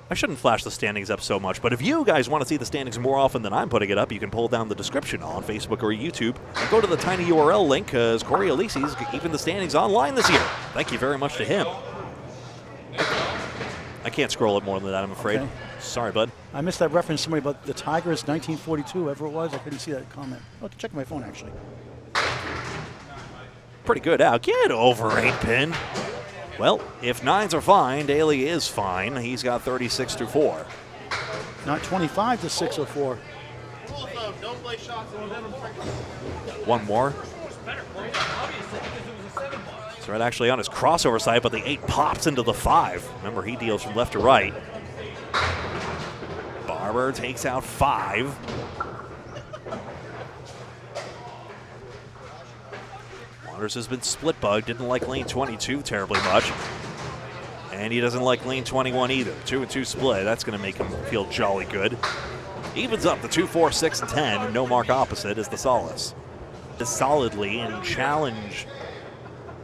I shouldn't flash the standings up so much, but if you guys want to see the standings more often than I'm putting it up, you can pull down the description on Facebook or YouTube and go to the tiny URL link, because Corey Elise's keeping the standings online this year. Thank you very much to him. I can't scroll it more than that, I'm afraid. Okay. Sorry, bud. I missed that reference to somebody about the Tigers, 1942, whoever it was. I couldn't see that comment. I'll check my phone, actually. Pretty good out. Get over 8 pin. Well, if 9s are fine, Daley is fine. He's got 36 through 4. Not 25 to 6 or 4. One more. Surette actually on his crossover side, but the 8 pops into the 5. Remember, he deals from left to right. Barber takes out 5. Waters has been split bugged, didn't like lane 22 terribly much. And he doesn't like lane 21 either. 2 and 2 split, that's going to make him feel jolly good. Evens up the 2, 4, 6, and 10, and no mark opposite is the solace. Is solidly and challenge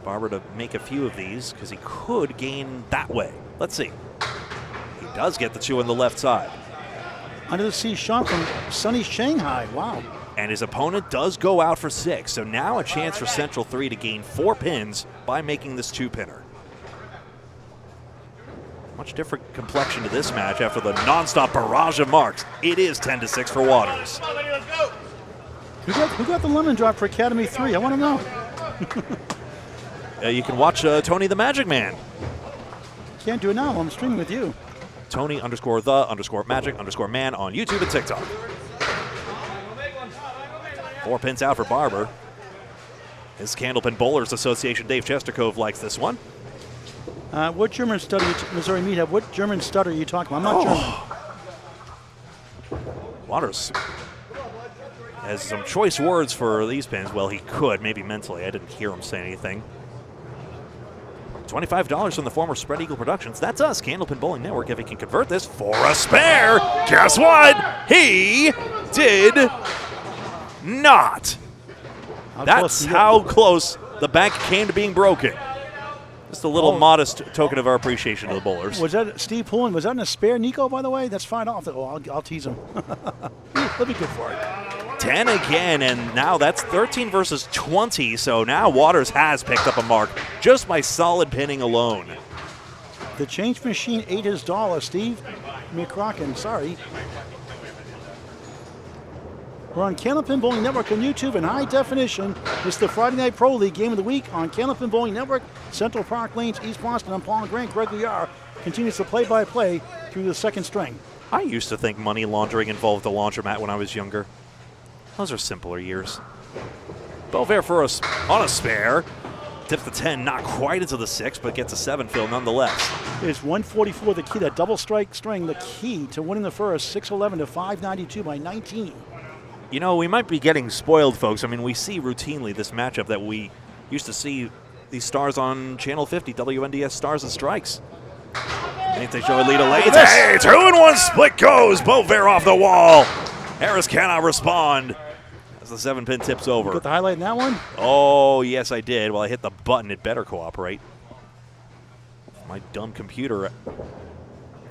Barber to make a few of these, because he could gain that way. Let's see. He does get the 2 on the left side. Under the sea shot from sunny Shanghai. Wow. And his opponent does go out for 6, so now a chance for Central 3 to gain 4 pins by making this 2-pinner. Much different complexion to this match after the nonstop barrage of marks. It is 10-6 for Waters. Who got the lemon drop for Academy 3? I want to know. You can watch Tony the Magic Man. Can't do it now. I'm streaming with you. Tony_the_magic_man on YouTube and TikTok. 4 pins out for Barber. His Candlepin Bowlers Association, Dave Chestercove, likes this one. What German study, Missouri Meathead, what German stutter are you talking about? I'm not German. Waters has some choice words for these pins. Well, he could, maybe mentally. I didn't hear him say anything. $25 from the former Spread Eagle Productions. That's us, Candlepin Bowling Network. If he can convert this for a spare, guess what? He did not. That's how close the bank came to being broken. Just a little modest token of our appreciation to the bowlers. Was that Steve Pullen? Was that in a spare, Nico, by the way? That's fine off. Oh, I'll tease him. He'll be good for it. 10 again, and now that's 13 versus 20, so now Waters has picked up a mark just by solid pinning alone. The change machine ate his dollar, Steve McCrocken. Sorry. We're on Candlepin Bowling Network on YouTube in high definition. It's the Friday Night Pro League Game of the Week on Candlepin Bowling Network. Central Park Lanes, East Boston. I'm Paul Grant. Greg Gouillart continues the play-by-play through the second string. I used to think money laundering involved a laundromat when I was younger. Those are simpler years. Boisvert for us on a spare. Tips the 10, not quite into the 6, but gets a 7 fill nonetheless. It's 144 the key, that double strike string, the key to winning the first, 611 to 592 by 19. You know, we might be getting spoiled, folks. I mean, we see routinely this matchup that we used to see these stars on Channel 50, WNDS Stars and Strikes. They show a lead of late. Hey, 2-1 split goes. Boisvert off the wall. Harris cannot respond as the 7-pin tips over. You got the highlight in that one? Oh, yes, I did. Well, I hit the button. It better cooperate. My dumb computer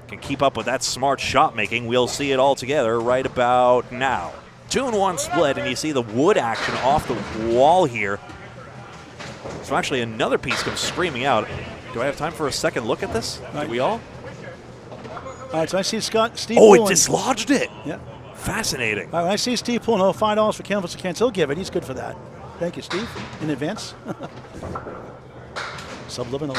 can keep up with that smart shot making. We'll see it all together right about now. 2-1 split, and you see the wood action off the wall here. So actually another piece comes screaming out. Do I have time for a second look at this? Right. Do we all? All right, so I see Steve Oh, pulling. it dislodged it. Yeah. Fascinating. All right, I see Steve pulling $5 for Candlepin Cancer. He'll give it. He's good for that. Thank you, Steve, in advance. Subliminal.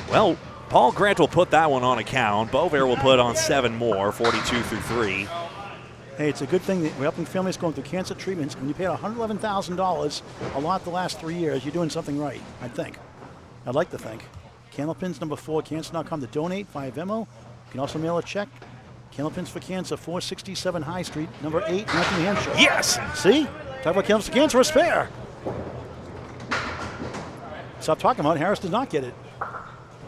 Well, Paul Grant will put that one on account. Boisvert will put on 7 more, 42 through 3. Hey, it's a good thing that we're helping families going through cancer treatments. When you paid $111,000 a lot the last 3 years, you're doing something right, I think. I'd like to think. Candlepins number 4, cancer.com to donate via Venmo. You can also mail a check. Candlepins for Cancer, 467 High Street, number 8, North New Hampshire. Yes! See? Talk about Candlepins for Cancer, a spare. Stop talking about it. Harris did not get it.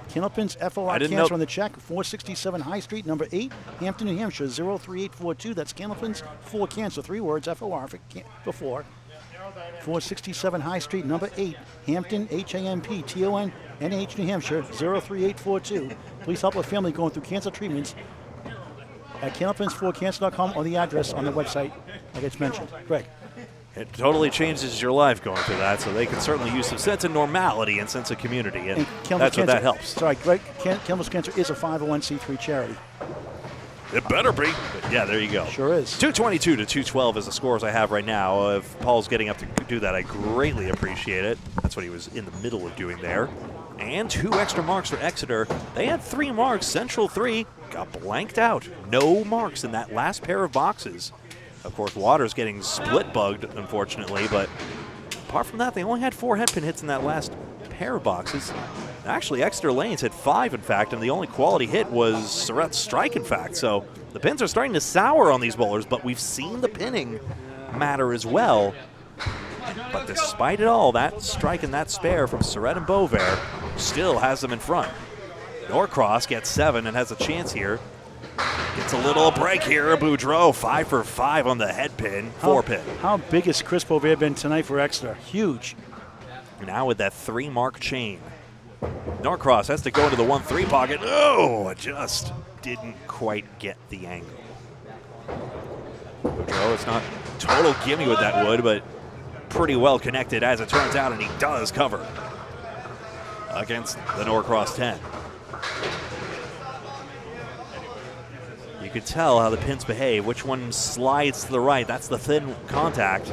Candlepins FOR Cancer on the check, 467 High Street, number 8, Hampton, New Hampshire, 03842. That's Candlepins for Cancer, 3 words, FOR for 4. 467 High Street, number 8, Hampton, HAMPTON, NH, New Hampshire, 03842. Please help a family going through cancer treatments at candlepins4cancer.com or the address on the website, like it's mentioned. Greg. It totally changes your life going through that, so they can certainly use some sense of normality and sense of community, and that's what that helps. Sorry, Greg, Candlepins Cancer is a 501c3 charity. It better be. But yeah, there you go. Sure is. 222 to 212 is the scores I have right now. If Paul's getting up to do that, I greatly appreciate it. That's what he was in the middle of doing there. And 2 extra marks for Exeter. They had 3 marks. Central 3 got blanked out. No marks in that last pair of boxes. Of course, Waters getting split bugged, unfortunately, but apart from that, they only had 4 headpin hits in that last pair of boxes. Actually, Exeter Lanes had 5, in fact, and the only quality hit was Surette's strike, in fact. So the pins are starting to sour on these bowlers, but we've seen the pinning matter as well. But despite it all, that strike and that spare from Surette and Boisvert still has them in front. Norcross gets 7 and has a chance here. Gets a little break here. Boudreau 5 for 5 on the head pin, 4 pin. How big has Chris Boisvert been tonight for Exeter? Huge. Now with that 3-mark chain. Norcross has to go into the 1-3 pocket. Oh, just didn't quite get the angle. Boudreau, it's not total gimme with that wood, but pretty well connected as it turns out, and he does cover against the Norcross 10. You could tell how the pins behave, which one slides to the right. That's the thin contact.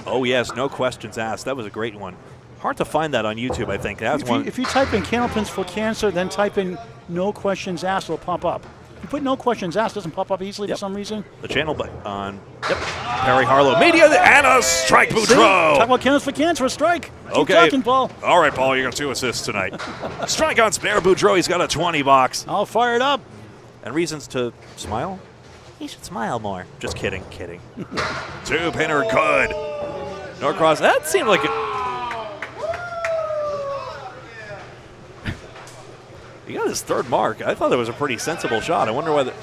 Oh yes, no questions asked. That was a great one. Hard to find that on YouTube, I think. That's one. If you type in Candlepins for Cancer, then type in no questions asked, it'll pop up. If you put no questions asked, it doesn't pop up easily for some reason. The channel button on. Yep. Perry Harlow Media and a strike, Boudreau. Talk about Candlepins for Cancer, a strike. Okay. Keep talking, Paul. All right, Paul, you got 2 assists tonight. Strike on spare, Boudreau. He's got a 20 box. I'll fire it up. And reasons to smile? He should smile more. Just kidding, kidding. 2-pinner good. Norcross, that seemed like it. He got his 3rd mark. I thought that was a pretty sensible shot. I wonder whether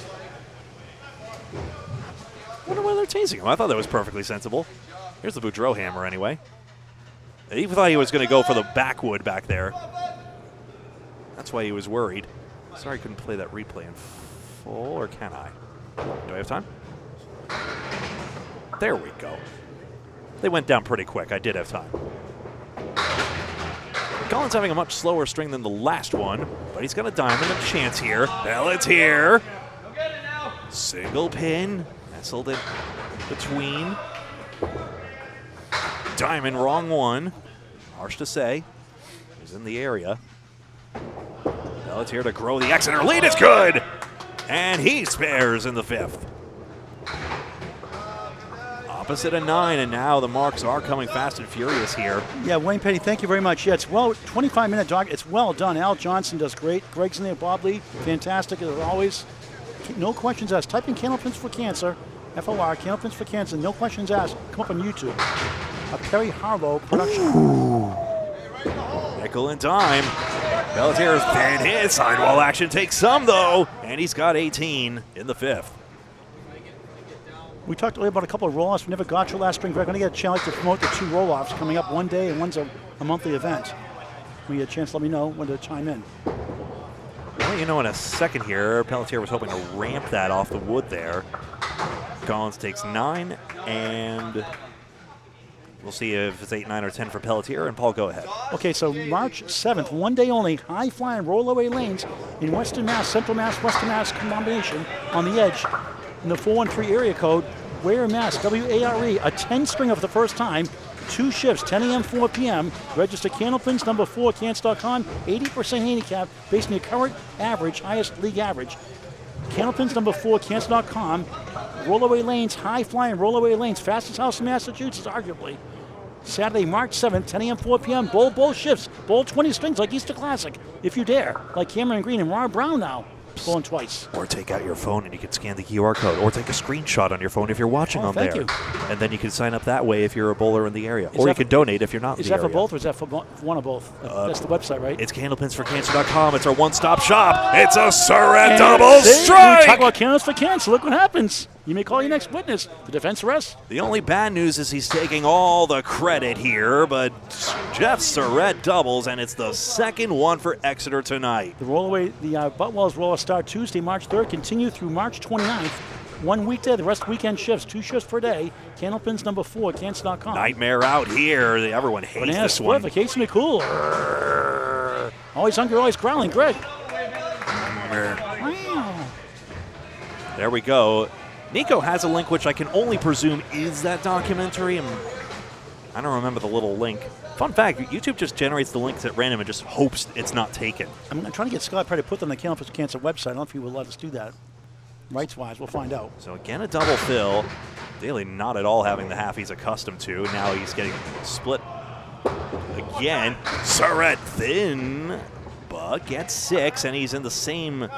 they're teasing him. I thought that was perfectly sensible. Here's the Boudreau hammer anyway. I even thought he was going to go for the backwood back there. That's why he was worried. Sorry I couldn't play that replay in full, or can I? Do I have time? There we go. They went down pretty quick. I did have time. Collins having a much slower string than the last one, but he's got a diamond, a chance here. Pelletier. Single pin. Nestled in between. Diamond, wrong one. Harsh to say. He's in the area. Pelletier to grow the Exeter lead. It's good. And he spares in the 5th. Opposite of 9, and now the marks are coming fast and furious here. Yeah, Wayne Petty, thank you very much. Yeah, it's 25-minute dog. It's well done. Al Johnson does great. Greg's in there, Bob Lee, fantastic as always. No questions asked. Type in Candlepins for Cancer, FOR, Candlepins for Cancer. No questions asked. Come up on YouTube. A Perry Harlow production. Ooh. Nickel and dime. Pelletier's thin hit. Sidewall action takes some though, and he's got 18 in the 5th. We talked earlier about a couple of roll-offs. We never got your last string, Greg. I'm going to get a chance to promote the 2 roll-offs coming up one day, and one's a monthly event. When you get a chance, let me know when to chime in. Well, you know, in a second here, Pelletier was hoping to ramp that off the wood there. Collins takes 9 and We'll see if it's 8, 9, or 10 for Pelletier. And Paul, go ahead. Okay, so March 7th, one day only, high-flying rollaway lanes in Western Mass, Central Mass, Western Mass combination on the edge. In the 413 area code, Ware, Mass, W-A-R-E, a 10-string of the first time, 2 shifts, 10 a.m., 4 p.m. Register Candlepins, number 4, cants.com, 80% handicap based on your current average, highest league average. Candlepins, number 4, cants.com, rollaway lanes, high-flying rollaway lanes, fastest house in Massachusetts, arguably. Saturday, March 7th, 10 a.m., 4 p.m. Bowl shifts. Bowl 20 strings like Easter Classic, if you dare. Like Cameron Green and Rob Brown now. Bowling twice. Or take out your phone and you can scan the QR code. Or take a screenshot on your phone if you're watching on there. Thank you. And then you can sign up that way if you're a bowler in the area. Or you can donate if you're not in the area. Is that for both or is that for one of both? That's the website, right? It's candlepinsforcancer.com. It's our one-stop shop. It's a Surette double strike! We talk about candles for cancer. Look what happens. You may call your next witness. The defense arrest. The only bad news is he's taking all the credit here, but Jeff Surette doubles, and it's the second one for Exeter tonight. The rollaway, the Buttwell's roller start Tuesday, March 3rd, continue through March 29th. One weekday, the rest weekend shifts, 2 shifts per day. Candlepins, number 4, cants.com. Nightmare out here. Everyone hates Banana this split one. for Casey McCool. Always hungry, always growling. Greg. Wow. There we go. Nico has a link which I can only presume is that documentary. I don't remember the little link. Fun fact, YouTube just generates the links at random and just hopes it's not taken. I'm trying to get Scott Perry to put them on the Candlepin Cancer website. I don't know if he will let us do that. Rights-wise, we'll find out. So again, a double fill. Daley not at all having the half he's accustomed to. Now he's getting split again. Surette thin, but gets 6, and he's in the same...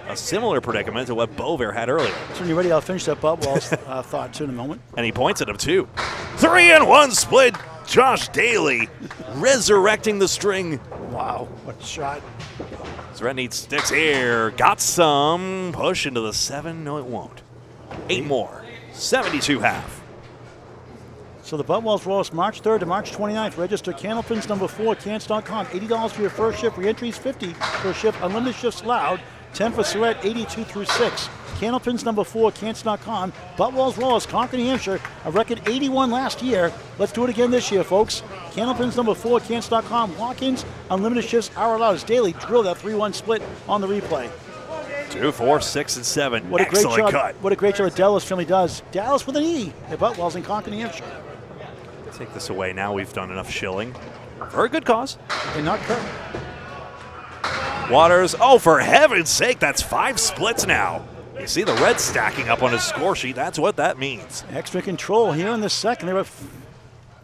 a similar predicament to what Boisvert had earlier. So when you're ready, I'll finish that Buttwell's thought too in a moment. And he points at him too. 3-1 split. Josh Daley resurrecting the string. Wow, what a shot. Surette needs sticks here. Got some. Push into the 7. No, it won't. 8 more. 72 half. So the Buttwell's Roast, March 3rd to March 29th. Register Candlepins, number 4, cants.com. $80 for your first shift. Re-entries $50 per shift. Unlimited shifts allowed. 10 for Surette, 82 through 6. Candlepins, number 4, cants.com. Buttwell's Roast, Concord, New Hampshire. A record 81 last year. Let's do it again this year, folks. Candlepins, number 4, cants.com. Walk-ins, unlimited shifts are allowed. As Daley drilled that 3-1 split on the replay. 2, 4, 6, and 7. What a Excellent great job, cut. What a great job that Dallas family does. Dallas with an E at Buttwell's in Concord, New Hampshire. Take this away now. We've done enough shilling. For a good cause. And not Kirk. Waters, oh, for heaven's sake, that's 5 splits now. You see the red stacking up on his score sheet. That's what that means. Extra control here in the second. They were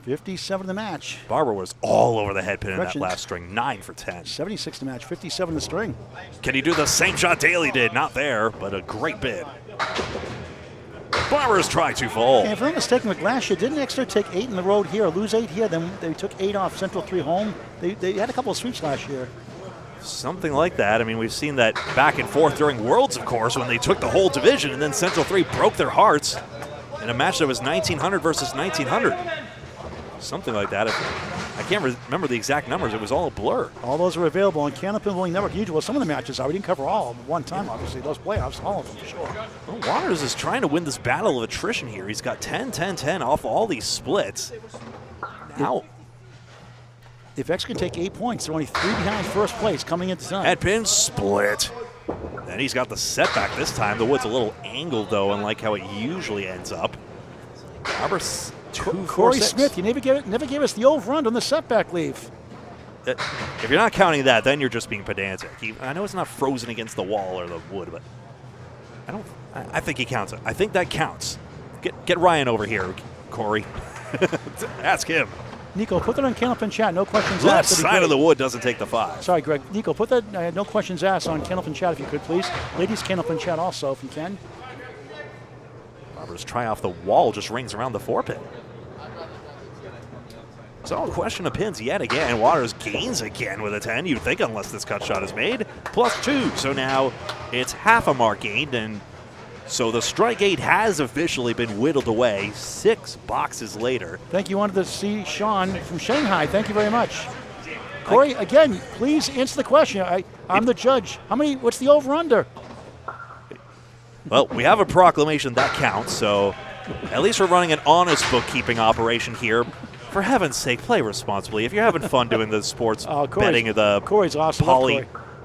57 the match. Barber was all over the head pin in that last string. 9 for 10. 76 the match, 57 the string. Can he do the same shot Daley did? Not there, but a great bid. Barber's try to fall. And if I'm not mistaken, with last year, didn't Exeter take 8 in the road here, or lose 8 here? Then they took 8 off Central 3 home. They had a couple of sweeps last year. Something like that. I mean, we've seen that back and forth during Worlds, of course, when they took the whole division, and then Central 3 broke their hearts in a match that was 1900 versus 1900. Something like that. I can't remember the exact numbers. It was all a blur. All those are available on Candlepin Bowling Network. Well, some of the matches are. We didn't cover all at one time, obviously. Those playoffs, all of them, for sure. Well, Waters is trying to win this battle of attrition here. He's got 10, 10, 10 off all these splits. Now... if Exeter can take 8 points, they're only 3 behind first place coming into tonight. Head pin split. Then he's got the setback this time. The wood's a little angled, though, unlike how it usually ends up. Barber 2, 4, Corey 6. Smith, you never gave us the over-under on the setback leave. If you're not counting that, then you're just being pedantic. I know it's not frozen against the wall or the wood, but I think he counts it. I think that counts. Get Ryan over here, Corey. Ask him. Nico, put that on Candlepin chat. No questions Left asked. side of the wood doesn't take the 5. Sorry, Greg. Nico, put that no questions asked on Candlepin chat if you could, please. Ladies, Candlepin chat also, if you can. Barber's try off the wall just rings around the 4-pin. So a question of pins yet again. Waters gains again with a 10, you'd think, unless this cut shot is made. +2, so now it's half a mark gained, and so the strike gate has officially been whittled away 6 boxes later. Thank you. Wanted to see Sean from Shanghai. Thank you very much. Corey, again, please answer the question. I'm the judge. What's the over-under? Well, we have a proclamation that counts, so At least we're running an honest bookkeeping operation here. For heaven's sake, play responsibly. If you're having fun doing the sports betting, Corey's awesome.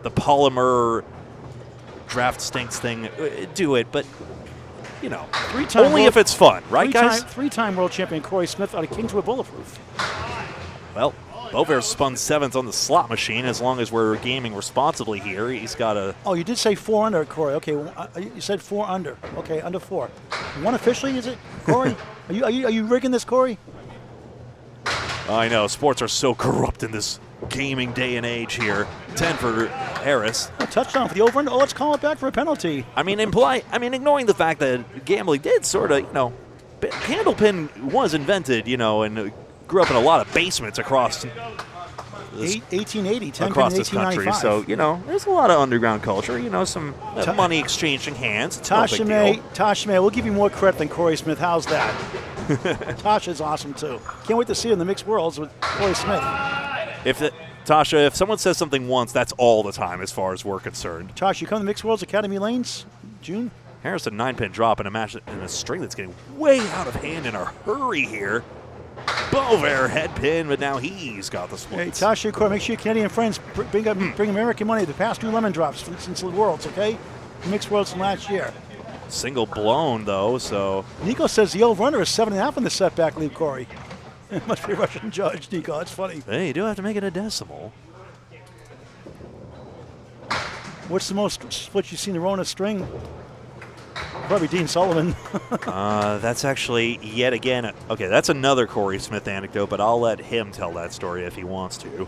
the polymer draft stinks thing, do it. But, you know, only if it's fun, right, guys? Three-time world champion Corey Smith out of Kingswood Bulletproof. Well, Boisvert spun 7th on the slot machine. As long as we're gaming responsibly here, he's got a... Oh, you did say 4 under, Corey. Okay, well, you said 4 under. Okay, under 4. One officially, is it, Corey? Are you rigging this, Corey? I know, sports are so corrupt in this gaming day and age here. 10 for Harris. A touchdown for the over-under. Oh, let's call it back for a penalty. I mean, ignoring the fact that gambling did sort of, Candlepin was invented, and grew up in a lot of basements across 1880, 10 across this country. So, there's a lot of underground culture, some money exchanging hands. Tasha May, we'll give you more credit than Corey Smith. How's that? Tasha's awesome, too. Can't wait to see her in the mixed worlds with Corey Smith. Tasha, if someone says something once, that's all the time as far as we're concerned. Tasha, you come to Mixed Worlds Academy Lanes, June? Harris, a 9-pin drop in a match in a string that's getting way out of hand in a hurry here. Boisvert head pin, but now he's got the splits. Hey, Tasha, Corey, make sure your Canadian friends bring American money. The past 2 lemon drops since the Worlds, okay? Mixed Worlds from last year. Single blown, though, so... Nico says the over-under is 7.5 in the setback lead, Corey. It must be a Russian judge, Nico. That's funny. Hey, you do have to make it a decimal. What's the most splits you've seen in a row in a string? Probably Dean Sullivan. That's actually, yet again, okay, that's another Corey Smith anecdote, but I'll let him tell that story if he wants to.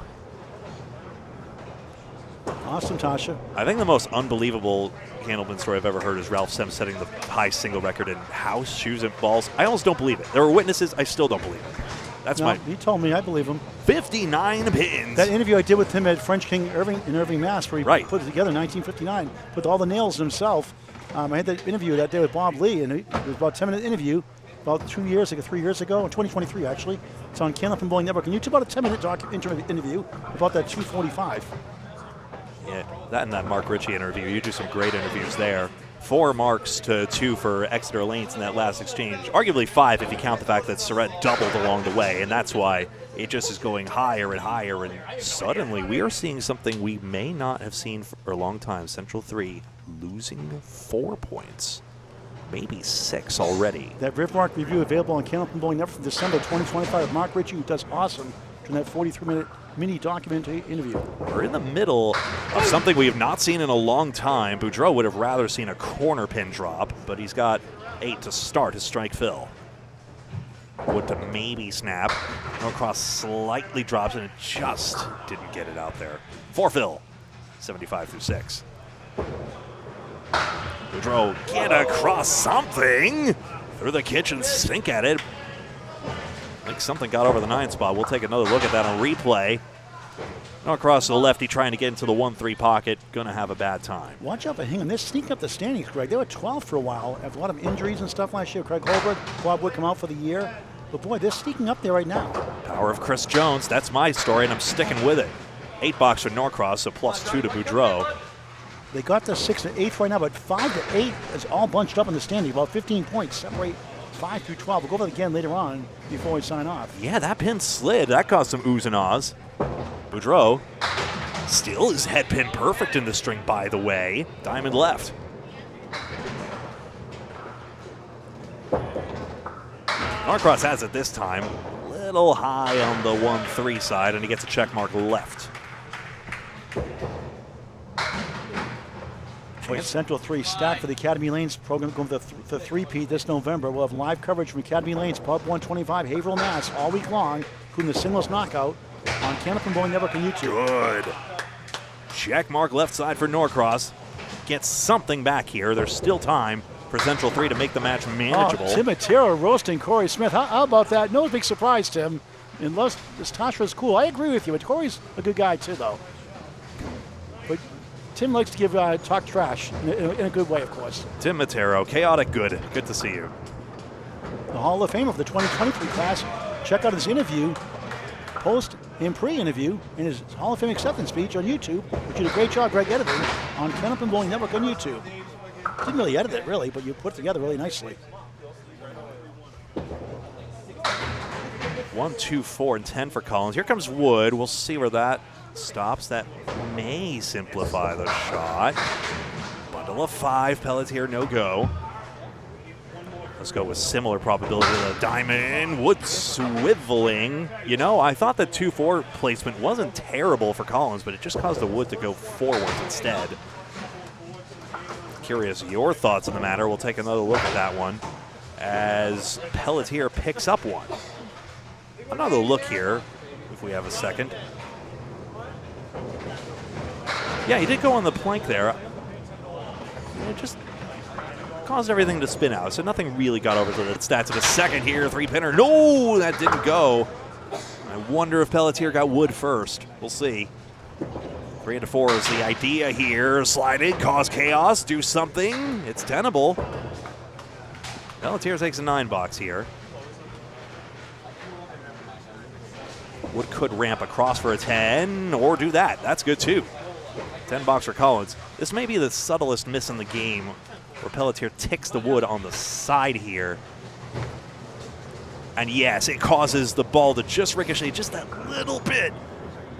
Awesome, Tasha. I think the most unbelievable Candlepin story I've ever heard is Ralph Sem setting the high single record in house, shoes, and balls. I almost don't believe it. There were witnesses. I still don't believe it. He told me. I believe him. 59 pins. That interview I did with him at French King in Irving, Mass, where he put it together in 1959 with all the nails himself. I had that interview that day with Bob Lee, and it was about a 10-minute interview about 3 years ago, in 2023 actually. It's on Candlepin Bowling Network, and YouTube, about a 10-minute interview about that 245. Yeah, that and that Mark Ritchie interview. You do some great interviews there. 4 marks to 2 for Exeter Lanes in that last exchange. Arguably 5 if you count the fact that Surette doubled along the way, and that's why it just is going higher and higher, and suddenly we are seeing something we may not have seen for a long time. Central 3 losing 4 points. Maybe 6 already. That Ripmark review available on Candlepin Bowling Network from December 2025. Mark Ritchie, who does awesome during that 43-minute mini documentary interview. We're in the middle of something we have not seen in a long time. Boudreau would have rather seen a corner pin drop, but he's got 8 to start his strike fill. Wood to maybe snap. Norcross slightly drops, and it just didn't get it out there. 4 fill, 75 through 6. Boudreau get across something through the kitchen sink at it. I think something got over the 9 spot. We'll take another look at that on replay. Norcross to the lefty trying to get into the 1-3 pocket. Going to have a bad time. Watch out for Hingham. They're sneaking up the standings, Greg. They were 12 for a while after a lot of injuries and stuff last year. Craig Holbrook, Bob Wood come out for the year. But, boy, they're sneaking up there right now. Power of Chris Jones. That's my story, and I'm sticking with it. 8 box for Norcross, so +2 to Boudreau. They got the 6th and 8th right now, but 5 to 8 is all bunched up in the standing. About 15 points separate 5 through 12. We'll go over it again later on before we sign off. Yeah, that pin slid. That caused some oohs and ahs. Boudreau still is head pin perfect in the string, by the way. Diamond left. Norcross has it this time. A little high on the 1-3 side, and he gets a check mark left. Central 3 stacked for the Academy Lanes program going for the 3-peat this November. We'll have live coverage from Academy Lanes, Pub 125, Haverhill, Mass, all week long, including the singles knockout on Candlepin Bowling Network on YouTube. Good. Check mark left side for Norcross. Gets something back here. There's still time for Central 3 to make the match manageable. Tim Matera roasting Corey Smith. How about that? No big surprise, Tim. Unless this Tasha's cool. I agree with you, but Corey's a good guy too, though. But Tim likes to give talk trash in a good way, of course. Tim Matero, chaotic good. Good to see you. The Hall of Fame of the 2023 class. Check out his interview, post and pre-interview, and his Hall of Fame acceptance speech on YouTube, which you did a great job, Greg, editing on Candlepin Bowling Network on YouTube. Didn't really edit it, really, but you put it together really nicely. 1, 2, 4, and 10 for Collins. Here comes Wood. We'll see where that stops. That may simplify the shot. Bundle of 5. Pelletier, no go. Let's go with similar probability to the diamond. Wood swiveling. You know, I thought the 2-4 placement wasn't terrible for Collins, but it just caused the wood to go forwards instead. Curious your thoughts on the matter. We'll take another look at that one as Pelletier picks up one. Another look here, if we have a second. Yeah, he did go on the plank there. It just caused everything to spin out, so nothing really got over to the stats of a second here. 3-pinner. No, that didn't go. I wonder if Pelletier got wood first. We'll see. 3 into 4 is the idea here. Slide in, cause chaos, do something. It's tenable. Pelletier takes a 9 box here. Wood could ramp across for a 10 or do that. That's good too. 10 box for Collins. This may be the subtlest miss in the game where Pelletier ticks the wood on the side here. And yes, it causes the ball to just ricochet just that little bit.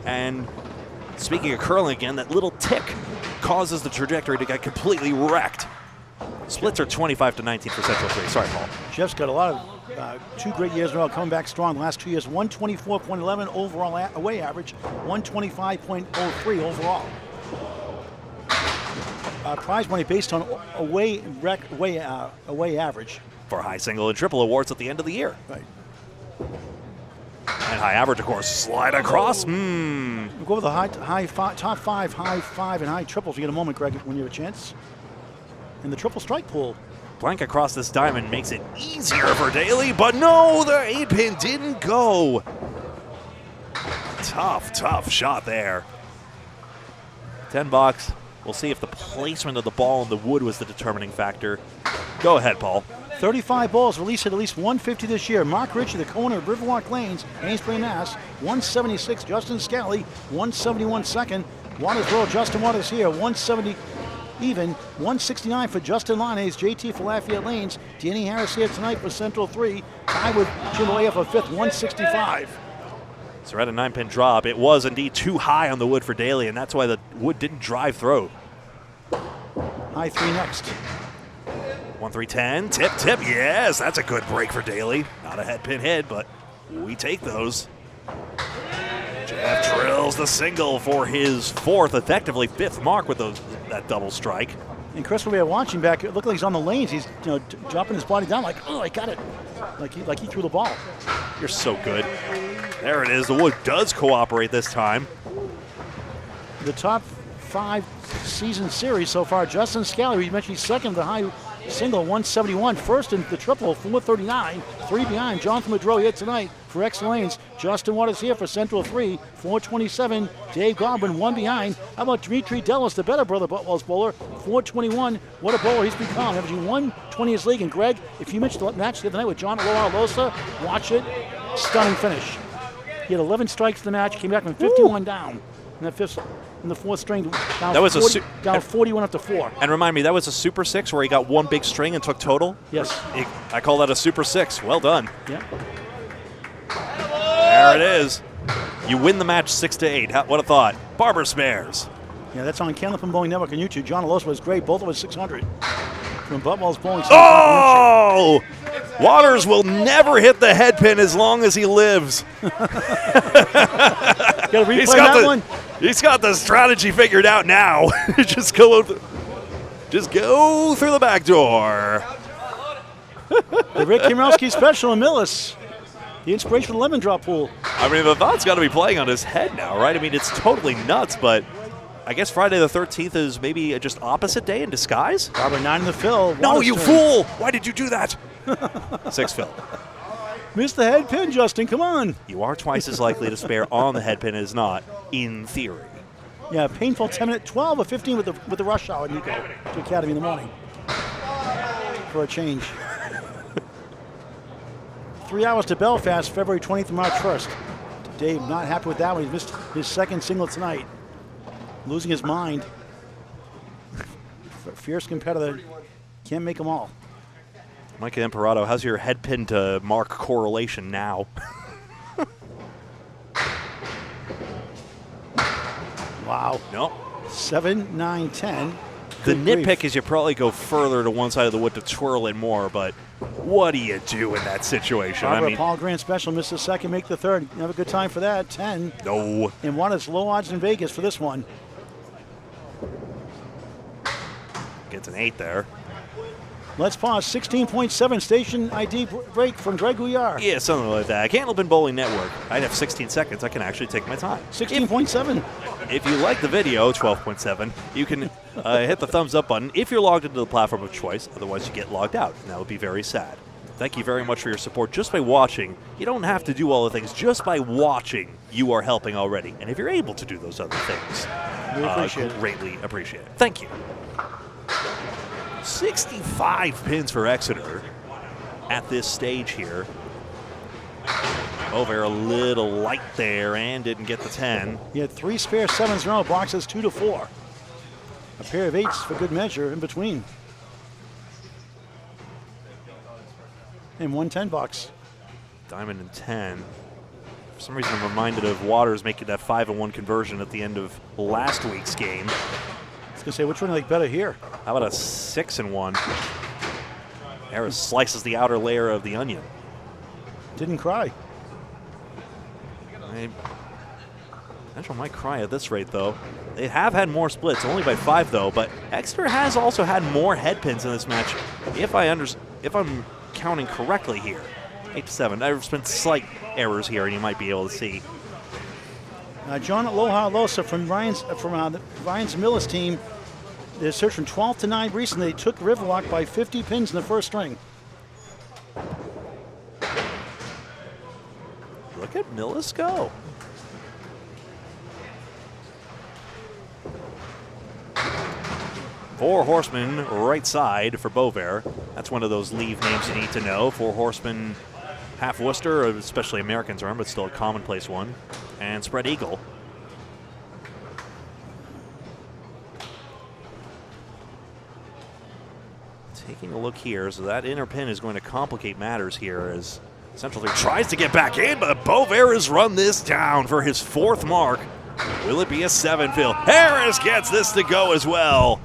And speaking of curling again, that little tick causes the trajectory to get completely wrecked. Splits are 25-19 for Central 3. Sorry, Paul. Jeff's got a lot of 2 great years in a row, coming back strong the last 2 years. 124.11 overall away average, 125.03 overall. Prize money based on away average. For high single and triple awards at the end of the year. Right. And high average, of course. Slide across. We'll go with the top 5, high 5, and high triples. You get a moment, Greg, when you have a chance. In the triple strike pool. Blank across this diamond makes it easier for Daley, but no, the 8-pin didn't go. Tough shot there. 10 box. We'll see if the placement of the ball in the wood was the determining factor. Go ahead, Paul. 35 balls released at least 150 this year. Mark Ritchie, the corner of Riverwalk Lanes, Amesbury, Mass. 176. Justin Scally, 171 second. Watersboro, Justin Waters here, 170 even. 169 for Justin Lanes, JT for Lafayette Lanes. Danny Harris here tonight for Central 3. Tied with Jim Oya for 5th, 165. Surette a 9-pin drop. It was indeed too high on the wood for Daley, and that's why the wood didn't drive through. High 3 next. 1-3-10, tip, yes, that's a good break for Daley. Not a head pin hit, but we take those. Jeff drills the single for his 4th, effectively 5th mark with that double strike. And Chris, we are watching back, it looked like he's on the lanes. He's dropping his body down like, oh, I got it. Like he threw the ball. You're so good. There it is. The wood does cooperate this time. The top 5 season series so far, Justin Scally, we mentioned he's second in the high single, 171. First in the triple, 439. 3 behind. Jonathan Boudreau here tonight for Exeter Lanes. Justin Waters here for Central 3, 427. Dave Godwin, 1 behind. How about Dimitri Delos, the better brother Butwell's bowler, 421. What a bowler he's become, averaging 120 his league. And Greg, if you mentioned the match the other night with John Loa-Losa, watch it. Stunning finish. He had 11 strikes in the match, came back from 51 down. In the 4th string, down, that was 40, down 41 up to 4. And remind me, that was a Super 6 where he got 1 big string and took total? Yes. I call that a Super 6. Well done. Yeah. There it is. You win the match 6-8. What a thought. Barber spares. Yeah, that's on Candlepin Bowling Network on YouTube. John Alosa was great. Both of us 600. From Butwell's bowling. Oh! Waters will never hit the head pin as long as he lives. Gotta replay that one. He's got the strategy figured out now. Just go through the back door. The Rick Kimrowski special in Millis. The inspiration for the lemon drop pool. I mean, the thought's got to be playing on his head now, right? I mean, it's totally nuts, but I guess Friday the 13th is maybe a just opposite day in disguise? Barber 9 in the fill. No, you fool! Why did you do that? 6 fill. Missed the head pin, Justin. Come on. You are twice as likely to spare on the head pin as not, in theory. Yeah, painful 10-minute, 12 or 15 with the rush hour. You go to Academy in the morning for a change. 3 hours to Belfast, February 20th and March 1st. Dave not happy with that one. He missed his 2nd single tonight. Losing his mind. Fierce competitor. Can't make them all. Mike Imperato, how's your head pin to mark correlation now? Wow. No. 7, 9, 10. The Good nitpick grief. is you probably go further to one side of the wood to twirl it more, but what do you do in that situation? Barber, Paul Grant special, missed the second, make the third. You have a good time for that. 10. No. And one is low odds in Vegas for this one. Gets an 8 there. Let's pause. 16.7 station ID break from Greg Gouillart. Yeah, something like that. Candlepin Bowling Network. I'd have 16 seconds. I can actually take my time. 16.7. If you like the video, 12.7, you can hit the thumbs up button if you're logged into the platform of choice. Otherwise, you get logged out, and that would be very sad. Thank you very much for your support. Just by watching, you don't have to do all the things. Just by watching, you are helping already. And if you're able to do those other things, We appreciate it. greatly appreciate it. Thank you. 65 pins for Exeter at this stage here. Boisvert a little light there and didn't get the 10. He had 3 spare 7s in a row, boxes 2 to 4. A pair of 8s for good measure in between. And 1 10 box. Diamond and 10. For some reason, I'm reminded of Waters making that 5-1 conversion at the end of last week's game. I was going to say, which one do you like better here? How about a 6-1? Harris slices the outer layer of the onion. Didn't cry. Central might cry at this rate, though. They have had more splits, only by 5, though. But Exeter has also had more head pins in this match, if I'm counting correctly here. 8-7. There's been slight errors here, and you might be able to see. John Aloha Losa from Ryan's Millis team. They're searching 12 to 9 recently. They took Riverwalk by 50 pins in the first string. Look at Millis go. Four Horsemen, right side for Boisvert. That's one of those leave names you need to know. Four Horsemen, half Worcester, especially Americans are, but still a commonplace one. And Spread Eagle. Taking a look here, so that inner pin is going to complicate matters here as Central 3 tries to get back in, but Boisvert has run this down for his 4th mark. Will it be a 7, Phil? Harris gets this to go as well.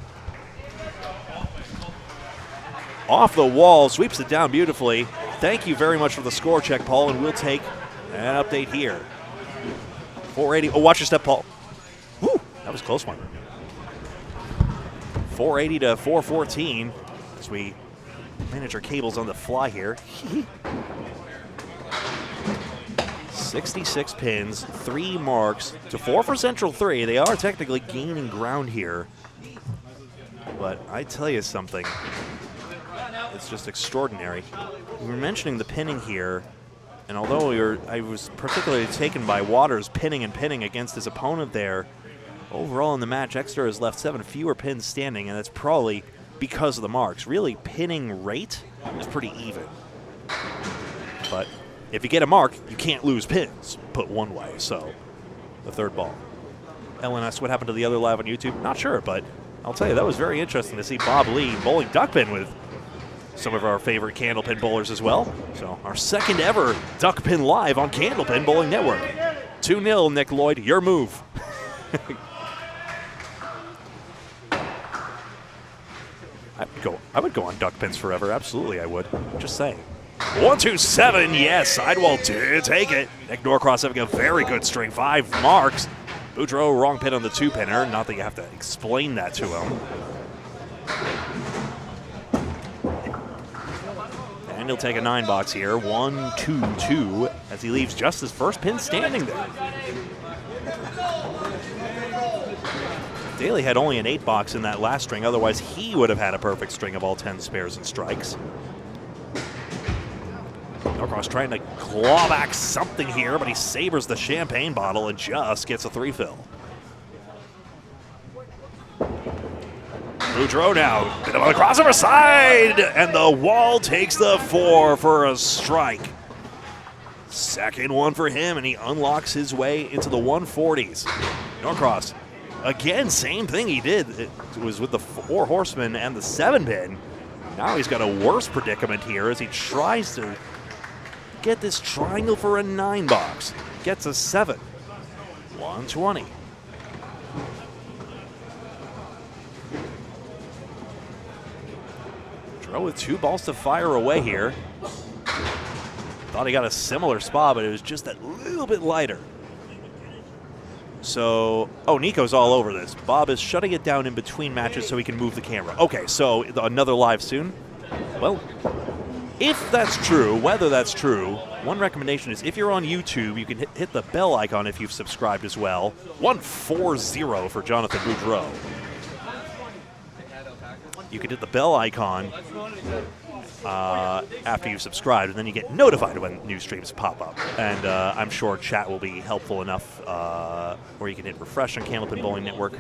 Off the wall, sweeps it down beautifully. Thank you very much for the score check, Paul, and we'll take an update here. 480. Oh, watch your step, Paul. Whew, that was a close one. 480 to 414 as we manage our cables on the fly here. 66 pins, 3 marks to 4 for Central 3. They are technically gaining ground here. But I tell you something, it's just extraordinary. We were mentioning the pinning here, and although I was particularly taken by Waters pinning and pinning against his opponent there, overall in the match, Exeter has left 7 fewer pins standing, and that's probably because of the marks. Really, pinning rate is pretty even. But if you get a mark, you can't lose pins, put one way. So, the 3rd ball. LNS, what happened to the other live on YouTube? Not sure, but I'll tell you, that was very interesting to see Bob Lee bowling duckpin with some of our favorite Candlepin bowlers as well. So, our 2nd ever duckpin live on Candlepin Bowling Network. 2-0, Nick Lloyd, your move. I would go on duck pins forever. Absolutely, I would. Just saying. 1-2-7. Yes, sidewall did take it. Nick Norcross having a very good string. 5 marks. Boudreau, wrong pin on the 2-pinner. Not that you have to explain that to him. And he'll take a 9 box here. 1-2-2 as he leaves just his first pin standing there. Daley had only an 8 box in that last string, otherwise he would have had a perfect string of all 10 spares and strikes. Norcross trying to claw back something here, but he sabers the champagne bottle and just gets a 3-fill. Boudreau now, bit of a crossover side, and the wall takes the 4 for a strike. 2nd one for him, and he unlocks his way into the 140s. Norcross, again, same thing he did. It was with the 4 Horsemen and the 7-pin. Now he's got a worse predicament here as he tries to get this triangle for a 9 box. Gets a 7. 120. Boudreau with 2 balls to fire away here. Thought he got a similar spot, but it was just that little bit lighter. So, oh, Nico's all over this. Bob is shutting it down in between matches so he can move the camera. Okay, so another live soon? Well, if that's true, whether that's true, one recommendation is if you're on YouTube, you can hit the bell icon if you've subscribed as well. 140 for Jonathan Boudreau. You can hit the bell icon after you've subscribed, and then you get notified when new streams pop up. And I'm sure chat will be helpful enough where you can hit refresh on Candlepin Bowling Network.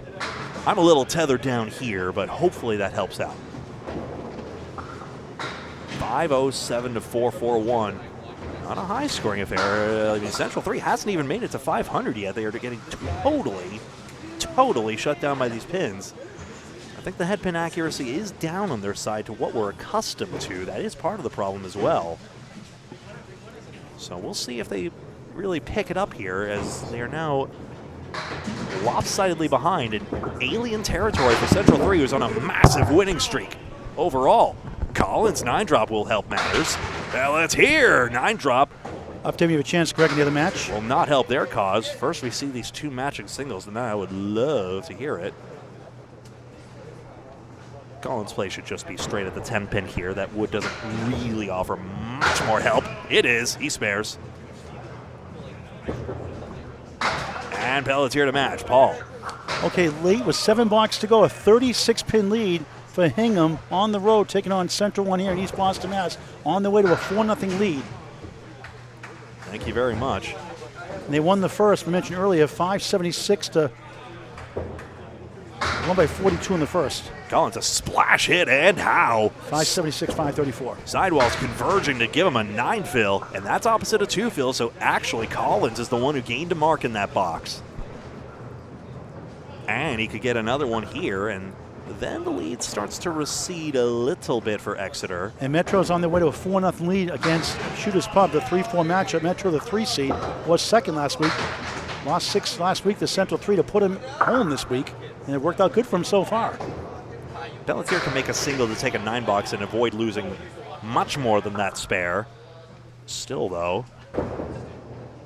I'm a little tethered down here, but hopefully that helps out. 507 to 441. Not a high scoring affair. I mean, Central 3 hasn't even made it to 500 yet. They are getting totally shut down by these pins. I think the head pin accuracy is down on their side to what we're accustomed to. That is part of the problem as well. So we'll see if they really pick it up here, as they are now lopsidedly behind in alien territory for Central 3, who's on a massive winning streak overall. Collins' 9-drop will help matters. Pelletier, 9-drop. Up to me have a chance to correct the other match. Will not help their cause. First we see these 2 matching singles, and then I would love to hear it. Collins' play should just be straight at the 10-pin here. That wood doesn't really offer much more help. It is. He spares. And Pelletier to match. Paul. Okay, late with 7 blocks to go. A 36-pin lead for Hingham on the road, taking on Central 1 here in East Boston, Mass. On the way to a 4-0 lead. Thank you very much. And they won the first, we mentioned earlier, 576 to... won by 42 in the first. Collins, a splash hit, and how? 576, 534. Sidewalls converging to give him a 9 fill, and that's opposite of 2 fill, so actually Collins is the one who gained a mark in that box. And he could get another one here, and then the lead starts to recede a little bit for Exeter. And Metro's on their way to a 4-0 lead against Shooters Pub, the 3-4 matchup. Metro, the 3 seed, was second last week. Lost 6 last week, the Central 3 to put him home this week, and it worked out good for him so far. Pelletier can make a single to take a 9-box and avoid losing much more than that spare. Still, though,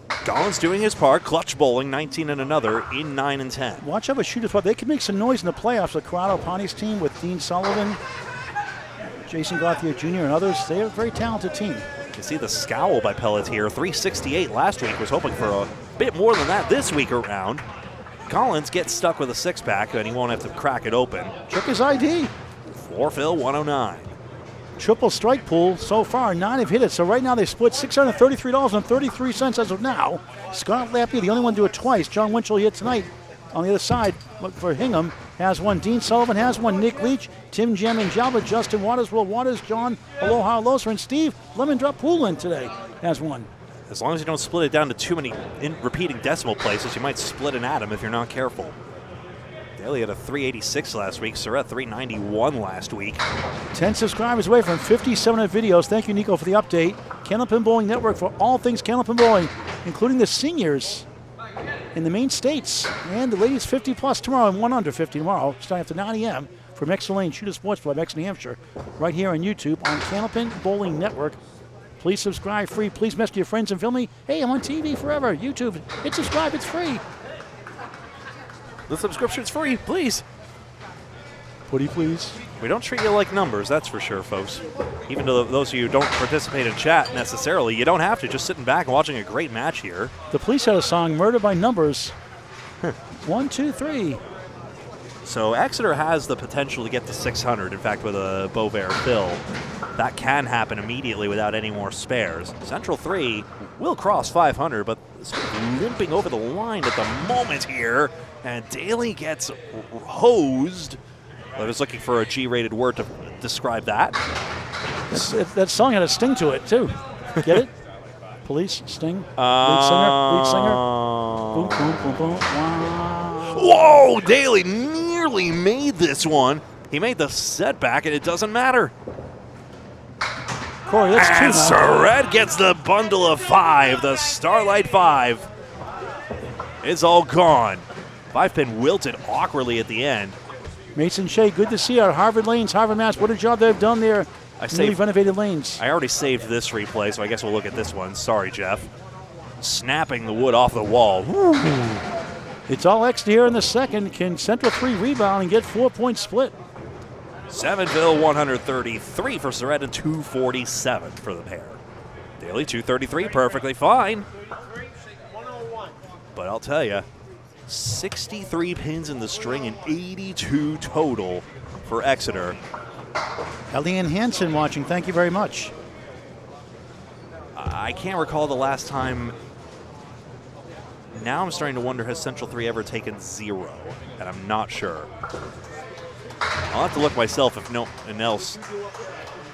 Collins doing his part, clutch bowling, 19 and another in 9 and 10. Watch out for Shooters Pub. They can make some noise in the playoffs. The Corrado Ponti's team with Dean Sullivan, Jason Gauthier Jr., and others. They're a very talented team. You see the scowl by Pelletier. 368 last week. Was hoping for a bit more than that this week around. Collins gets stuck with a 6-pack, and he won't have to crack it open. Took his ID. 4 fill, 109. Triple strike pool so far. 9 have hit it. So right now they split $633.33 as of now. Scott Lappy, the only one to do it twice. John Winchell here tonight. On the other side, for Hingham, has one. Dean Sullivan has one. Nick Leach, Tim Gem and Jalba, Justin Waters, Will Waters, John Aloha Loser, and Steve Lemon Drop Poolin today has one. As long as you don't split it down to too many repeating decimal places, you might split an atom if you're not careful. Daley had a 386 last week. Surette 391 last week. 10 subscribers away from 57 videos. Thank you, Nico, for the update. Candlepin Bowling Network for all things Candlepin Bowling, including the seniors in the main states. And the ladies 50 plus tomorrow and 1 under 50 tomorrow, starting after 9 a.m. from Exeter Lane Shooter Sports Club, Exeter, New Hampshire, right here on YouTube on Candlepin Bowling Network. Please subscribe, free. Please message your friends and family. Hey, I'm on TV forever. YouTube, hit subscribe, it's free. The subscription's free, please. Pretty please. We don't treat you like numbers, that's for sure, folks. Even to those of you who don't participate in chat necessarily, you don't have to. Just sitting back and watching a great match here. The Police had a song, Murder by Numbers. 1, 2, 3. So Exeter has the potential to get to 600. In fact, with a Boisvert fill, that can happen immediately without any more spares. Central 3 will cross 500, but sort of limping over the line at the moment here. And Daley gets hosed. I was looking for a G-rated word to describe that. That song had a sting to it, too. Get it? Police, sting, lead singer. Boom, boom, boom, boom. Wow. Whoa! Daley nearly made this one. He made the setback, and it doesn't matter. Corey, that's and two now. Surette gets the bundle of 5. The Starlight 5 is all gone. 5-pin wilted awkwardly at the end. Mason Shea, good to see our Harvard Lanes, Harvard Mass. What a job they've done there newly renovated lanes. I already saved this replay, so I guess we'll look at this one. Sorry, Jeff. Snapping the wood off the wall. Woo. It's all Exeter here in the second. Can Central 3 rebound and get 4-point split? Sevenville 133 for Surette and 247 for the pair. Daley 233, perfectly fine. But I'll tell you, 63 pins in the string and 82 total for Exeter. Eliane Hansen watching. Thank you very much. I can't recall the last time. Now I'm starting to wonder, has Central 3 ever taken 0? And I'm not sure. I'll have to look myself if no one else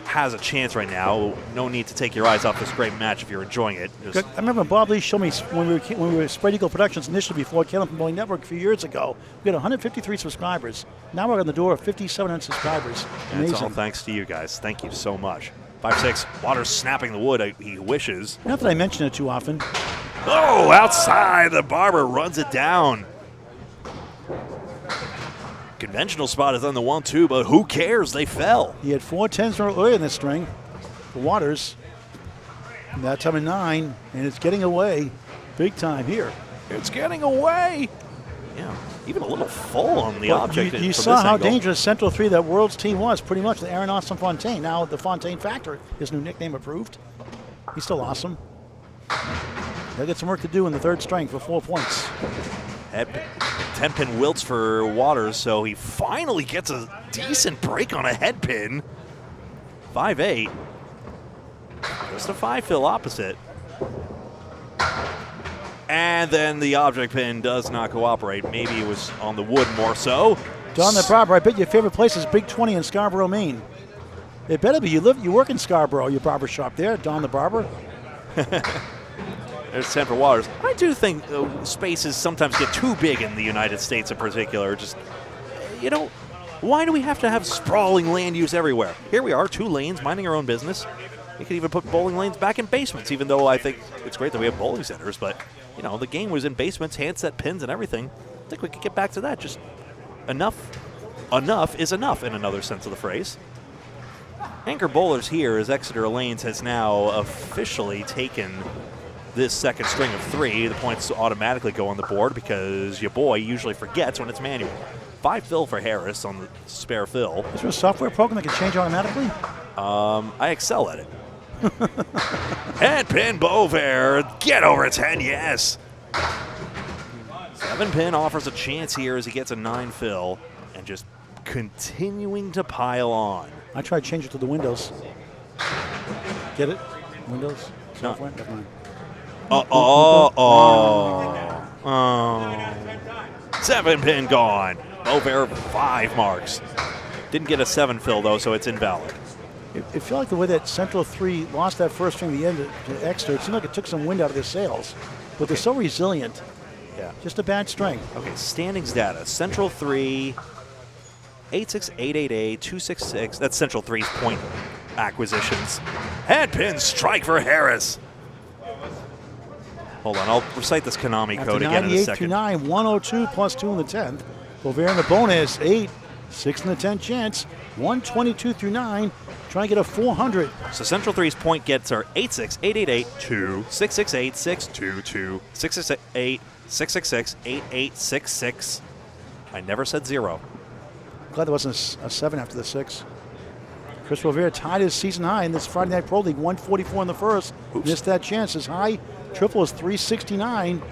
has a chance right now. No need to take your eyes off this great match if you're enjoying it. I remember Bob Lee showed me when we were Spread Eagle Productions initially before Candlepin Bowling Network a few years ago. We had 153 subscribers. Now we're on the door of 5,700 subscribers. Amazing. It's all thanks to you guys. Thank you so much. 5-6, Waters snapping the wood. He wishes. Not that I mention it too often. Oh, outside. The Barber runs it down. Conventional spot is on the 1-2, but who cares? They fell. He had 4 10s early in this string for Waters. And that time a 9, and it's getting away big time here. It's getting away. Yeah, even a little full on the object. You saw how dangerous Central 3, that World's team, was, pretty much, the Aaron Austin Fontaine. Now the Fontaine Factor, his new nickname approved. He's still awesome. They'll get some work to do in the third string for 4 points. 10-pin wilts for Waters, so he finally gets a decent break on a head pin. 5-8. Just a 5-fill opposite. And then the object pin does not cooperate. Maybe it was on the wood more so. Don the Barber, I bet your favorite place is Big 20 in Scarborough, Maine. It better be. You work in Scarborough, your barber shop there, Don the Barber. There's 10 for Waters. I do think spaces sometimes get too big in the United States in particular. Just, you know, why do we have to have sprawling land use everywhere? Here we are, 2 lanes, minding our own business. We could even put bowling lanes back in basements, even though I think it's great that we have bowling centers. But, you know, the game was in basements, handset pins and everything. I think we could get back to that. Just enough is enough in another sense of the phrase. Anchor bowlers here as Exeter Lanes has now officially taken this second string of 3. The points automatically go on the board because your boy usually forgets when it's manual. 5-fill for Harris on the spare fill. Is there a software program that can change automatically? I excel at it. Head-pin Boisvert, get over 10, yes. 7-pin offers a chance here as he gets a 9-fill and just continuing to pile on. I tried to change it to the Windows. Get it? Windows? No. Software? Never mind. 7-pin gone. Boisvert 5 marks. Didn't get a 7-fill though, so it's invalid. It felt like the way that Central 3 lost that first string at the end to Exeter, it seemed like it took some wind out of their sails. But they're so resilient. Yeah. Just a bad string. Okay, standings data. Central 3, 8-6, 8-8-8, 2-6-6. That's Central 3's point acquisitions. Head-pin strike for Harris. Hold on, I'll recite this Konami code again in a second. 98-9, 102 plus 2 in the 10th. Boisvert in the bonus, 8, 6 in the 10th chance, 122 through 9, trying to get a 400. So Central 3's point gets are 8-6, 8-8-8, 2, 6-6-8, 6-2, 2, 6-6-8, 6-6-6, 8-8, 6-6. I never said 0. Glad there wasn't a 7 after the 6. Chris Boisvert tied his season high in this Friday Night Pro League, 144 in the first. Oops. Missed that chance. His high triple is 369.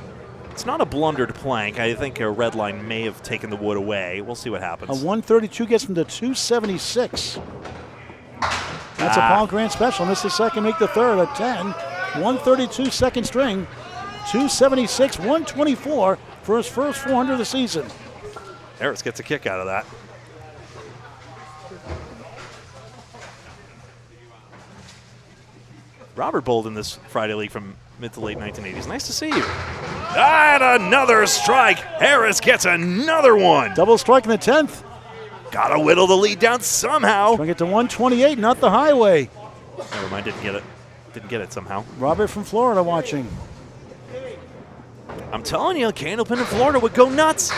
It's not a blundered plank. I think a red line may have taken the wood away. We'll see what happens. A 132 gets him to 276. That's a Paul Grant special. Missed the second, make the third at 10. 132 second string. 276, 124 for his first 400 of the season. Harris gets a kick out of that. Robert bowled in this Friday League from mid to late 1980s. Nice to see you. And another strike. Harris gets another one. Double strike in the 10th. Got to whittle the lead down somehow. Trying to get to 128, not the highway. Never mind, didn't get it. Didn't get it somehow. Robert from Florida watching. I'm telling you, Candlepin in Florida would go nuts.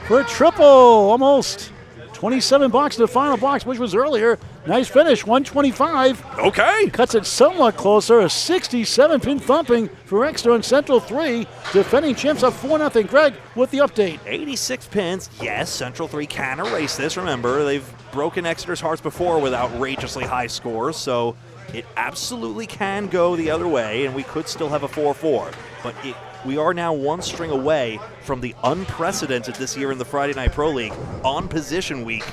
For a triple, almost. 27 box in the final box, which was earlier. Nice finish, 125. Okay. Cuts it somewhat closer, a 67-pin thumping for Exeter in Central 3. Defending champs up 4-0. Greg, with the update. 86 pins. Yes, Central 3 can erase this. Remember, they've broken Exeter's hearts before with outrageously high scores, so it absolutely can go the other way, and we could still have a 4-4. But we are now one string away from the unprecedented this year in the Friday Night Pro League on position week.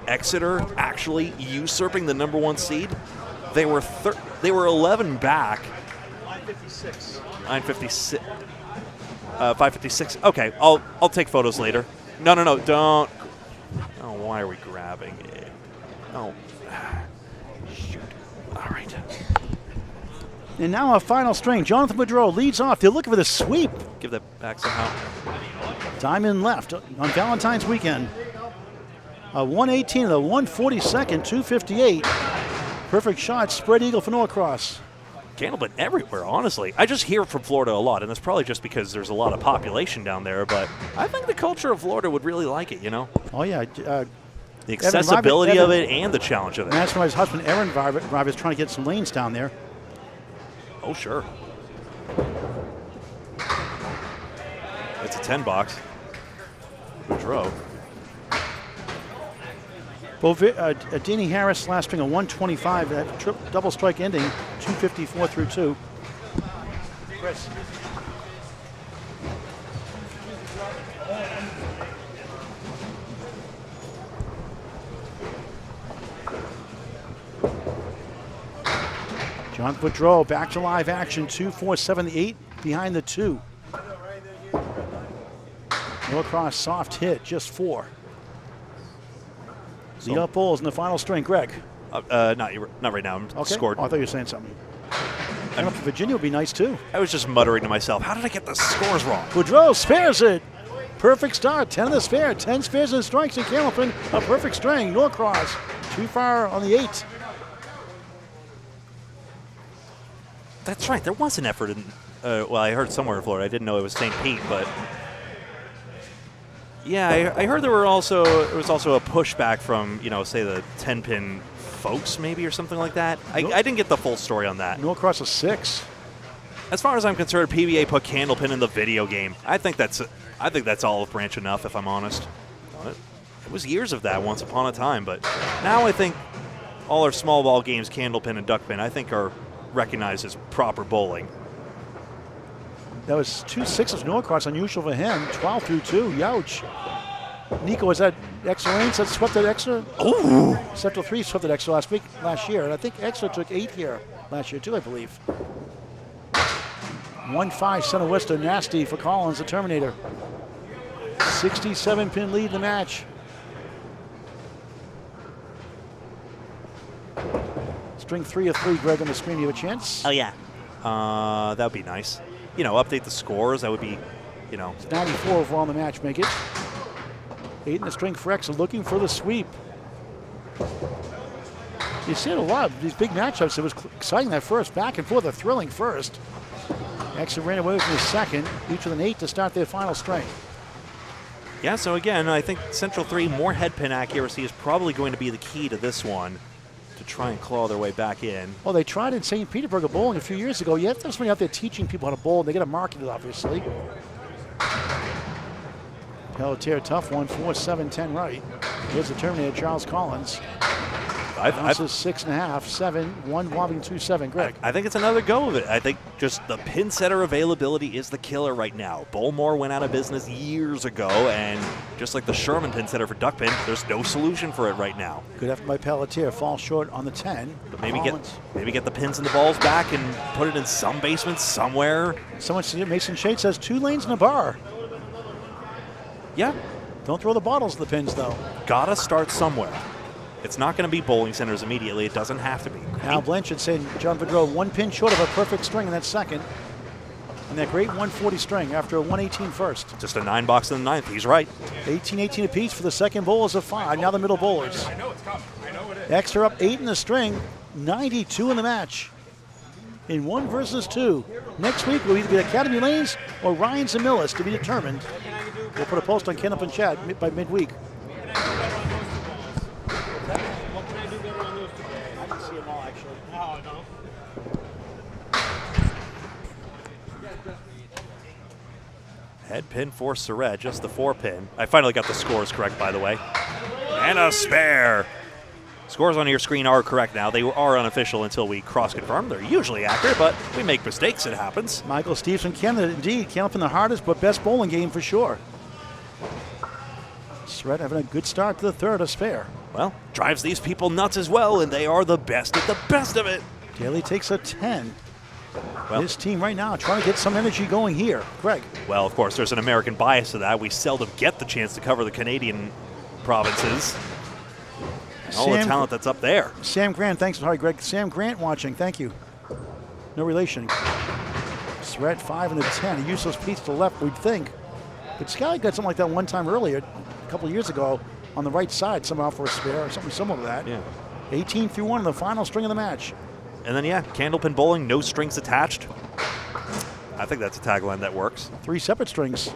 Exeter actually usurping the number 1 seed. They were 11 back. 956. 956. 556. Okay, I'll take photos later. No, don't. Oh, why are we grabbing it? Oh, shoot. All right. And now a final string. Jonathan Boudreau leads off. They're looking for the sweep. Give that back somehow. Diamond left on Valentine's weekend. A 118 and a 142nd, 258. Perfect shot, spread eagle for Norcross. Candlepin everywhere, honestly. I just hear from Florida a lot, and it's probably just because there's a lot of population down there, but I think the culture of Florida would really like it, you know? Oh, yeah. The accessibility of it and the challenge of it. And that's why his husband, Aaron Barber, is trying to get some lanes down there. Oh, sure. It's a 10 box. Boudreau. Deanie Harris last string a 125, that double strike ending, 254 through 2. Chris. John Boudreau back to live action, 2-4-7-8 behind the 2. Norcross soft hit, just 4. Lead up Bulls in the final string. Greg. Not right now. I'm scored. Oh, I thought you were saying something. And Virginia would be nice too. I was just muttering to myself, how did I get the scores wrong? Boudreau spares it. Perfect start. 10 in the spare. 10 spares and strikes in Candlepin. A perfect string. Norcross too far on the 8. That's right. There was an effort in. Well, I heard somewhere in Florida. I didn't know it was St. Pete, but. Yeah, I heard there was also a pushback from, say the 10-pin folks maybe or something like that. I didn't get the full story on that. Norcross a 6. As far as I'm concerned, PBA put Candlepin in the video game. I think that's olive branch enough, if I'm honest. It was years of that once upon a time, but now I think all our small ball games, Candlepin and Duckpin, I think are recognized as proper bowling. That was 2 6s Norcross, unusual for him. 12 through 2. Youch. Nico, was that Exeter lanes that swept at Exeter? Ooh. Central 3 swept at Exeter last year, and I think Exeter took 8 here last year too, I believe. 1-5 Center Western, nasty for Collins, the Terminator. 67-pin lead in the match. String 3 of 3, Greg, on the screen. You have a chance? Oh, yeah. That would be nice. Update the scores. That would be, It's 94 overall in the match, make it. 8 in the string for Exeter, looking for the sweep. You see it a lot, these big matchups. It was exciting that first, back and forth, a thrilling first. Exeter ran away with the second, each with an 8 to start their final string. Yeah, so again, I think Central 3, more head pin accuracy is probably going to be the key to this one, to try and claw their way back in. Well, they tried in St. Petersburg bowling a few years ago. You have to have somebody out there teaching people how to bowl, and they got to market it, obviously. Pelletier, tough one, 4-7-10 right. Here's the Terminator, Charles Collins. This is 6.5, 7, 1 wobbling 2-7. Greg. I think it's another go of it. I think just the pin setter availability is the killer right now. Bowlmore went out of business years ago, and just like the Sherman pin setter for Duckpin, there's no solution for it right now. Good effort by Pelletier, falls short on the 10. But maybe get the pins and the balls back and put it in some basement somewhere. Someone, Mason Shade says 2 lanes and a bar. Yeah. Don't throw the bottles at the pins, though. Gotta start somewhere. It's not going to be bowling centers immediately. It doesn't have to be. Al Blanchard saying John Boudreau 1 pin short of a perfect string in that second. And that great 140 string after a 118 first. Just a 9 box in the 9th. He's right. 18-18 apiece for the second bowlers of 5. Now the middle bowlers. Exeter up 8 in the string. 92 in the match. In 1 versus 2. Next week will either be Academy Lanes or Ryans and Millis to be determined. We'll put a post on Candlepin Chat by midweek. Head pin for Surette, just the 4-pin. I finally got the scores correct, by the way. And a spare. Scores on your screen are correct now. They are unofficial until we cross-confirm. They're usually accurate, but we make mistakes. It happens. Michael Steves from Canada, indeed. Candlepin the hardest, but best bowling game for sure. Surette having a good start to the third, a spare. Well, drives these people nuts as well, and they are the best at the best of it. Daley takes a 10. Well, this team right now trying to get some energy going here. Greg. Well, of course, there's an American bias to that. We seldom get the chance to cover the Canadian provinces. And all the talent that's up there. Sam Grant, thanks. Sorry, Greg. Sam Grant watching. Thank you. No relation. Surette 5 and the 10. A useless piece to the left, we'd think. But Scally got something like that one time earlier, a couple of years ago, on the right side, somehow for a spare or something similar to that. Yeah. 18 through 1 in the final string of the match. And then, yeah, Candlepin Bowling, no strings attached. I think that's a tagline that works. 3 separate strings.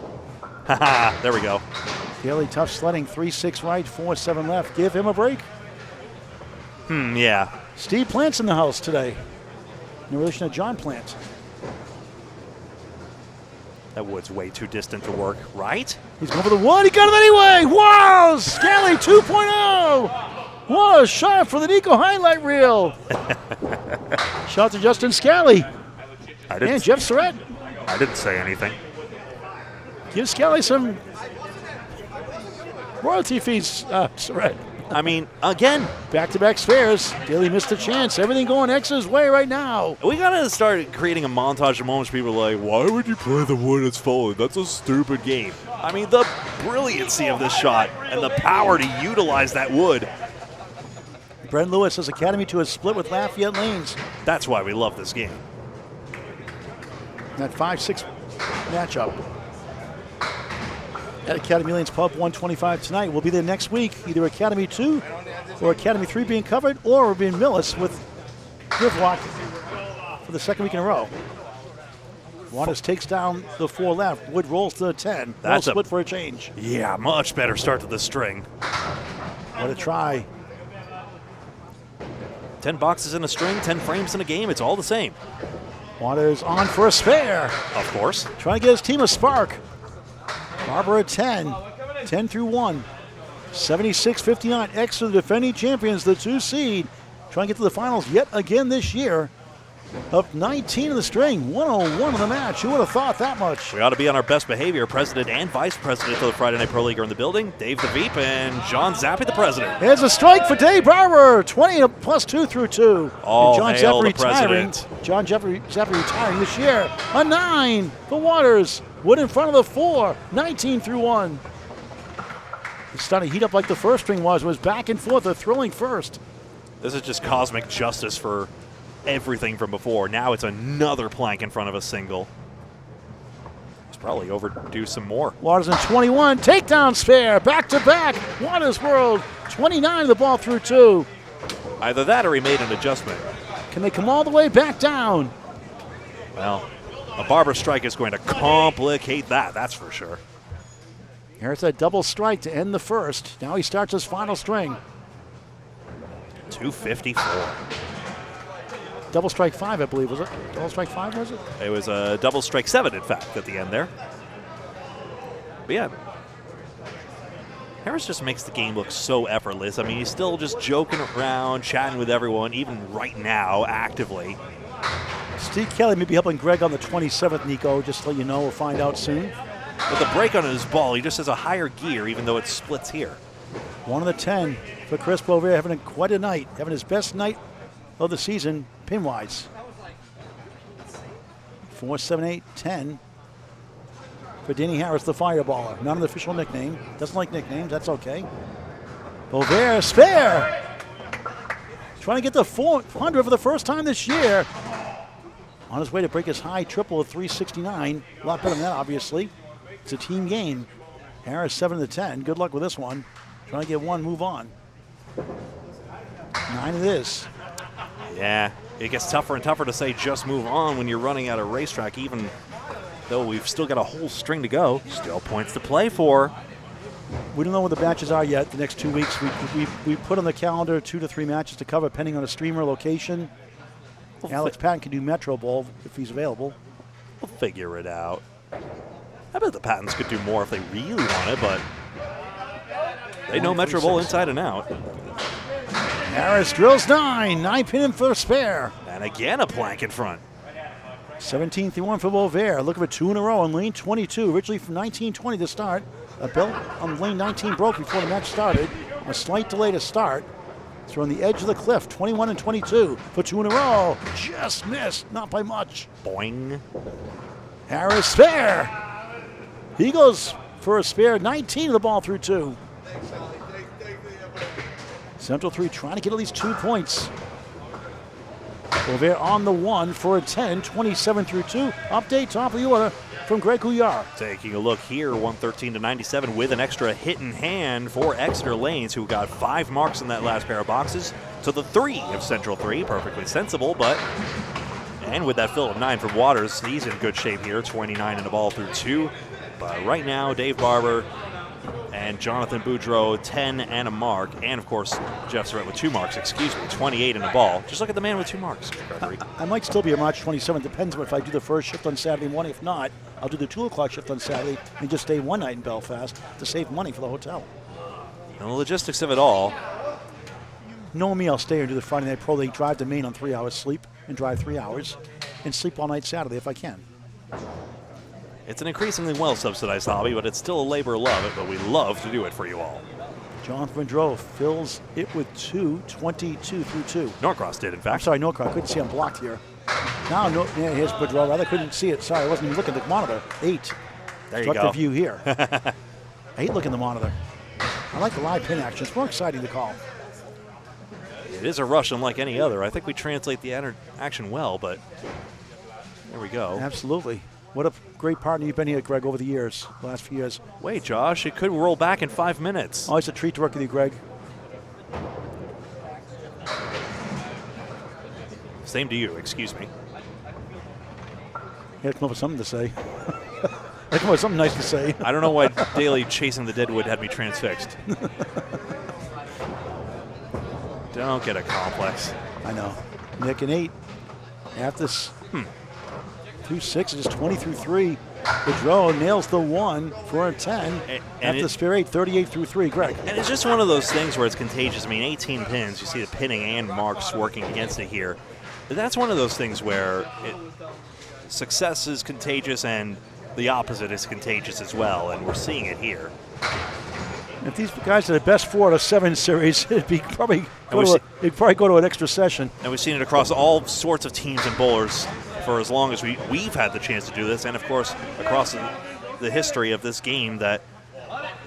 Haha, there we go. Daley tough sledding, 3-6 right, 4-7 left. Give him a break. Yeah. Steve Plant's in the house today. In relation to John Plant. That wood's way too distant to work, right? He's going for the wood. He got it anyway. Wow! Scally 2.0. What a shot for the Nico highlight reel. Shot to Justin Scally. And Jeff Surette. I didn't say anything. Give Scally some royalty fees, Surette. I mean, again. Back-to-back spares. Daley missed a chance. Everything going X's way right now. We got to start creating a montage of moments people are like, why would you play the wood that's falling? That's a stupid game. I mean, the brilliancy of this shot and the power to utilize that wood. Brent Lewis says Academy to a split with Lafayette Lanes. That's why we love this game. That 5-6 matchup at Academy Lanes Pub 125 tonight. We'll be there next week, either Academy 2 or Academy 3 being covered, or we'll be in Millis with Riverwalk for the second week in a row. Waters takes down the 4 left. Wood rolls to the 10. That's a split for a change. Yeah, much better start to the string. What a try. 10 boxes in a string, 10 frames in a game. It's all the same. Waters on for a spare. Of course. Trying to get his team a spark. Barber at 10. 10 through 1. 76-59. Exeter, the defending champions, the 2 seed. Trying to get to the finals yet again this year. Up 19 in the string, 101 in the match. Who would have thought that much? We ought to be on our best behavior. President and vice president of the Friday Night Pro League are in the building. Dave the Veep and John Zappi, the president. There's a strike for Dave Barber. 20 plus 2 through 2. All John hail Zappi the president. John Zappi retiring this year. A 9 for Waters. Wood in front of the 4. 19 through 1. It's starting to heat up like the first string was back and forth. A thrilling first. This is just cosmic justice for everything from before. Now it's another plank in front of a single. It's probably overdue some more. Waters in 21, takedown spare, back to back. Waters World, 29 the ball through 2. Either that or he made an adjustment. Can they come all the way back down? Well, a Barber strike is going to complicate that, that's for sure. Here's a double strike to end the first. Now he starts his final string. 254. Double strike 5, I believe, was it? Double strike 5, was it? It was a double strike 7, in fact, at the end there. But yeah, Harris just makes the game look so effortless. I mean, he's still just joking around, chatting with everyone, even right now, actively. Steve Kelly may be helping Greg on the 27th, Nico, just to let you know. We'll find out soon. With the break on his ball, he just has a higher gear, even though it splits here. 1 of the 10 for Chris Boisvert, having quite a night, having his best night of the season, pin-wise. 4, 7, 8, 10 for Danny Harris, the fireballer. Not an official nickname. Doesn't like nicknames. That's okay. Boisvert, spare. Trying to get to 400 for the first time this year. On his way to break his high triple of 369. A lot better than that, obviously. It's a team game. Harris 7 to 10. Good luck with this one. Trying to get one, move on. 9 it is. Yeah, it gets tougher and tougher to say just move on when you're running out of racetrack, even though we've still got a whole string to go. Still points to play for. We don't know what the matches are yet the next 2 weeks. We put on the calendar 2 to 3 matches to cover, depending on a streamer location. Alex Patton can do Metro Bowl if he's available. We'll figure it out. I bet the Pattons could do more if they really wanted, but they know Metro Bowl inside and out. Harris drills 9. 9 pin him for a spare. And again, a plank in front. 17-1 for Boisvert. Looking for 2 in a row on lane 22. Originally from 19-20 to start. A belt on lane 19 broke before the match started. A slight delay to start. They're on the edge of the cliff. 21 and 22 for 2 in a row. Just missed. Not by much. Boing. Harris spare. He goes for a spare. 19 of the ball through 2. Central 3 trying to get at least 2 points. Boisvert on the 1 for a 10, 27 through 2. Update, top of the order from Greg Gouillart. Taking a look here, 113 to 97 with an extra hit in hand for Exeter Lanes, who got 5 marks in that last pair of boxes. So the 3 of Central 3, perfectly sensible, but, and with that fill of 9 from Waters, he's in good shape here, 29 in the ball through 2. But right now, Dave Barber and Jonathan Boudreau, 10 and a mark. And, of course, Jeff Surette with 2 marks, 28 in the ball. Just look at the man with 2 marks, Gregory. I might still be a March 27th. Depends on if I do the first shift on Saturday morning. If not, I'll do the 2 o'clock shift on Saturday and just stay one night in Belfast to save money for the hotel. And the logistics of it all. Knowing me, I'll stay and do the Friday Night Pro League, drive to Maine on 3 hours sleep, and drive 3 hours, and sleep all night Saturday if I can. It's an increasingly well-subsidized hobby, but it's still a labor of love, but we love to do it for you all. Jonathan Boudreau fills it with 2, 22 through 2. Norcross did, in fact. I'm sorry, Norcross. Couldn't see I'm blocked here. Now, here's Boudreau. Rather couldn't see it. Sorry, I wasn't even looking at the monitor. 8. There you go. Struck the view here. I hate looking at the monitor. I like the live pin action. It's more exciting to call. It is a rush unlike any other. I think we translate the action well, but there we go. Absolutely. What a great partner you've been here, Greg, over the years, the last few years. Wait, Josh, it could roll back in 5 minutes. Always a treat to work with you, Greg. Same to you, excuse me. You had to come up with something to say. I come up with something nice to say. I don't know why Daley chasing the Deadwood had me transfixed. Don't get a complex. I know. Nick and 8. After this, through 6, it's 20 through 3. Boudreau nails the 1 for a 10. After the spare 8, 38 through 3. Greg. And it's just one of those things where it's contagious. I mean, 18 pins. You see the pinning and marks working against it here. But that's one of those things where success is contagious and the opposite is contagious as well, and we're seeing it here. If these guys are the best 4 out of 7 series, it'd probably go to an extra session. And we've seen it across all sorts of teams and bowlers for as long as we've had the chance to do this, and of course across the history of this game that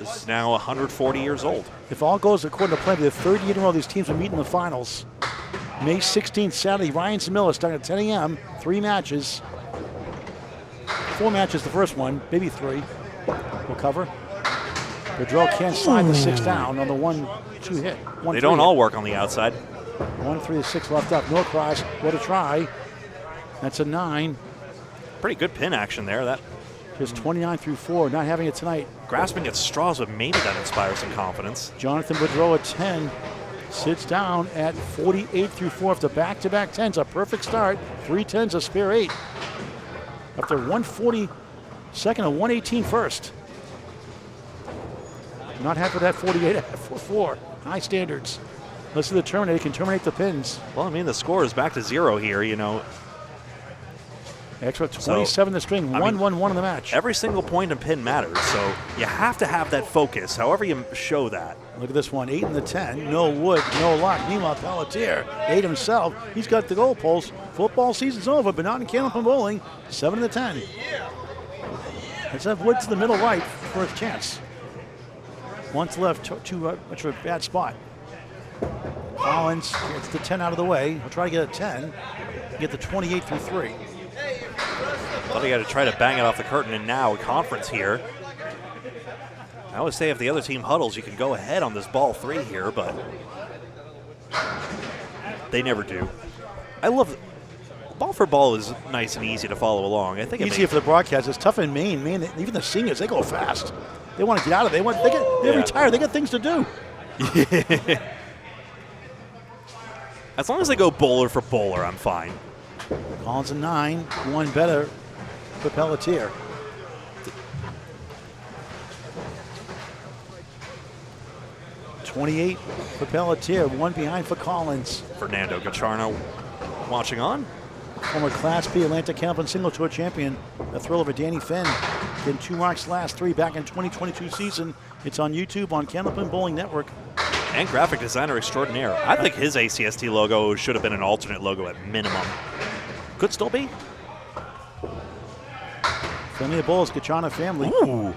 is now 140 years old. If all goes according to plan, the third year in a row these teams will meet in the finals. May 16th, Saturday, Ryan and Miller starting at 10 a.m., 3 matches. 4 matches the first one, maybe 3. We'll cover. Boudreau can't slide the 6 down on the 1-2 hit. They don't all work on the outside. 1-3 to 6 left up. Norcross, what a try. That's a 9. Pretty good pin action there. That just 29 through 4, not having it tonight. Grasping at straws, but maybe that inspires some confidence. Jonathan Boudreau at 10. Sits down at 48 through 4 after back-to-back 10s. A perfect start. 3 10s, a spare 8. After 140 second and 118 first. Not happy with that 48 at 4-4. High standards. Let's see the Terminator. He can terminate the pins. Well, I mean, the score is back to 0 here, you know. Extra 27 the string, 1-1-1 in the match. Every single point and pin matters, so you have to have that focus, however you show that. Look at this one, 8 and the 10. No wood, no luck. Meanwhile, Pelletier, 8 himself. He's got the goal post. Football season's over, but not in Candlepin Bowling. 7 and the 10. Let's have Wood to the middle right for a chance. Once left, too much of a bad spot. Collins gets the 10 out of the way. He'll try to get a 10, get the 28 through 3. Well, you got to try to bang it off the curtain, and now a conference here. I always say if the other team huddles, you can go ahead on this ball 3 here, but they never do. I love ball for ball is nice and easy to follow along. I think easier for the broadcast. It's tough in Maine. Maine, even the seniors, they go fast. They want to get out of it. They're retired. They got things to do. As long as they go bowler for bowler, I'm fine. Collins a 9, one better for Pelletier. $28 for Pelletier, one behind for Collins. Fernando Gacharno watching on. Former Class B Atlantic Candlepin Single Tour champion. The thrill of a Danny Finn. Getting 2 marks last 3 back in 2022 season. It's on YouTube on Candlepin Bowling Network. And graphic designer extraordinaire. I think his ACST logo should have been an alternate logo at minimum. Could still be. Friendly of bowls, Gacharno family. Ooh.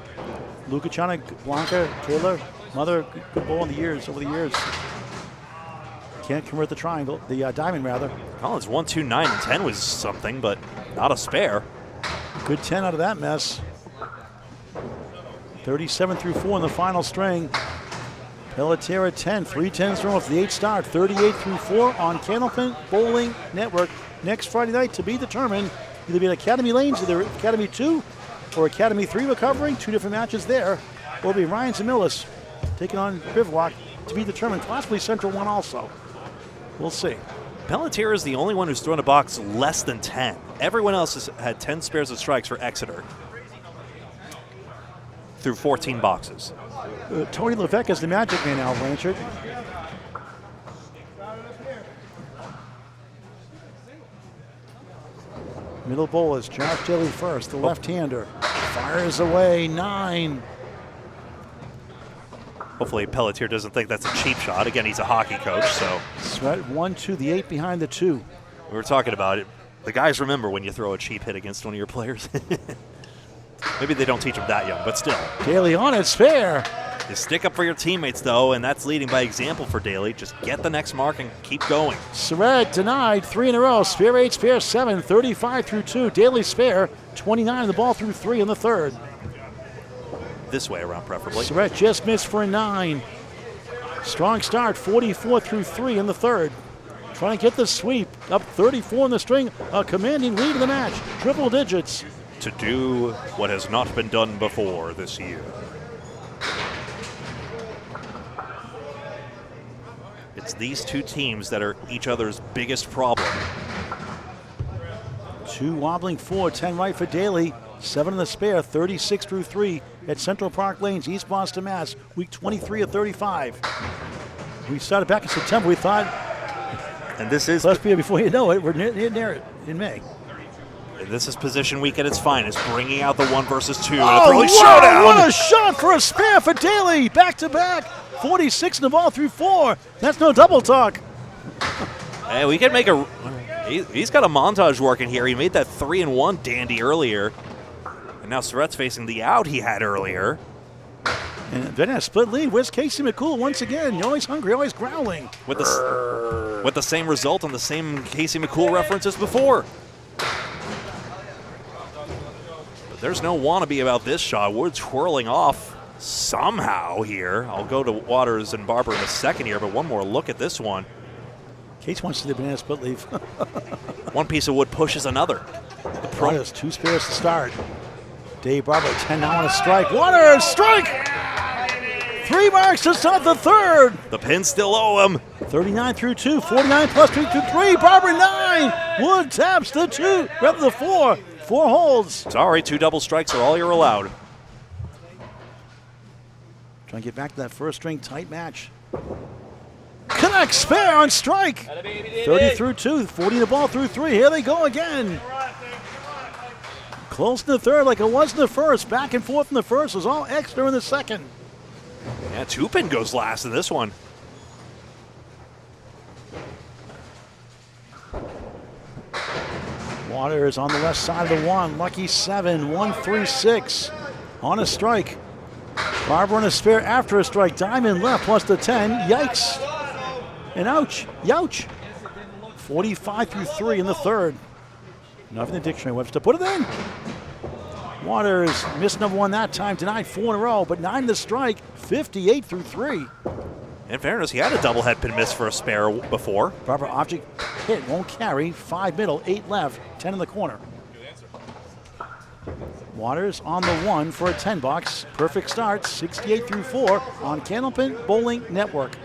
Lou Gacharno, Blanca, Taylor, mother, good bowl over the years. Can't convert the triangle, the diamond rather. Collins 1, 2, 9, and 10 was something, but not a spare. Good 10 out of that mess. 37 through 4 in the final string. Pelletier at 10, 3 10s thrown off the 8 start. 38 through 4 on Candlepin Bowling Network. Next Friday night to be determined. Either be at Academy Lanes, either Academy 2 or Academy 3 recovering. 2 different matches there. Or it'll be Ryan Zamillis taking on Bivouac to be determined. Possibly Central 1 also. We'll see. Pelletier is the only one who's thrown a box less than 10. Everyone else has had 10 spares of strikes for Exeter through 14 boxes. Tony Levesque is the magic man now, Blanchard. Middle bowl is Josh Daley first, the left-hander. Fires away, 9. Hopefully Pelletier doesn't think that's a cheap shot. Again, he's a hockey coach, so. Surette 1, 2, the 8 behind the 2. We were talking about it. The guys remember when you throw a cheap hit against one of your players. Maybe they don't teach them that young, but still. Daley on it, spare. You stick up for your teammates, though, and that's leading by example for Daley. Just get the next mark and keep going. Surette denied 3 in a row. Spare 8, spare 7, 35 through 2. Daley spare, 29 the ball through 3 in the third. This way around, preferably. Surette just missed for a 9. Strong start, 44 through 3 in the third. Trying to get the sweep, up 34 in the string, a commanding lead in the match, triple digits. To do what has not been done before this year. It's these two teams that are each other's biggest problem. 2 wobbling 4, 10 right for Daley, 7 in the spare, 36 through 3 at Central Park Lanes, East Boston, Mass, week 23 of 35. We started back in September, we thought, and this is before you know it, we're near it in May. This is position week at its finest, bringing out the 1 versus 2. Oh, wow, showdown! What a shot for a spare for Daley, back to back, 46 in the ball through 4. That's no double talk. Hey, we can make a. He's got a montage working here. He made that 3-1 dandy earlier. And now Surette's facing the out he had earlier. And then a split lead. Where's Casey McCool once again? You're always hungry, always growling. With the same result on the same Casey McCool reference as before. But there's no wannabe about this shot. Wood's twirling off somehow here. I'll go to Waters and Barber in a second here, but one more look at this one. Case wants to do the banana split leave. One piece of wood pushes another. The pro has 2 spares to start. Dave Barber 10 now on a strike. Waters strike! 3 marks to start the third. The pins still owe him. 39 through 2, 49 plus 3 through 3. Barber 9. Wood taps the 2, rather the 4. 4 holds. Sorry, 2 double strikes are all you're allowed. Trying to get back to that first string tight match. Connect spare on strike. 30 through 2, 40 the ball through 3. Here they go again. Close in the third like it was in the first. Back and forth in the first. It was all Exeter in the second. Yeah, 2 pin goes last in this one. Waters on the left side of the 1. Lucky 7, 1-3-6 on a strike. Barber on a spare after a strike. Diamond left plus the 10. Yikes. And ouch. Youch. 45 through 3 in the third. Nothing in the dictionary, Webster. Put it in. Waters missed number 1 that time. Denied 4 in a row, but 9 to strike. 58 through 3. In fairness, he had a double head pin miss for a spare before. Barber object hit, won't carry. 5 middle, 8 left, 10 in the corner. Waters on the 1 for a 10 box. Perfect start, 68 through 4 on Candlepin Bowling Network.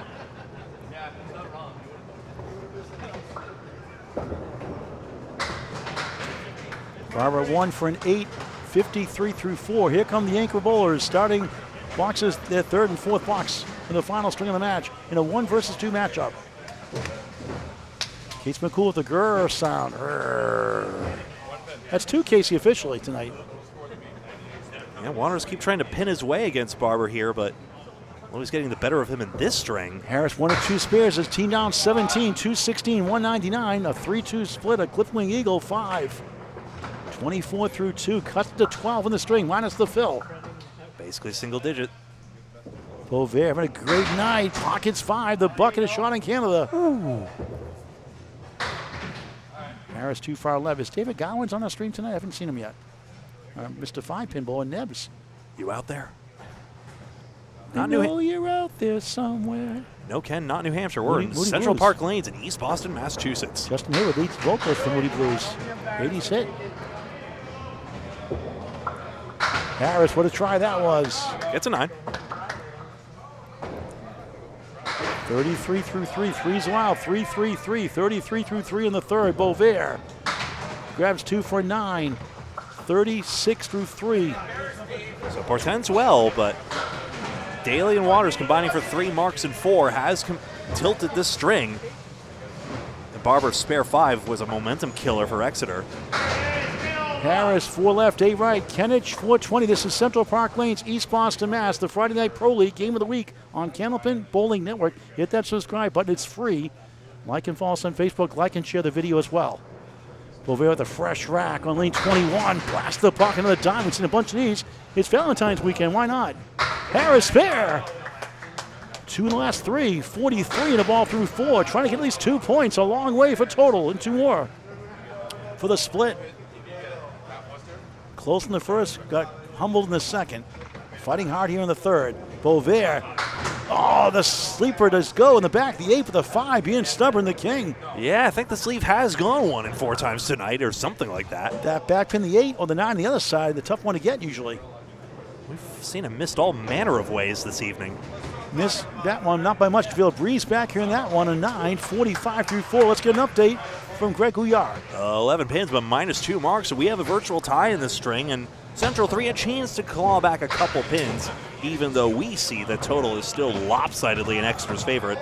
Barber 1 for an 8, 53 through 4. Here come the anchor bowlers starting boxes, their third and fourth box in the final string of the match in a 1 versus 2 matchup. Case McCool with the grrr sound. Grrr. That's 2 Casey officially tonight. Yeah, Wanderers keep trying to pin his way against Barber here, but he's getting the better of him in this string. Harris 1 of 2 spares. His team down 17, 216, 199. A 3-2 split, a Clipwing Eagle 5. 24 through 2, cuts to 12 in the string, minus the fill. Basically single digit. Boisvert having a great night. Pockets 5, the bucket is shot in Canada. Ooh. Harris too far left. Is David Gowins on the stream tonight? I haven't seen him yet. Mr. 5-pin ball and Nebs. You out there? I know you're out there somewhere. No, Ken, not New Hampshire. We're in Central Park Lanes in East Boston, Massachusetts. Justin Hayward leads vocals for Moody Blues. 80s hit. Harris, what a try that was. Gets a 9. 33 through 3, threes allowed, 3-3-3, 33 through 3 in the third. Boisvert grabs 2 for 9, 36 through 3. So portends well, but Daley and Waters combining for 3 marks and 4 has tilted this string. The Barber spare 5 was a momentum killer for Exeter. Harris 4 left, 8 right. Kenich 420. This is Central Park Lanes, East Boston, Mass. The Friday Night Pro League Game of the Week on Candlepin Bowling Network. Hit that subscribe button. It's free. Like and follow us on Facebook. Like and share the video as well. Boisvert with a fresh rack on lane 21. Blast the pocket of the diamonds in a bunch of these. It's Valentine's weekend. Why not? Harris spare. 2 in the last 3. 43 in a ball through 4. Trying to get at least 2 points. A long way for total and 2 more for the split. Close in the first, got humbled in the second. Fighting hard here in the third. Boisvert. Oh, the sleeper does go in the back. The 8 with the 5, being stubborn, the king. Yeah, I think the sleeve has gone 1 and 4 times tonight or something like that. That back pin, the 8 or the 9 on the other side, the tough one to get usually. We've seen him missed all manner of ways this evening. Missed that one, not by much. To feel a breeze back here in that one, a 9, 45 through 4. Let's get an update from Greg Gouillart. 11 pins, but minus 2 marks, so we have a virtual tie in this string, and Central 3 a chance to claw back a couple pins, even though we see the total is still lopsidedly in Exeter's favorite.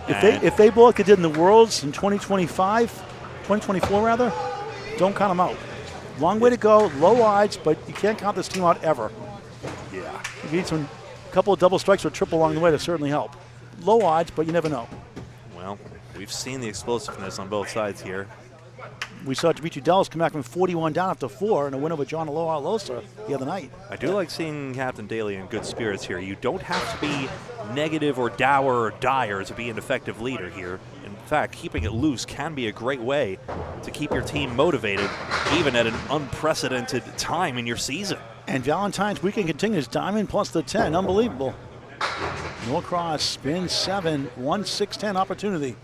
If they blow like they did in the Worlds in 2024 rather, don't count them out. Long way to go, low odds, but you can't count this team out ever. Yeah. You need a couple of double strikes or triple along the way to certainly help. Low odds, but you never know. Well, we've seen the explosiveness on both sides here. We saw Dimitri Dallas come back from 41 down after 4 in a win over John Aloha Losa the other night. I do like seeing Captain Daley in good spirits here. You don't have to be negative or dour or dire to be an effective leader here. In fact, keeping it loose can be a great way to keep your team motivated, even at an unprecedented time in your season. And Valentine's weekend continues. Diamond plus the 10. Unbelievable. Norcross spins 7, 1-6-10 opportunity.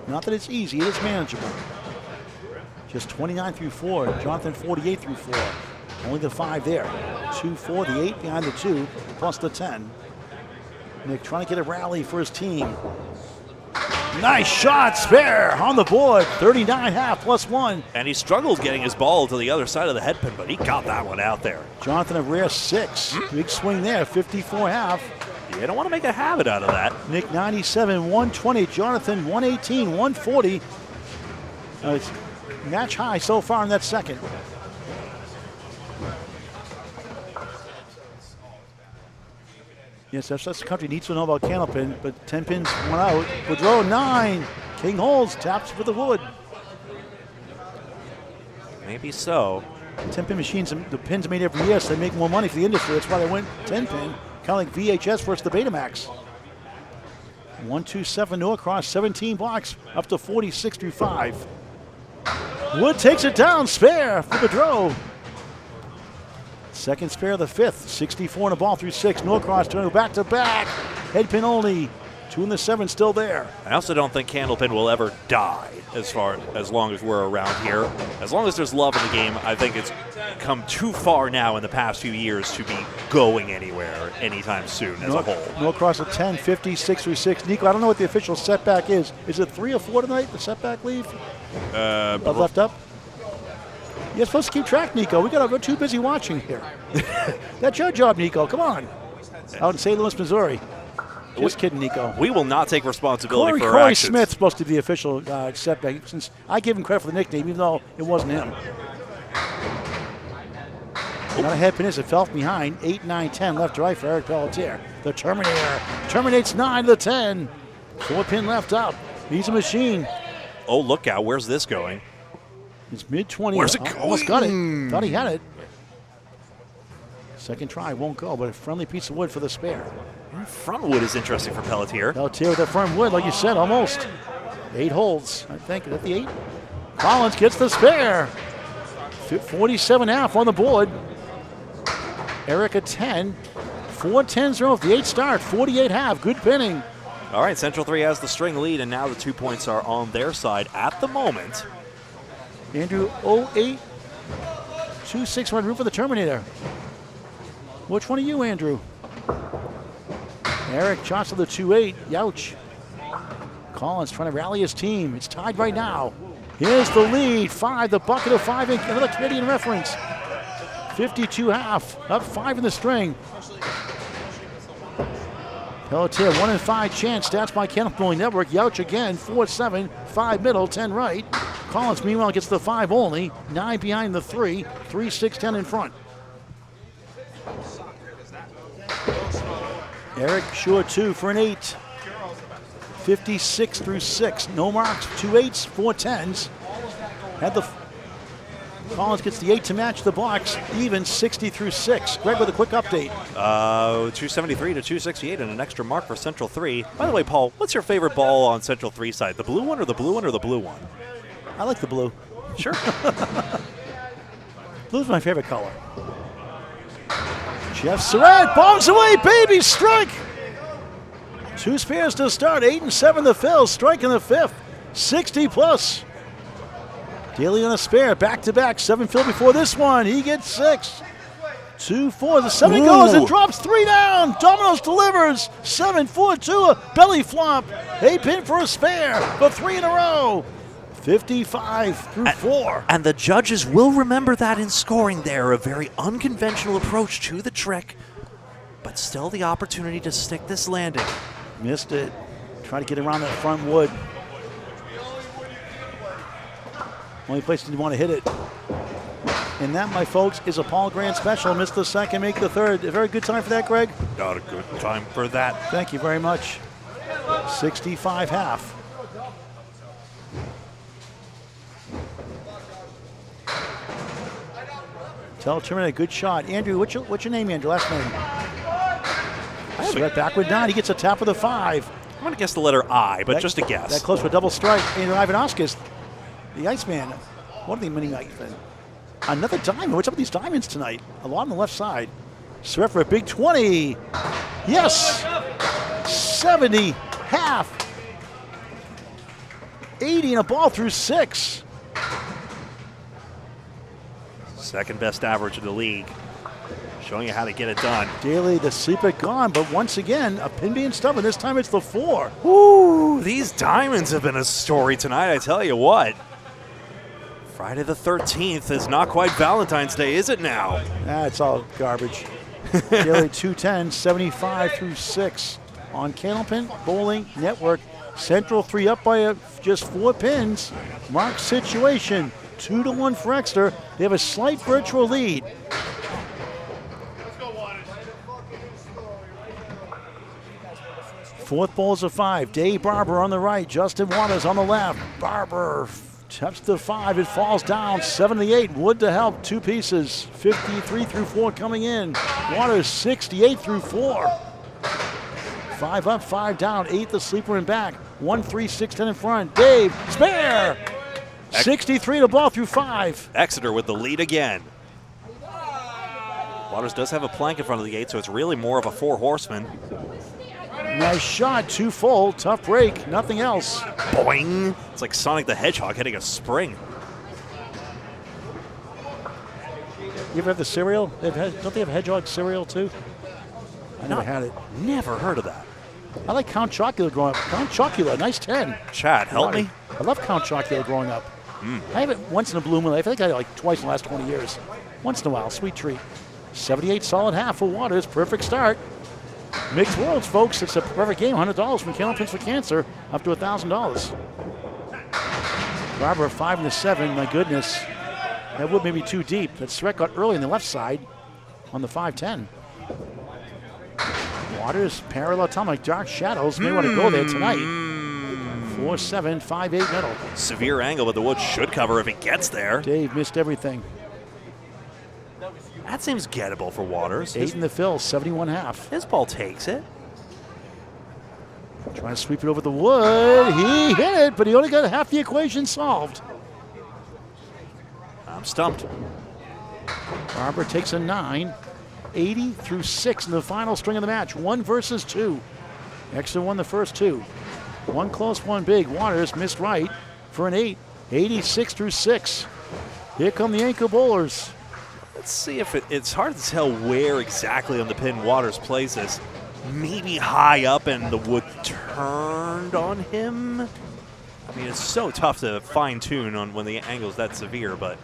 Not that it's easy, it is manageable. Just 29 through 4. Jonathan 48 through 4. Only the 5 there. 2-4, the 8 behind the 2, plus the 10. Nick trying to get a rally for his team. Nice shot, spare on the board. 39.5 plus 1. And he struggled getting his ball to the other side of the head pin, but he got that one out there. Jonathan a rare 6. Big swing there, 54.5. You don't want to make a habit out of that. Nick 97, 120. Jonathan 118, 140. It's match high so far in that second. Yes, that's the country needs to know about Candlepin, but 10 pins went out. Boudreau 9. King holds, taps for the wood. Maybe so. 10 pin machines, the pins are made every year, so they make more money for the industry. That's why they went 10 pin. Kind of like VHS versus the Betamax. 1-2-7 Norcross, 17 blocks, up to 46 through 5. Wood takes it down, spare for Boudreau. Second spare of the 5th, 64 in a ball through 6. Norcross turning back to back. Head pin only. 2 in the 7 still there. I also don't think Candlepin will ever die as long as we're around here. As long as there's love in the game, I think it's come too far now in the past few years to be going anywhere anytime soon as a whole. Norcross at 10, 56 through 6. Nico, I don't know what the official setback is. Is it 3 or 4 tonight, the setback leave? Left up? You're supposed to keep track, Nico. We're too busy watching here. That's your job, Nico. Come on. Out in St. Louis, Missouri. Just kidding, Nico. We will not take responsibility for our Corey actions. Smith's supposed to be the official setback, since I give him credit for the nickname, even though it wasn't him. Not a hairpin is. It fell behind. 8, 9, 10 left to right for Eric Pelletier. The Terminator terminates 9 to the 10. 4-pin left up. He's a machine. Oh, look out. Where's this going? It's mid-20s. Where's it going? Almost got it. Thought he had it. Second try won't go, but a friendly piece of wood for the spare. Front wood is interesting for Pelletier. Pelletier with that front wood, like you said, almost. 8 holds, I think. Is that the 8? Collins gets the spare. 47.5 on the board. Eric a 10. 4 10s off the 8 start. 48.5. Good pinning. All right, Central 3 has the string lead, and now the 2 points are on their side at the moment. Andrew 08. 2-6 run room for the Terminator. Which one are you, Andrew? Eric shots to the 2-8. Youch. Collins trying to rally his team. It's tied right now. Here's the lead. 5, the bucket of 5, another Canadian reference. 52.5. Up 5 in the string. Pelletier 1 and 5 chance. Stats by Candlepin Bowling Network. Youch again. 4-7. 5 middle. 10 right. Collins meanwhile gets the 5 only. 9 behind the 3. 3, 6, 10 in front. Eric Shore 2 for an 8. 56 through 6. No marks. 2 8s, 4 10s. Had the Collins gets the 8 to match the box. Even 60 through 6. Greg with a quick update. 273 to 268 and an extra mark for Central 3. By the way, Paul, what's your favorite ball on Central 3 side? The blue one or the blue one or the blue one? I like the blue. Sure. Blue's my favorite color. Jeff Surette bombs away, baby strike. 2 spares to start, 8 and 7 to fill, strike in the 5th, 60 plus. Daley on a spare, back to back, 7 fill before this one, he gets 6. 2, 4, the 7 goes, it drops 3 down, Domino's delivers, 7, 4, 2, a belly flop, 8 pin for a spare, for 3 in a row. 55 through 4. And the judges will remember that in scoring there. A very unconventional approach to the trick, but still the opportunity to stick this landing. Missed it. Try to get around that front wood. Only place didn't want to hit it. And that, my folks, is a Paul Grant special. Missed the second, make the third. A very good time for that, Greg? Not a good time for that. Thank you very much. 65 half. Tell Terminator, good shot. Andrew, what's your name, Andrew? Last name? Surette backward 9. He gets a tap of the 5. I'm going to guess the letter I, but just a guess. That close for a double strike. Andrew Ivanoskis, the Iceman. What are the mini Iceman? Another diamond. What's up with these diamonds tonight? A lot on the left side. Surette for a big 20. Yes! 70 half. 80 and a ball through 6. Second best average in the league. Showing you how to get it done. Daley, the sleeper gone, but once again, a pin being stubborn. This time it's the 4. Woo! These diamonds have been a story tonight, I tell you what. Friday the 13th is not quite Valentine's Day, is it now? It's all garbage. Daley 210, 75 through 6 on Candlepin Bowling Network. Central 3 up by just 4 pins. Mark situation. 2-1 for Exeter. They have a slight virtual lead. Fourth ball is a 5. Dave Barber on the right. Justin Waters on the left. Barber taps the 5. It falls down. 78. Wood to help. 2 pieces. 53 through 4 coming in. Waters 68 through 4. 5 up, 5 down. 8 the sleeper and back. 1, 3, 6, 10 in front. Dave, spare. 63 to ball through 5. Exeter with the lead again. Waters does have a plank in front of the gate, so it's really more of a 4 horseman. Nice shot, 2 full, tough break, nothing else. Boing! It's like Sonic the Hedgehog hitting a spring. You ever have the cereal? Don't they have Hedgehog cereal too? I never had it. Never heard of that. I like Count Chocula growing up. Count Chocula, nice 10. Chad, help me. I love Count Chocula growing up. I have it once in a blue moon. I think I had it like twice in the last 20 years. Once in a while, sweet treat. 78 solid half for Waters. Perfect start. Mixed worlds, folks. It's a perfect game. $100 from Candlepin for Cancer, up to $1,000. Barber 5 and 7. My goodness, that wood may be too deep. That Surette got early on the left side on the 5-10. Waters parallel time like dark shadows. May want to go there tonight. 4-7, 5-8 middle. Severe angle, but the wood should cover if it gets there. Dave missed everything. That seems gettable for Waters. 8 in the fill, 71 half. His ball takes it. Trying to sweep it over the wood. He hit it, but he only got half the equation solved. I'm stumped. Barber takes a 9. 80 through 6 in the final string of the match. 1 versus 2. Exeter won the first 2. 1 close, 1 big. Waters missed right for an 8. 86 through 6. Here come the anchor bowlers. Let's see if it's hard to tell where exactly on the pin Waters plays this. Maybe high up and the wood turned on him. I mean, it's so tough to fine tune on when the angle's that severe, but.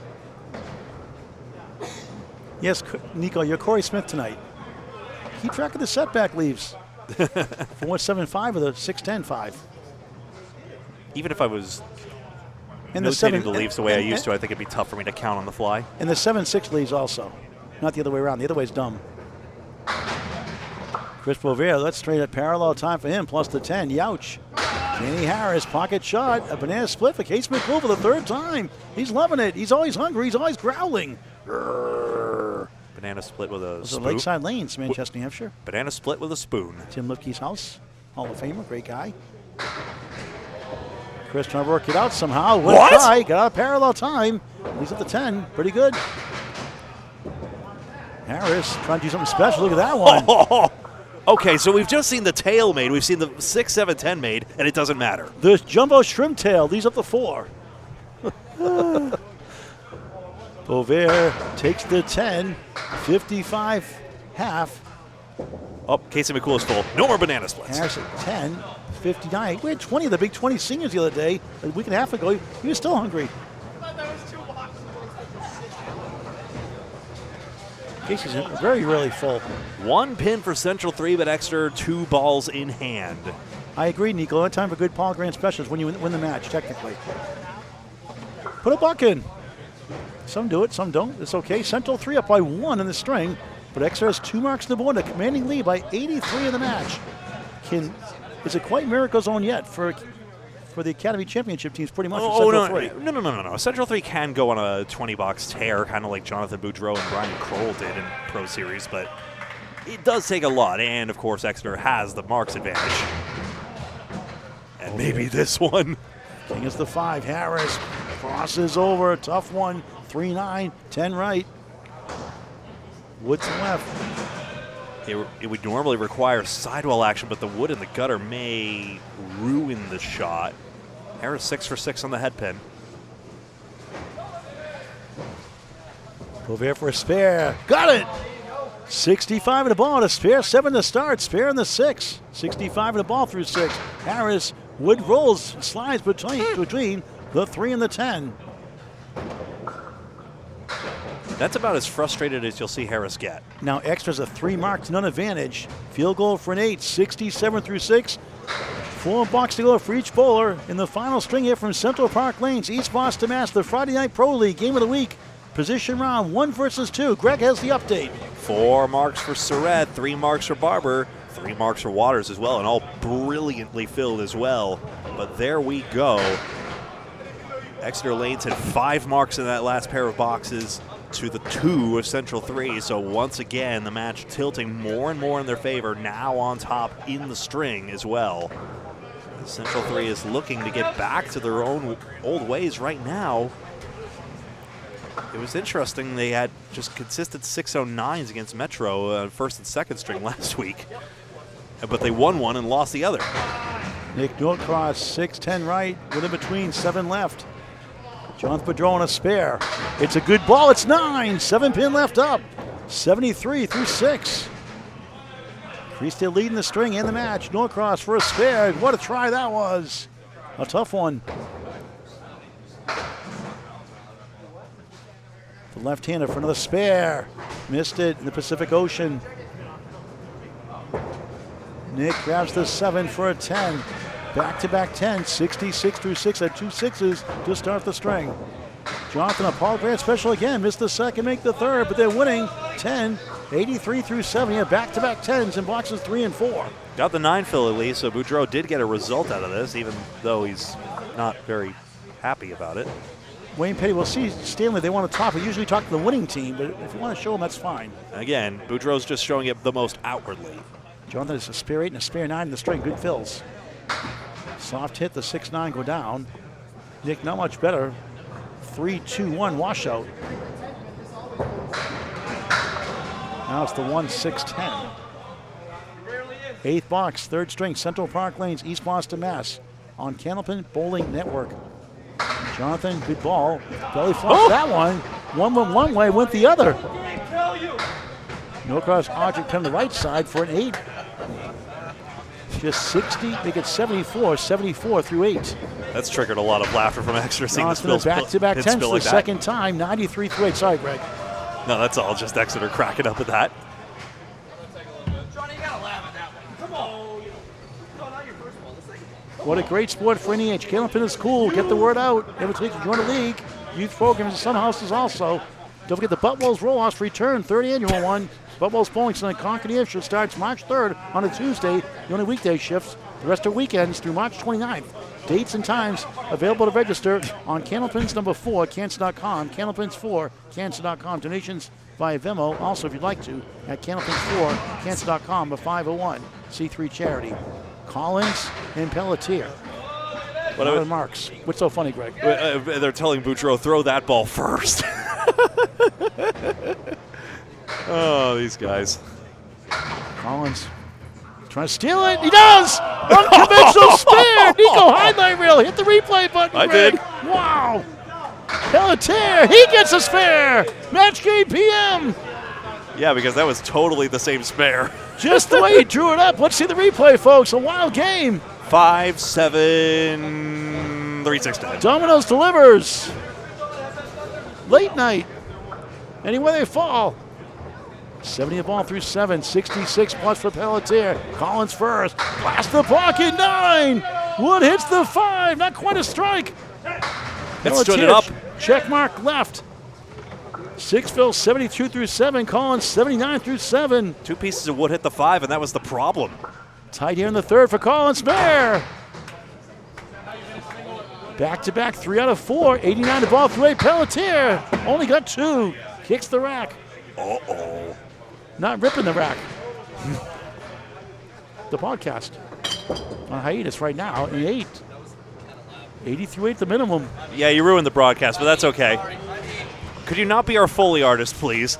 Yes, Nico, you're Corey Smith tonight. Keep track of the setback leaves. 4-7-5 with a 6-10-5. Even if I was and notating the leaves the way I used to, I think it'd be tough for me to count on the fly. And the 7-6 leaves also. Not the other way around. The other way's dumb. Chris Boisvert, let's trade a parallel time for him, plus the 10. Youch. Danny Harris, pocket shot. A banana split for Case McCool for the 3rd time. He's loving it. He's always hungry. He's always growling. Banana split with a spoon. Lakeside Lanes, Manchester, New Hampshire. Banana split with a spoon. Tim Lipke's house. Hall of Famer, great guy. Chris trying to work it out somehow. What? Try. Got a parallel time. He's at the 10. Pretty good. Harris trying to do something special. Look at that one. Okay, so we've just seen the tail made. We've seen the 6, 7, 10 made, and it doesn't matter. The jumbo shrimp tail. These up the 4. Boisvert takes the 10. 55 half. Oh, Casey McCool is full. No more banana splits. Harris at 10. 59. We had 20 of the big 20 seniors the other day. A week and a half ago. He was still hungry. Casey's very rarely full. 1 pin for Central 3, but Exeter 2 balls in hand. I agree, Nico. That time for good Paul Grant specials when you win the match, technically. Put a buck in. Some do it, some don't. It's okay. Central 3 up by 1 in the string, but Exeter has 2 marks in the board, a commanding lead by 83 in the match. Is it quite miracle zone yet for the Academy Championship teams? Pretty much. No. Central 3 can go on a 20-box tear, kind of like Jonathan Boudreau and Brian Kroll did in Pro Series, but it does take a lot, and of course Exeter has the marks advantage. And maybe this one. King is the 5. Harris crosses over. Tough one. 3-9. 10 right. Wood to left. It would normally require sidewall action, but the wood in the gutter may ruin the shot. Harris 6 for 6 on the head pin. Boisvert for a spare. Got it! 65 in the ball. A spare 7 to start. Spare in the 6. 65 in the ball through 6. Harris. Wood rolls, slides between the 3 and the 10. That's about as frustrated as you'll see Harris get. Now Exeter's a 3 mark to none advantage. Field goal for an 8, 67 through 6. 4 box to go for each bowler in the final string here from Central Park Lanes, East Boston, Mass. The Friday Night Pro League Game of the Week. Position round 1 versus 2. Greg has the update. 4 marks for Surette, 3 marks for Barber, 3 marks for Waters as well, and all brilliantly filled as well. But there we go. Exeter Lanes had 5 marks in that last pair of boxes to the 2 of Central 3. So once again, the match tilting more and more in their favor, now on top in the string as well. Central 3 is looking to get back to their own old ways right now. It was interesting, they had just consistent 609s against Metro first and second string last week. But they won one and lost the other. Nick Norcross, 6-10 right, with in between, 7 left. Jonathan Boudreau on a spare. It's a good ball, it's 9, 7 pin left up. 73 through 6. Creasdale leading the string and the match. Norcross for a spare. What a try that was. A tough one. The left-hander for another spare. Missed it in the Pacific Ocean. Nick grabs the 7 for a 10. Back-to-back 10, 66 through 6 at 2 sixes to start the string. Jonathan, a Paul Grant special again. Missed the second, make the third, but they're winning 10, 83 through 7. Yeah, back-to-back 10s in boxes 3 and 4. Got the 9 fill at least, so Boudreau did get a result out of this, even though he's not very happy about it. Wayne Petty, we'll see Stanley, they want to talk. We usually talk to the winning team, but if you want to show them, that's fine. Again, Boudreau's just showing it the most outwardly. Jonathan is a spare 8 and a spare 9 in the string. Good fills. Soft hit, the 6-9 go down. Nick, not much better. 3-2-1 washout. Now it's the 1-6-10. 8th box, 3rd string, Central Park Lanes, East Boston, Mass. On Candlepin Bowling Network. Jonathan, good ball. Belly flops that one. One went one way, went the other. Norcross object on the right side for an 8. Just 60, make it 74 through 8. That's triggered a lot of laughter from Exeter seeing this spill. Back-to-back 10s for the second time, 93 through 8. Sorry, Greg. No, that's all just Exeter cracking up at that. What a great sport for NEH. Candlepin is cool. Get the word out. Every week you join the league. Youth programs and Sun Houses also. Don't forget the Buttwells Roll-Offs return, 30th annual one. Buttwells Bowling Center in Concord, New Hampshire starts March 3rd on a Tuesday. The only weekday shifts. The rest are weekends through March 29th. Dates and times available to register on Candlepins number 4, Cancer.com. Candlepins 4, Cancer.com. Donations via Venmo. Also, if you'd like to, at Candlepins 4, Cancer.com, a 501c3 charity. Collins and Pelletier. What are marks? What's so funny, Greg? They're telling Boudreau, throw that ball first. Oh, these guys. Collins trying to steal it. He does! Unconventional spare! Nico highlight reel. Hit the replay button, I Greg. did. Wow. Pelletier, he gets a spare. Match game PM. Yeah, because that was totally the same spare. Just the way he drew it up. Let's see the replay, folks. A wild game. 5-7, 3-6-10. Domino's delivers. Late night. Anywhere they fall. 70 the ball through 7. 66 plus for Pelletier. Collins first. Blast the pocket. 9. Wood hits the 5. Not quite a strike. It stood it up. Check mark left. 6 fill 72 through 7. Collins 79 through 7. 2 pieces of wood hit the 5, and that was the problem. Tight here in the 3rd for Collins. Bear. Back-to-back 3 out of 4. 89 the ball through 8. Pelletier only got 2. Kicks the rack. Uh-oh. Not ripping the rack. The podcast on hiatus right now in 8. 80 through 8 the minimum. Yeah, you ruined the broadcast, but that's okay. Could you not be our Foley artist, please?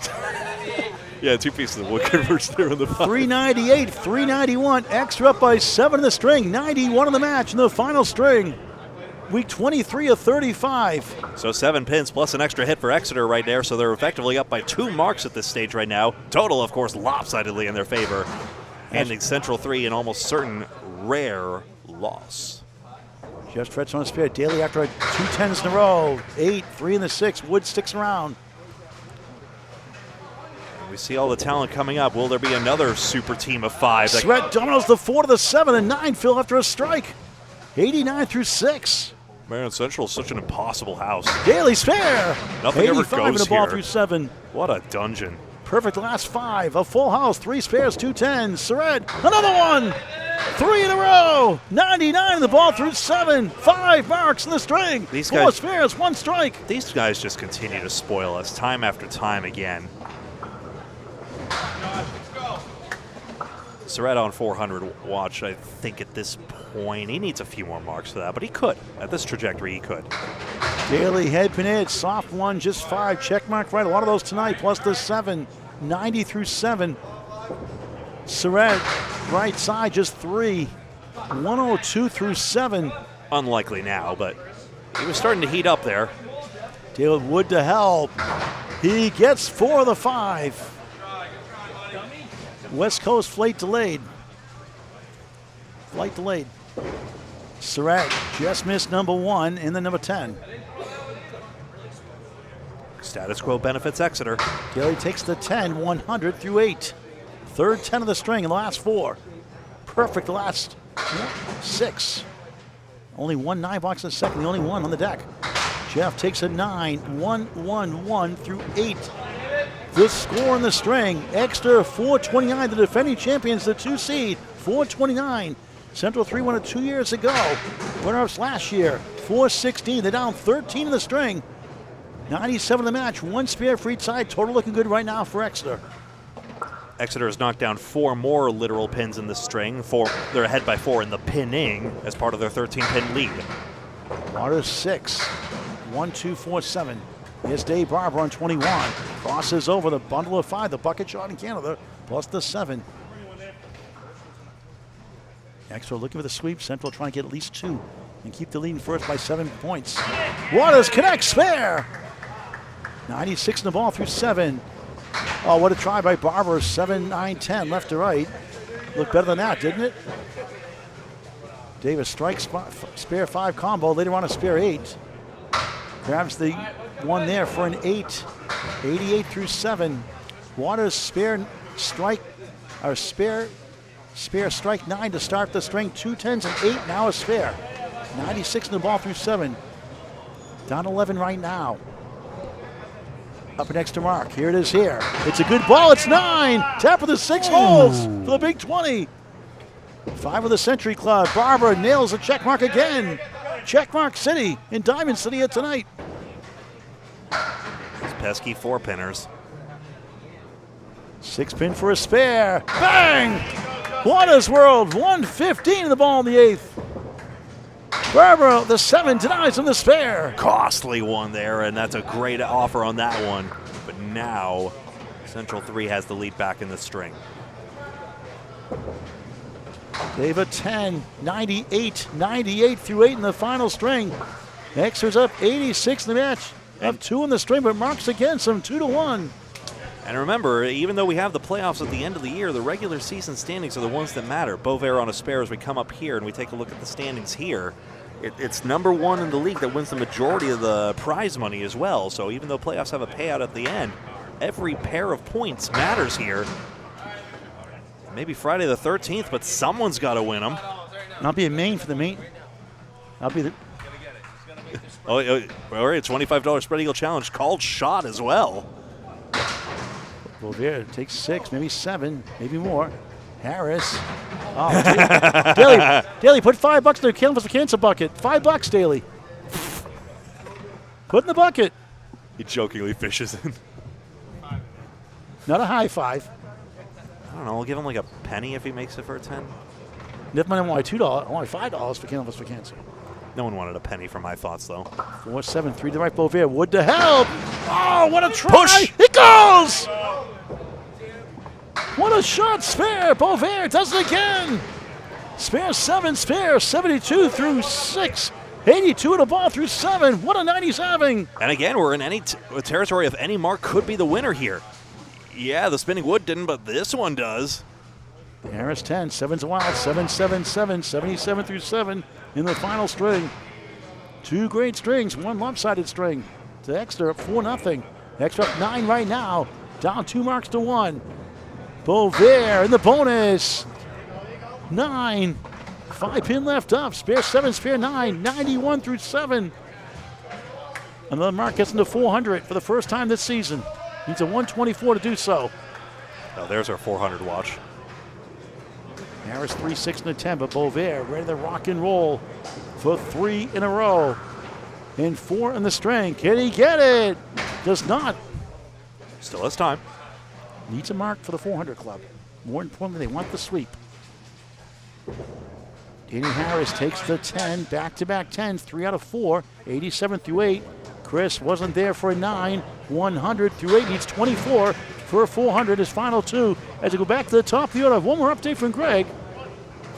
Yeah, 2 pieces of wood converts there in the 5. 398, 391. Extra up by 7 in the string. 91 in the match in the final string. Week 23 of 35. So 7 pins plus an extra hit for Exeter right there, so they're effectively up by 2 marks at this stage right now. Total, of course, lopsidedly in their favor. Handing Central 3 an almost certain rare loss. Just stretch on his spare. Daley after 2 10s in a row. 8, 3 in the 6. Wood sticks around. And we see all the talent coming up. Will there be another super team of 5? Surette dominoes the 4 to the 7 and 9 fill after a strike. 89 through 6. Man, Central is such an impossible house. Daley spare. Nothing ever 85 goes in the ball here. through 7. What a dungeon. Perfect last 5. A full house. 3 spares, 2 10s. Surette, another one. 3 in a row. 99 in the ball through 7. 5 marks in the string. These 4 guys, spares, 1 strike. These guys just continue to spoil us time after time again. Surette on 400 watch, I think at this point. He needs a few more marks for that, but he could. At this trajectory, he could. Daley, head pin edge, soft one, just 5. Check mark right. A lot of those tonight, plus the 7. 90 through 7. Surette, right side, just 3. 102 through 7. Unlikely now, but he was starting to heat up there. Daley Wood to help. He gets 4 of the 5. West Coast flight delayed. Flight delayed. Surette just missed number 1 in the number 10. Status quo benefits Exeter. Daley takes the 10, 100 through 8. Third 10 of the string in the last 4. Perfect last 6. Only one 9 box in the second, the only one on the deck. Jeff takes a 9, 1, 1, 1 through 8. The score on the string, Exeter 429, the defending champions, the 2 seed, 429. Central 3 won it 2 years ago. Runner-ups last year, 416. They're down 13 in the string. 97 in the match, 1 spare for each side. Total looking good right now for Exeter. Exeter has knocked down 4 more literal pins in the string. They're ahead by 4 in the pinning as part of their 13-pin lead. Waters 6, 1, 2, 4, 7. Here's Dave Barber on 21. Crosses over the bundle of 5, the bucket shot in Canada, plus the 7. Exeter looking for the sweep. Central trying to get at least 2 and keep the lead in first by 7 points. Waters connects, spare. 96 in the ball through 7. Oh, what a try by Barber. 7, 9, 10, left to right. Looked better than that, didn't it? Davis strikes spare 5 combo. Later on a spare 8. Grabs the one there for an 8. 88 through 7. Waters spare strike strike 9 to start the string. 2 10s and 8, now a spare. 96 in the ball through 7. Down 11 right now. Up next to Mark. Here it is here. It's a good ball. It's 9. Tap of the 6 holes for the big 20. 5 of the Century Club. Barber nails a check mark again. Checkmark City in Diamond City here tonight. These pesky 4-pinners. 6 pin for a spare. Bang! Waters World, 115 in the ball in the 8th. Barber, the 7 denies him the spare. Costly one there, and that's a great offer on that one. But now, Central 3 has the lead back in the string. David 10, 98, 98 through 8 in the final string. Exeter's up 86 in the match. Up 2 in the string, but Marks against him, 2-1. And remember, even though we have the playoffs at the end of the year, the regular season standings are the ones that matter. Boisvert on a spare as we come up here and we take a look at the standings here. It's number 1 in the league that wins the majority of the prize money as well. So even though playoffs have a payout at the end, every pair of points matters here. Maybe Friday the 13th, but someone's got to win them. I'll be a main for the main. I'll be the... all right, $25 spread eagle challenge called shot as well. Boudreau takes 6, maybe 7, maybe more. Harris. Oh, Daley, put $5 in the cancer bucket. $5, Daley. Put in the bucket. He jokingly fishes in. Not a high 5. I don't know. We'll give him like a penny if he makes it for a 10. Never mind, only $2, only $5 for Canvas for Cancer. No one wanted a penny for my thoughts, though. 4-7, 3 to right, Boisvert. Wood to help. Oh, what a try. Push. It goes. What a shot. Spare. Boisvert does it again. Spare 7, spare 72 through 6. 82 in the ball through 7. What a night he's having. And again, we're in any territory of any mark could be the winner here. Yeah, the spinning wood didn't, but this one does. Harris 10, 7's a wild, 7, 7, 7, 77 through 7 in the final string. 2 great strings, 1 lopsided string. To Exeter up 4-0. Exeter up 9 right now, down 2 marks to 1. Boisvert in the bonus. 9, 5 pin left up, spare 7, spare 9, 91 through 7. Another mark gets into 400 for the first time this season. Needs a 124 to do so. Oh, there's our 400 watch. Harris 3, 6, and a 10, but Boisvert ready to rock and roll for 3 in a row. And 4 in the string. Can he get it? Does not. Still has time. Needs a mark for the 400 club. More importantly, they want the sweep. Danny Harris takes the 10, back-to-back 10s, 3 out of 4, 87 through 8. Chris wasn't there for a 9, 100 through 8, needs 24 for a 400, his final 2. As we go back to the top of the order, one more update from Greg.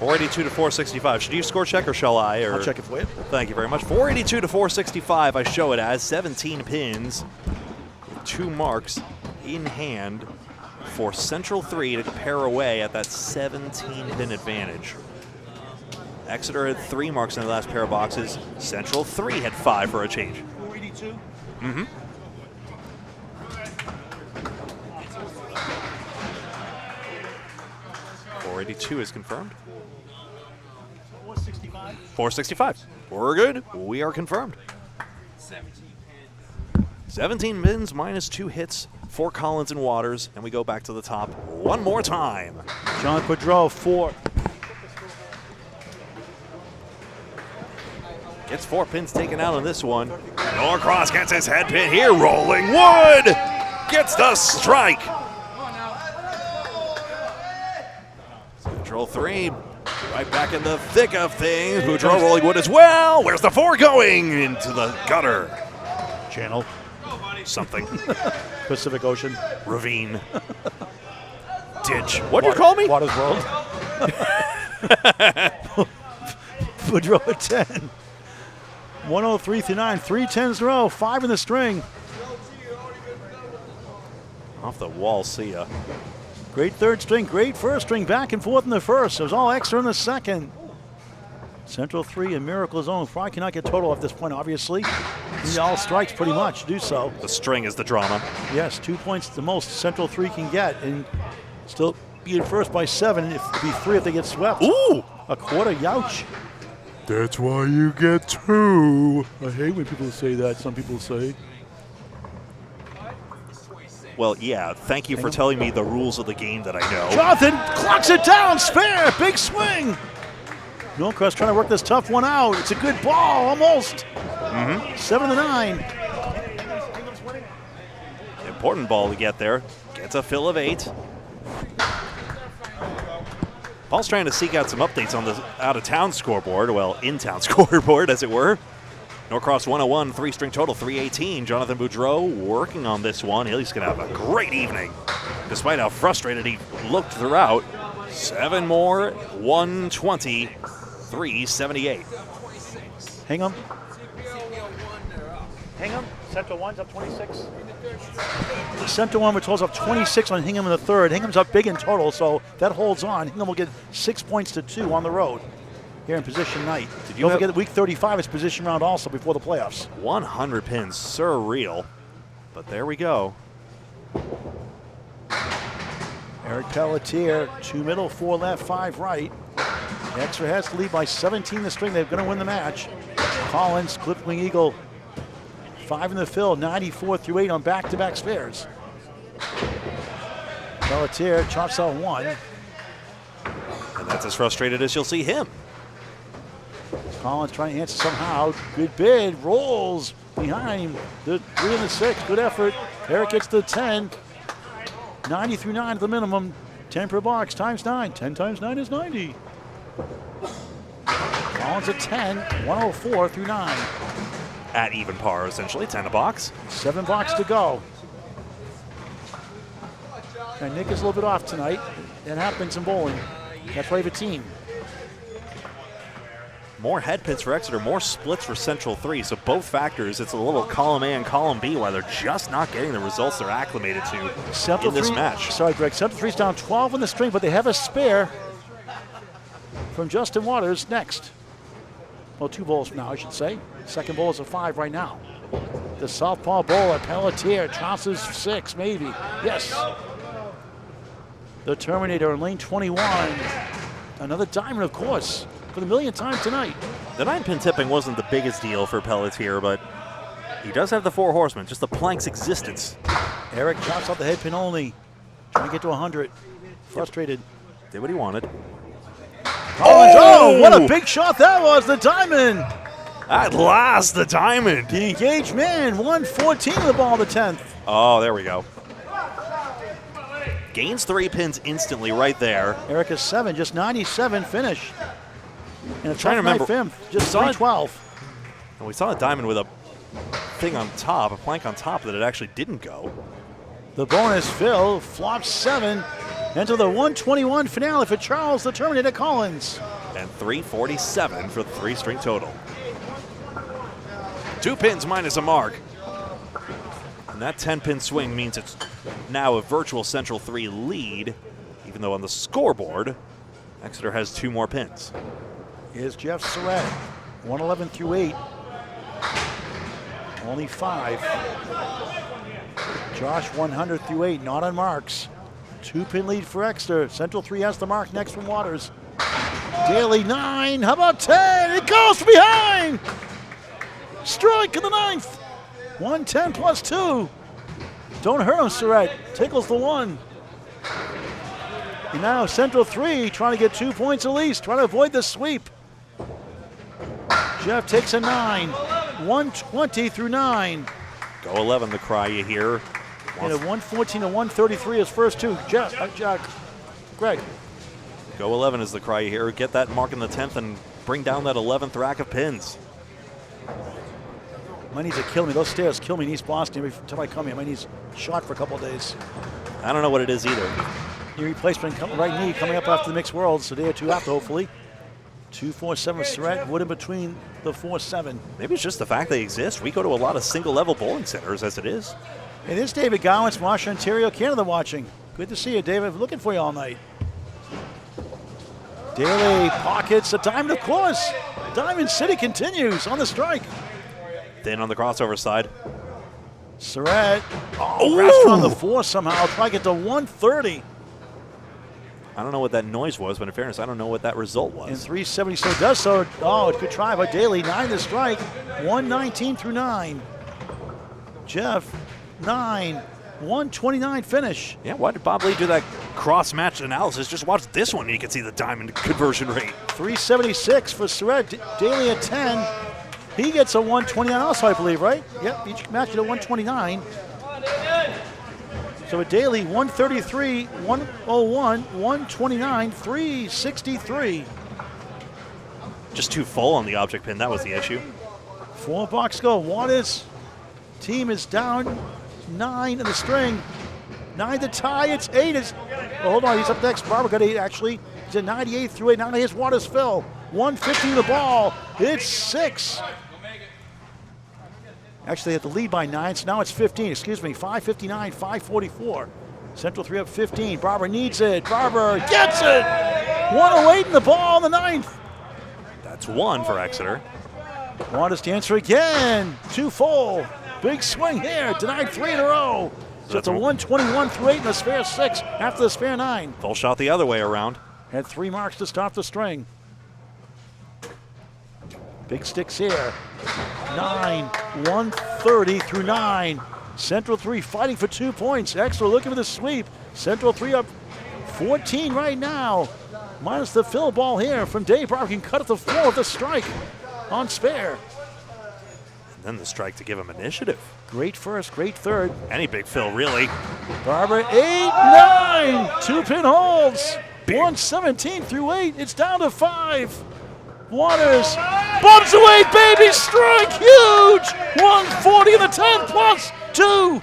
482 to 465. Should you score check or shall I? I'll check it for you. Thank you very much. 482 to 465, I show it as 17 pins, 2 marks in hand for Central 3 to pair away at that 17-pin advantage. Exeter had 3 marks in the last pair of boxes. Central 3 had 5 for a change. 482? Mm-hmm. 492 is confirmed. 465. 465. We're good. We are confirmed. 17 pins minus 2 hits for Collins and Waters, and we go back to the top one more time. John Boudreau, 4. Gets 4 pins taken out on this one. Norcross gets his head pin here. Rolling Wood gets the strike. Central 3 right back in the thick of things. Boudreau rolling Wood as well. Where's the 4 going? Into the gutter. Channel. Something. Pacific Ocean. Ravine. Ditch. What do you call me? Waters World. Boudreau at 10. 103 through 9. 3 10s in a row. 5 in the string. Off the wall, see ya. Great third string, great first string, back and forth in the first. It was all extra in the second. Central 3 in Miracle Zone. Fry cannot get total at this point, obviously. He all strikes pretty much to do so. The string is the drama. Yes, 2 points the most Central 3 can get, and still be in first by 7. If it'd be 3 if they get swept. Ooh! A quarter, youch. That's why you get 2. I hate when people say that, some people say. Well, yeah, thank you for telling me the rules of the game that I know. Jonathan clocks it down, spare, big swing. Norcross trying to work this tough one out. It's a good ball, almost. 7 to 9. Important ball to get there. Gets a fill of 8. Paul's trying to seek out some updates on the out-of-town scoreboard. Well, in-town scoreboard, as it were. Norcross 101, 3-string total, 318. Jonathan Boudreau working on this one. He's going to have a great evening, despite how frustrated he looked throughout. 7 more, 120, 378. Hingham. Hingham, Central 1's up 26. Central 1 totals up 26 on Hingham in the third. Hingham's up big in total, so that holds on. Hingham will get 6 points to 2 on the road here in position night. Don't forget that week 35 is position round also before the playoffs. 100 pins, surreal. But there we go. Eric Pelletier, 2 middle, 4 left, 5 right. Exeter has to lead by 17 the string. They're going to win the match. Collins, Clip Wing Eagle, 5 in the fill, 94 through 8 on back-to-back spares. Pelletier chops out 1. And that's as frustrated as you'll see him. Collins trying to answer somehow. Good bid, rolls behind the 3 and the 6. Good effort. Eric gets the 10. 90 through 9 at the minimum. 10 per box times 9. 10 times 9 is 90. Collins at 10. 104 through 9. At even par, essentially, 10 a box. 7 box to go. And Nick is a little bit off tonight. It happens in bowling. That's why you have a team. More head pins for Exeter, more splits for Central 3. So both factors, it's a little column A and column B, why they're just not getting the results they're acclimated to Central in this 3, match. Sorry, Greg. Central 3's down 12 in the string, but they have a spare from Justin Waters next. Well, 2 bowls from now, I should say. Second bowl is a 5 right now. The southpaw bowler, Pelletier, tosses 6, maybe. Yes. The Terminator in lane 21. Another diamond, of course, for the millionth time tonight. The 9-pin tipping wasn't the biggest deal for Pelletier, but he does have the 4 horsemen, just the plank's existence. Eric chops out the head pin only. Trying to get to 100. Frustrated. Did what he wanted. Collins, oh, what a big shot that was, the diamond. At last, the diamond. The engaged man, 114 of the ball, the 10th. Oh, there we go. Gains 3 pins instantly right there. Eric is 7, just 97 finish. And a trying to tough remember, night for him, just 312. And we saw a diamond with a thing on top, a plank on top that it actually didn't go. The bonus fill, flops 7, into the 121 finale for Charles the Terminator Collins. And 347 for the 3-string total. 2 pins minus a mark. And that 10-pin swing means it's now a virtual Central 3 lead, even though on the scoreboard, Exeter has 2 more pins. Here's Jeff Surette, 111 through 8. Only 5. Josh 100 through 8, not on marks. 2-pin lead for Exeter. Central 3 has the mark next from Waters. Daley 9. How about 10? It goes from behind. Strike in the 9th. 110 plus 2. Don't hurt him, Surette. Tickles the 1. And now Central 3 trying to get 2 points at least, trying to avoid the sweep. Jeff takes a 9. 120 through 9. Go 11, the cry you hear. And a 114 and 133 his first 2. Greg. Go 11 is the cry you hear. Get that mark in the 10th and bring down that 11th rack of pins. My knees are killing me. Those stairs kill me in East Boston every time I come here. My knees shot for a couple of days. I don't know what it is either. Knee replacement, right knee coming up after the Mixed Worlds. A day or two after, hopefully. 247 Surette, Wood in between the 4-7. Maybe it's just the fact they exist. We go to a lot of single-level bowling centers as it is. Hey, there's David Gowans from Marshall, Ontario, Canada watching. Good to see you, David. Looking for you all night. Daley pockets a diamond, of course. Diamond City continues on the strike. Then on the crossover side. Surette. Restaurant on the 4 somehow. Try to get to 130. I don't know what that noise was, but in fairness, I don't know what that result was. And 370 so it does so. Oh, it's a good try by Daley. 9 to strike. 119 through 9. Jeff, 9. 129 finish. Yeah, why did Bob Lee do that cross-match analysis? Just watch this one and you can see the diamond conversion rate. 376 for Surette. Daley at 10. He gets a 129 also, I believe, right? Yep, each match at a 129. So at Daley, 133, 101, 129, 363. Just too full on the object pin, that was the issue. 4 box go. Waters' team is down 9 in the string. 9 to tie, it's 8. Hold on, he's up next. Barber got 8 actually. He's at 98 through 8. Now here's Waters' fill. 150 the ball. It's 6. Actually, they had the lead by 9, so now it's 15. Excuse me, 5:59, 5:44. Central 3 up 15. Barber needs it. Barber gets it. 108 in the ball in the 9th. That's 1 for Exeter. Waters to answer again. 2 full. Big swing here. Denied 3 in a row. So it's a 121 through 8 and a spare 6 after the spare 9. Full shot the other way around. Had 3 marks to stop the string. Big sticks here. 9, 130 through 9. Central 3 fighting for 2 points. Exeter looking for the sweep. Central 3 up 14 right now. Minus the fill ball here from Dave Barber. Can cut at the 4 with a strike on spare. And then the strike to give him initiative. Great first, great third. Any big fill, really. Barber 8, 9. 2-pin holds. 117 through 8. It's down to 5. Waters bumps away, baby, strike, huge! 140 in the 10th plus 2.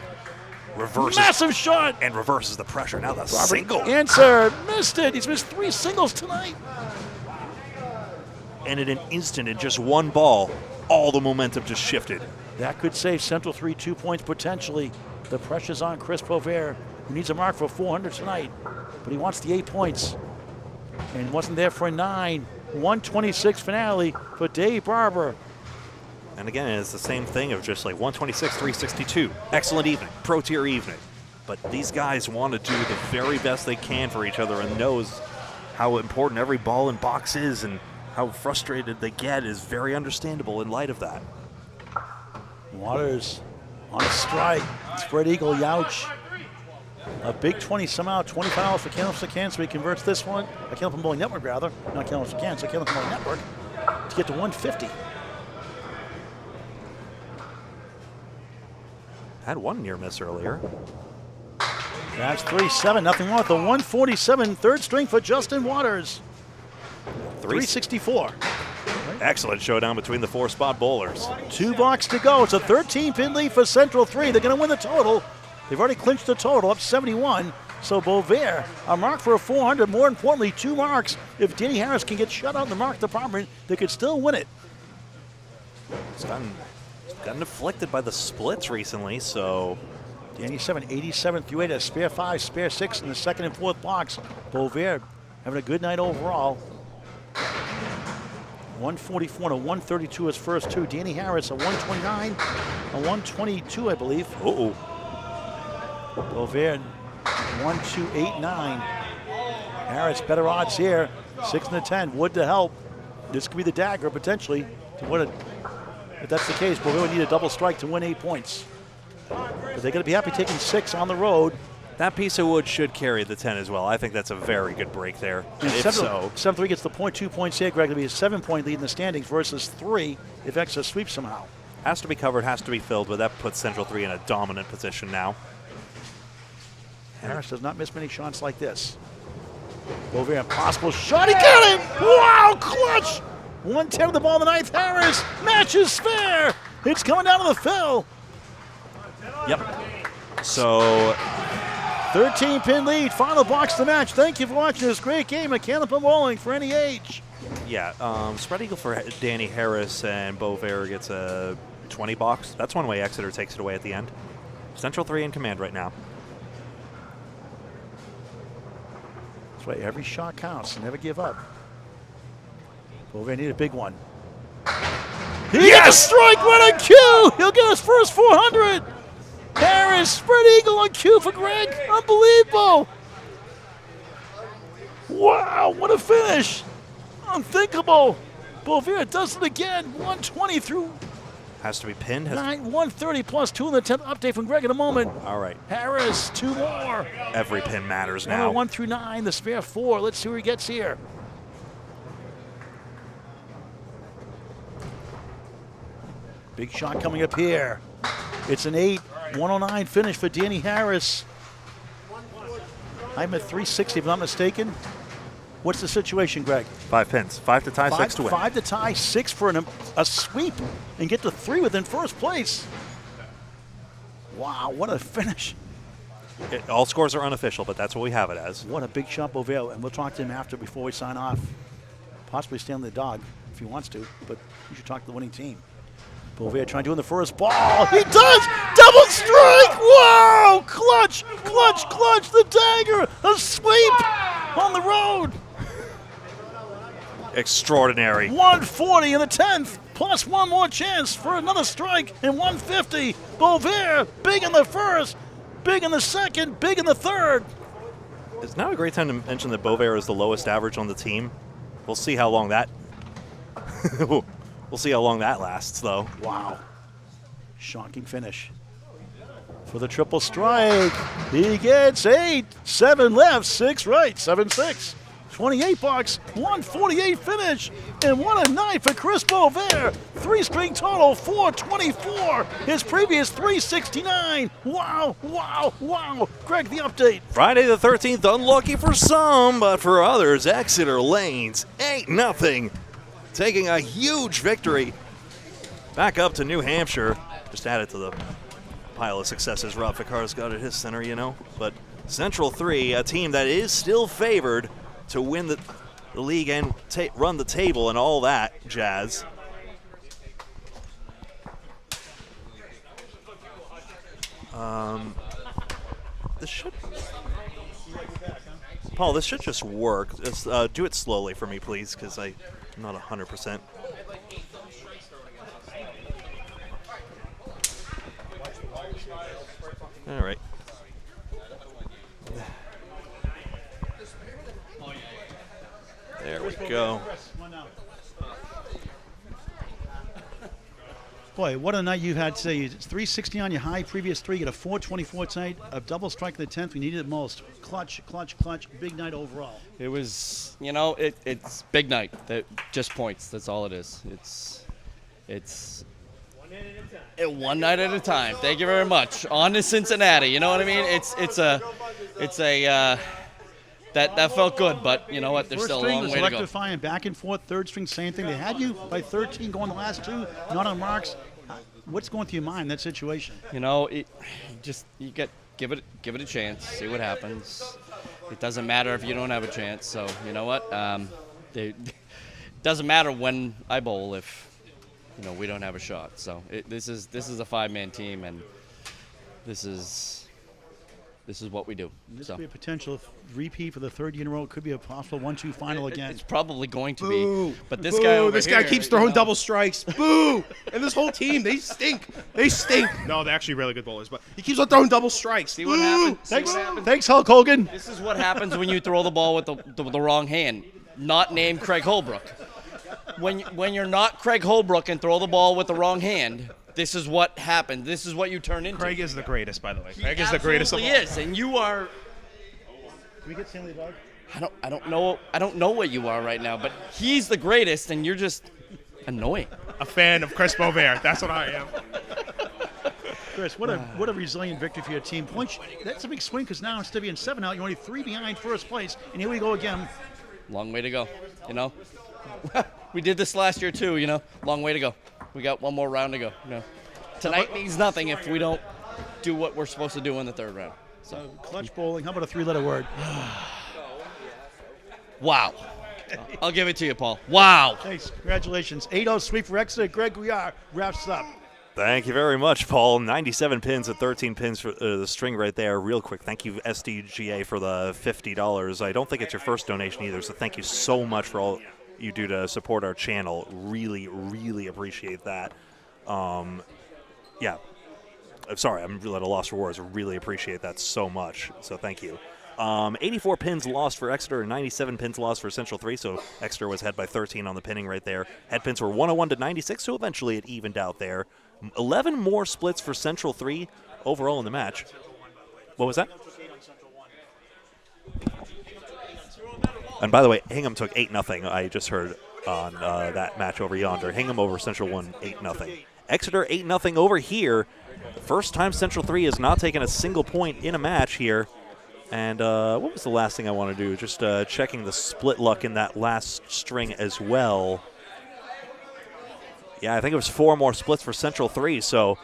Reverses. Massive shot. And reverses the pressure. Now the Barber single. answer, missed it. He's missed 3 singles tonight. And in an instant, in just 1 ball, all the momentum just shifted. That could save Central 3 2 points potentially. The pressure's on Chris Boisvert, who needs a mark for 400 tonight, but he wants the 8 points. And wasn't there for a 9. 126 finale for Dave Barber. And again, it's the same thing of just like 126, 362. Excellent evening, pro tier evening. But these guys want to do the very best they can for each other and knows how important every ball and box is and how frustrated they get is very understandable in light of that. Waters on a strike. Spread eagle, Youch. A big 20 somehow, $20 for Candlepin, so he converts this one, Candlepin Bowling Network rather, not Candlepin, so Candlepin Bowling Network, to get to 150. Had 1 near miss earlier. That's 3-7, nothing wrong with the 147 third string for Justin Waters. 364. Excellent showdown between the 4 spot bowlers. 2 box to go. It's a 13-pin lead for Central 3. They're going to win the total. They've already clinched the total, up 71. So Boisvert, a mark for a 400. More importantly, 2 marks. If Danny Harris can get shut out in the mark department, they could still win it. It's gotten afflicted by the splits recently, so. Danny 87 through 8, a spare 5, spare 6 in the 2nd and 4th box. Boisvert having a good night overall. 144 and a 132 his first 2. Danny Harris, a 129, a 122, I believe. Uh-oh. Boisvert 1, 2, 8, 9. Harris, better odds here. 6 and a 10. Wood to help. This could be the dagger potentially to win it. If that's the case, but we would need a double strike to win 8 points. But they're going to be happy taking 6 on the road. That piece of wood should carry the 10 as well. I think that's a very good break there. And if so, 7-3 gets the 0.2 points here, Greg. It'll be a 7-point lead in the standings versus 3 if Exeter sweeps somehow. has to be covered, has to be filled, but that puts Central 3 in a dominant position now. Harris does not miss many shots like this. Boisvert, impossible shot. He got him! Wow, clutch! 110 of the ball tonight. Harris matches fair. It's coming down to the fill. Yep. So 13-pin lead, final box to match. Thank you for watching this great game at Candlepin Bowling for NEH. yeah, spread eagle for Danny Harris, and Boisvert gets a 20 box. That's one way Exeter takes it away at the end. Central 3 in command right now. That's right, every shot counts. Never give up. Boisvert need a big one. He gets a strike right on cue. He'll get his first 400. Harris, spread eagle on cue for Greg. Unbelievable. Wow, what a finish. Unthinkable. Boisvert does it again. 120 through Has to be pinned. 130 plus 2 in the 10th update from Greg in a moment. All right. Harris, 2 more. Every pin matters now. 1 through 9, the spare 4. Let's see where he gets here. Big shot coming up here. It's an 8-109 finish for Danny Harris. I'm at 360 if I'm not mistaken. What's the situation, Greg? 5 pins. 5 to tie, 6 to win. 5 to tie, 6 for a sweep and get to 3 within first place. Wow, what a finish. All scores are unofficial, but that's what we have it as. What a big shot, Boisvert. And we'll talk to him after before we sign off. Possibly Stanley the dog if he wants to, but you should talk to the winning team. Boisvert trying to win the first ball. He does! Double strike! Wow! Clutch, clutch, clutch, the dagger! A sweep on the road! Extraordinary. 140 in the 10th, plus 1 more chance for another strike in 150. Boisvert, big in the first, big in the second, big in the third. It's now a great time to mention that Boisvert is the lowest average on the team. We'll see how long that... We'll see how long that lasts, though. Wow. Shocking finish. For the triple strike, he gets 8, 7 left, 6 right, 7-6. 28 bucks, 148 finish, and what a night for Chris Boisvert. 3-string total, 424. His previous 369. Wow, wow, wow. Greg, the update. Friday the 13th, unlucky for some, but for others, Exeter Lanes, 8-0. Taking a huge victory. Back up to New Hampshire. Just added to the pile of successes Rob Ficar's got at his center, you know. But Central 3, a team that is still favored to win the league and run the table and all that jazz. This should... Paul, this should just work. Just, do it slowly for me, please, because I'm not 100%. All right. There we go. Boy, what a night you've had today. It's 360 on your high, previous 3, get a 424 tonight, a double strike in the 10th. We needed it most. Clutch, clutch, clutch. Big night overall. It was, you know, it's big night. Just points. That's all it is. It's one night at a time. Thank you very much. On to Cincinnati. You know what I mean? That felt good, but you know what? There's still a long way to go. Electrifying, back and forth, third string, same thing. They had you by 13 going the last 2, not on marks. What's going through your mind in that situation? You know, give it a chance, see what happens. It doesn't matter if you don't have a chance. So you know what? It doesn't matter when I bowl if we don't have a shot. So this is a 5-man team, and this is This is what we do. This So. could be a potential repeat for the third year in a row. It could be a possible 1-2 final again. It's probably going to Boo. be. But this Boo. guy over This here, guy keeps throwing you know, double strikes. Boo! And this whole team, they stink. They stink. No, they're actually really good bowlers, but he keeps on throwing double strikes. See what happens? See Thanks, what happens? thanks, Hulk Hogan. This is what happens when you throw the ball with the wrong hand. Not named Craig Holbrook. When you're not Craig Holbrook and throw the ball with the wrong hand, this is what happens. This is what you turn into. Craig is the greatest, by the way. He Craig is the greatest of all. absolutely is, and you are. Can we get Stanley Dog? I don't know what you are right now, but he's the greatest, and you're just annoying. A fan of Chris Boisvert. That's what I am. Chris, what a resilient victory for your team. Points, that's a big swing because now instead of being 7 out, you're only 3 behind first place, and here we go again. Long way to go, you know. We did this last year too, you know. Long way to go. We got one more round to go. You know. Tonight means nothing if we don't do what we're supposed to do in the third round. So clutch bowling. How about a 3-letter word? Wow. I'll give it to you, Paul. Wow. Thanks. Congratulations. 8-0 sweep for Exeter. Greg Gouillart wraps up. Thank you very much, Paul. 97 pins at 13 pins for the string right there. Real quick, thank you, SDGA, for the $50. I don't think it's your first donation either, so thank you so much for all you do to support our channel. Really, really appreciate that. Yeah. I'm sorry, I'm really at a loss for words. I really appreciate that so much, so thank you. 84 pins lost for Exeter and 97 pins lost for Central 3, so Exeter was ahead by 13 on the pinning right there. Head pins were 101 to 96, so eventually it evened out there. 11 more splits for Central 3 overall in the match. What was that? And by the way, Hingham took 8-0. I just heard on that match over yonder. Hingham over Central 1, 8-0. Exeter 8-0 over here. First time Central 3 has not taken a single point in a match here. And what was the last thing I want to do? Just checking the split luck in that last string as well. Yeah, I think it was 4 more splits for Central 3. So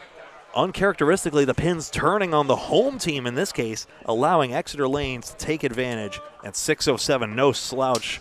uncharacteristically, the pins turning on the home team in this case, allowing Exeter Lanes to take advantage. And 607, no slouch.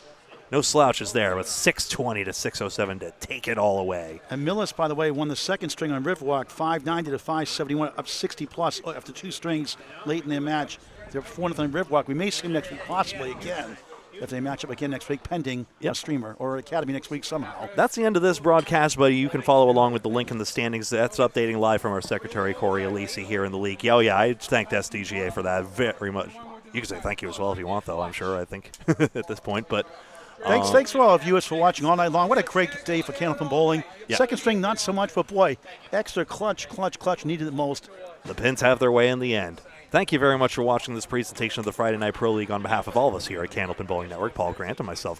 No slouches there, but 620 to 607 to take it all away. And Millis, by the way, won the second string on Riverwalk, 590 to 571, up 60+ after 2 strings late in their match. They're 4-0 on Riverwalk. We may see them next week, possibly again, if they match up again next week, pending a streamer or Academy next week somehow. That's the end of this broadcast, buddy. You can follow along with the link in the standings. That's updating live from our secretary, Corey Alisi, here in the league. Yeah, oh, yeah, I thanked SDGA for that very much. You can say thank you as well if you want, though, I'm sure, I think, at this point. But Thanks for all our viewers for watching all night long. What a great day for Candlepin Bowling. Yeah. Second string, not so much, but boy, Exeter clutch, needed it most. The Pins have their way in the end. Thank you very much for watching this presentation of the Friday Night Pro League on behalf of all of us here at Candlepin Bowling Network, Paul Grant and myself.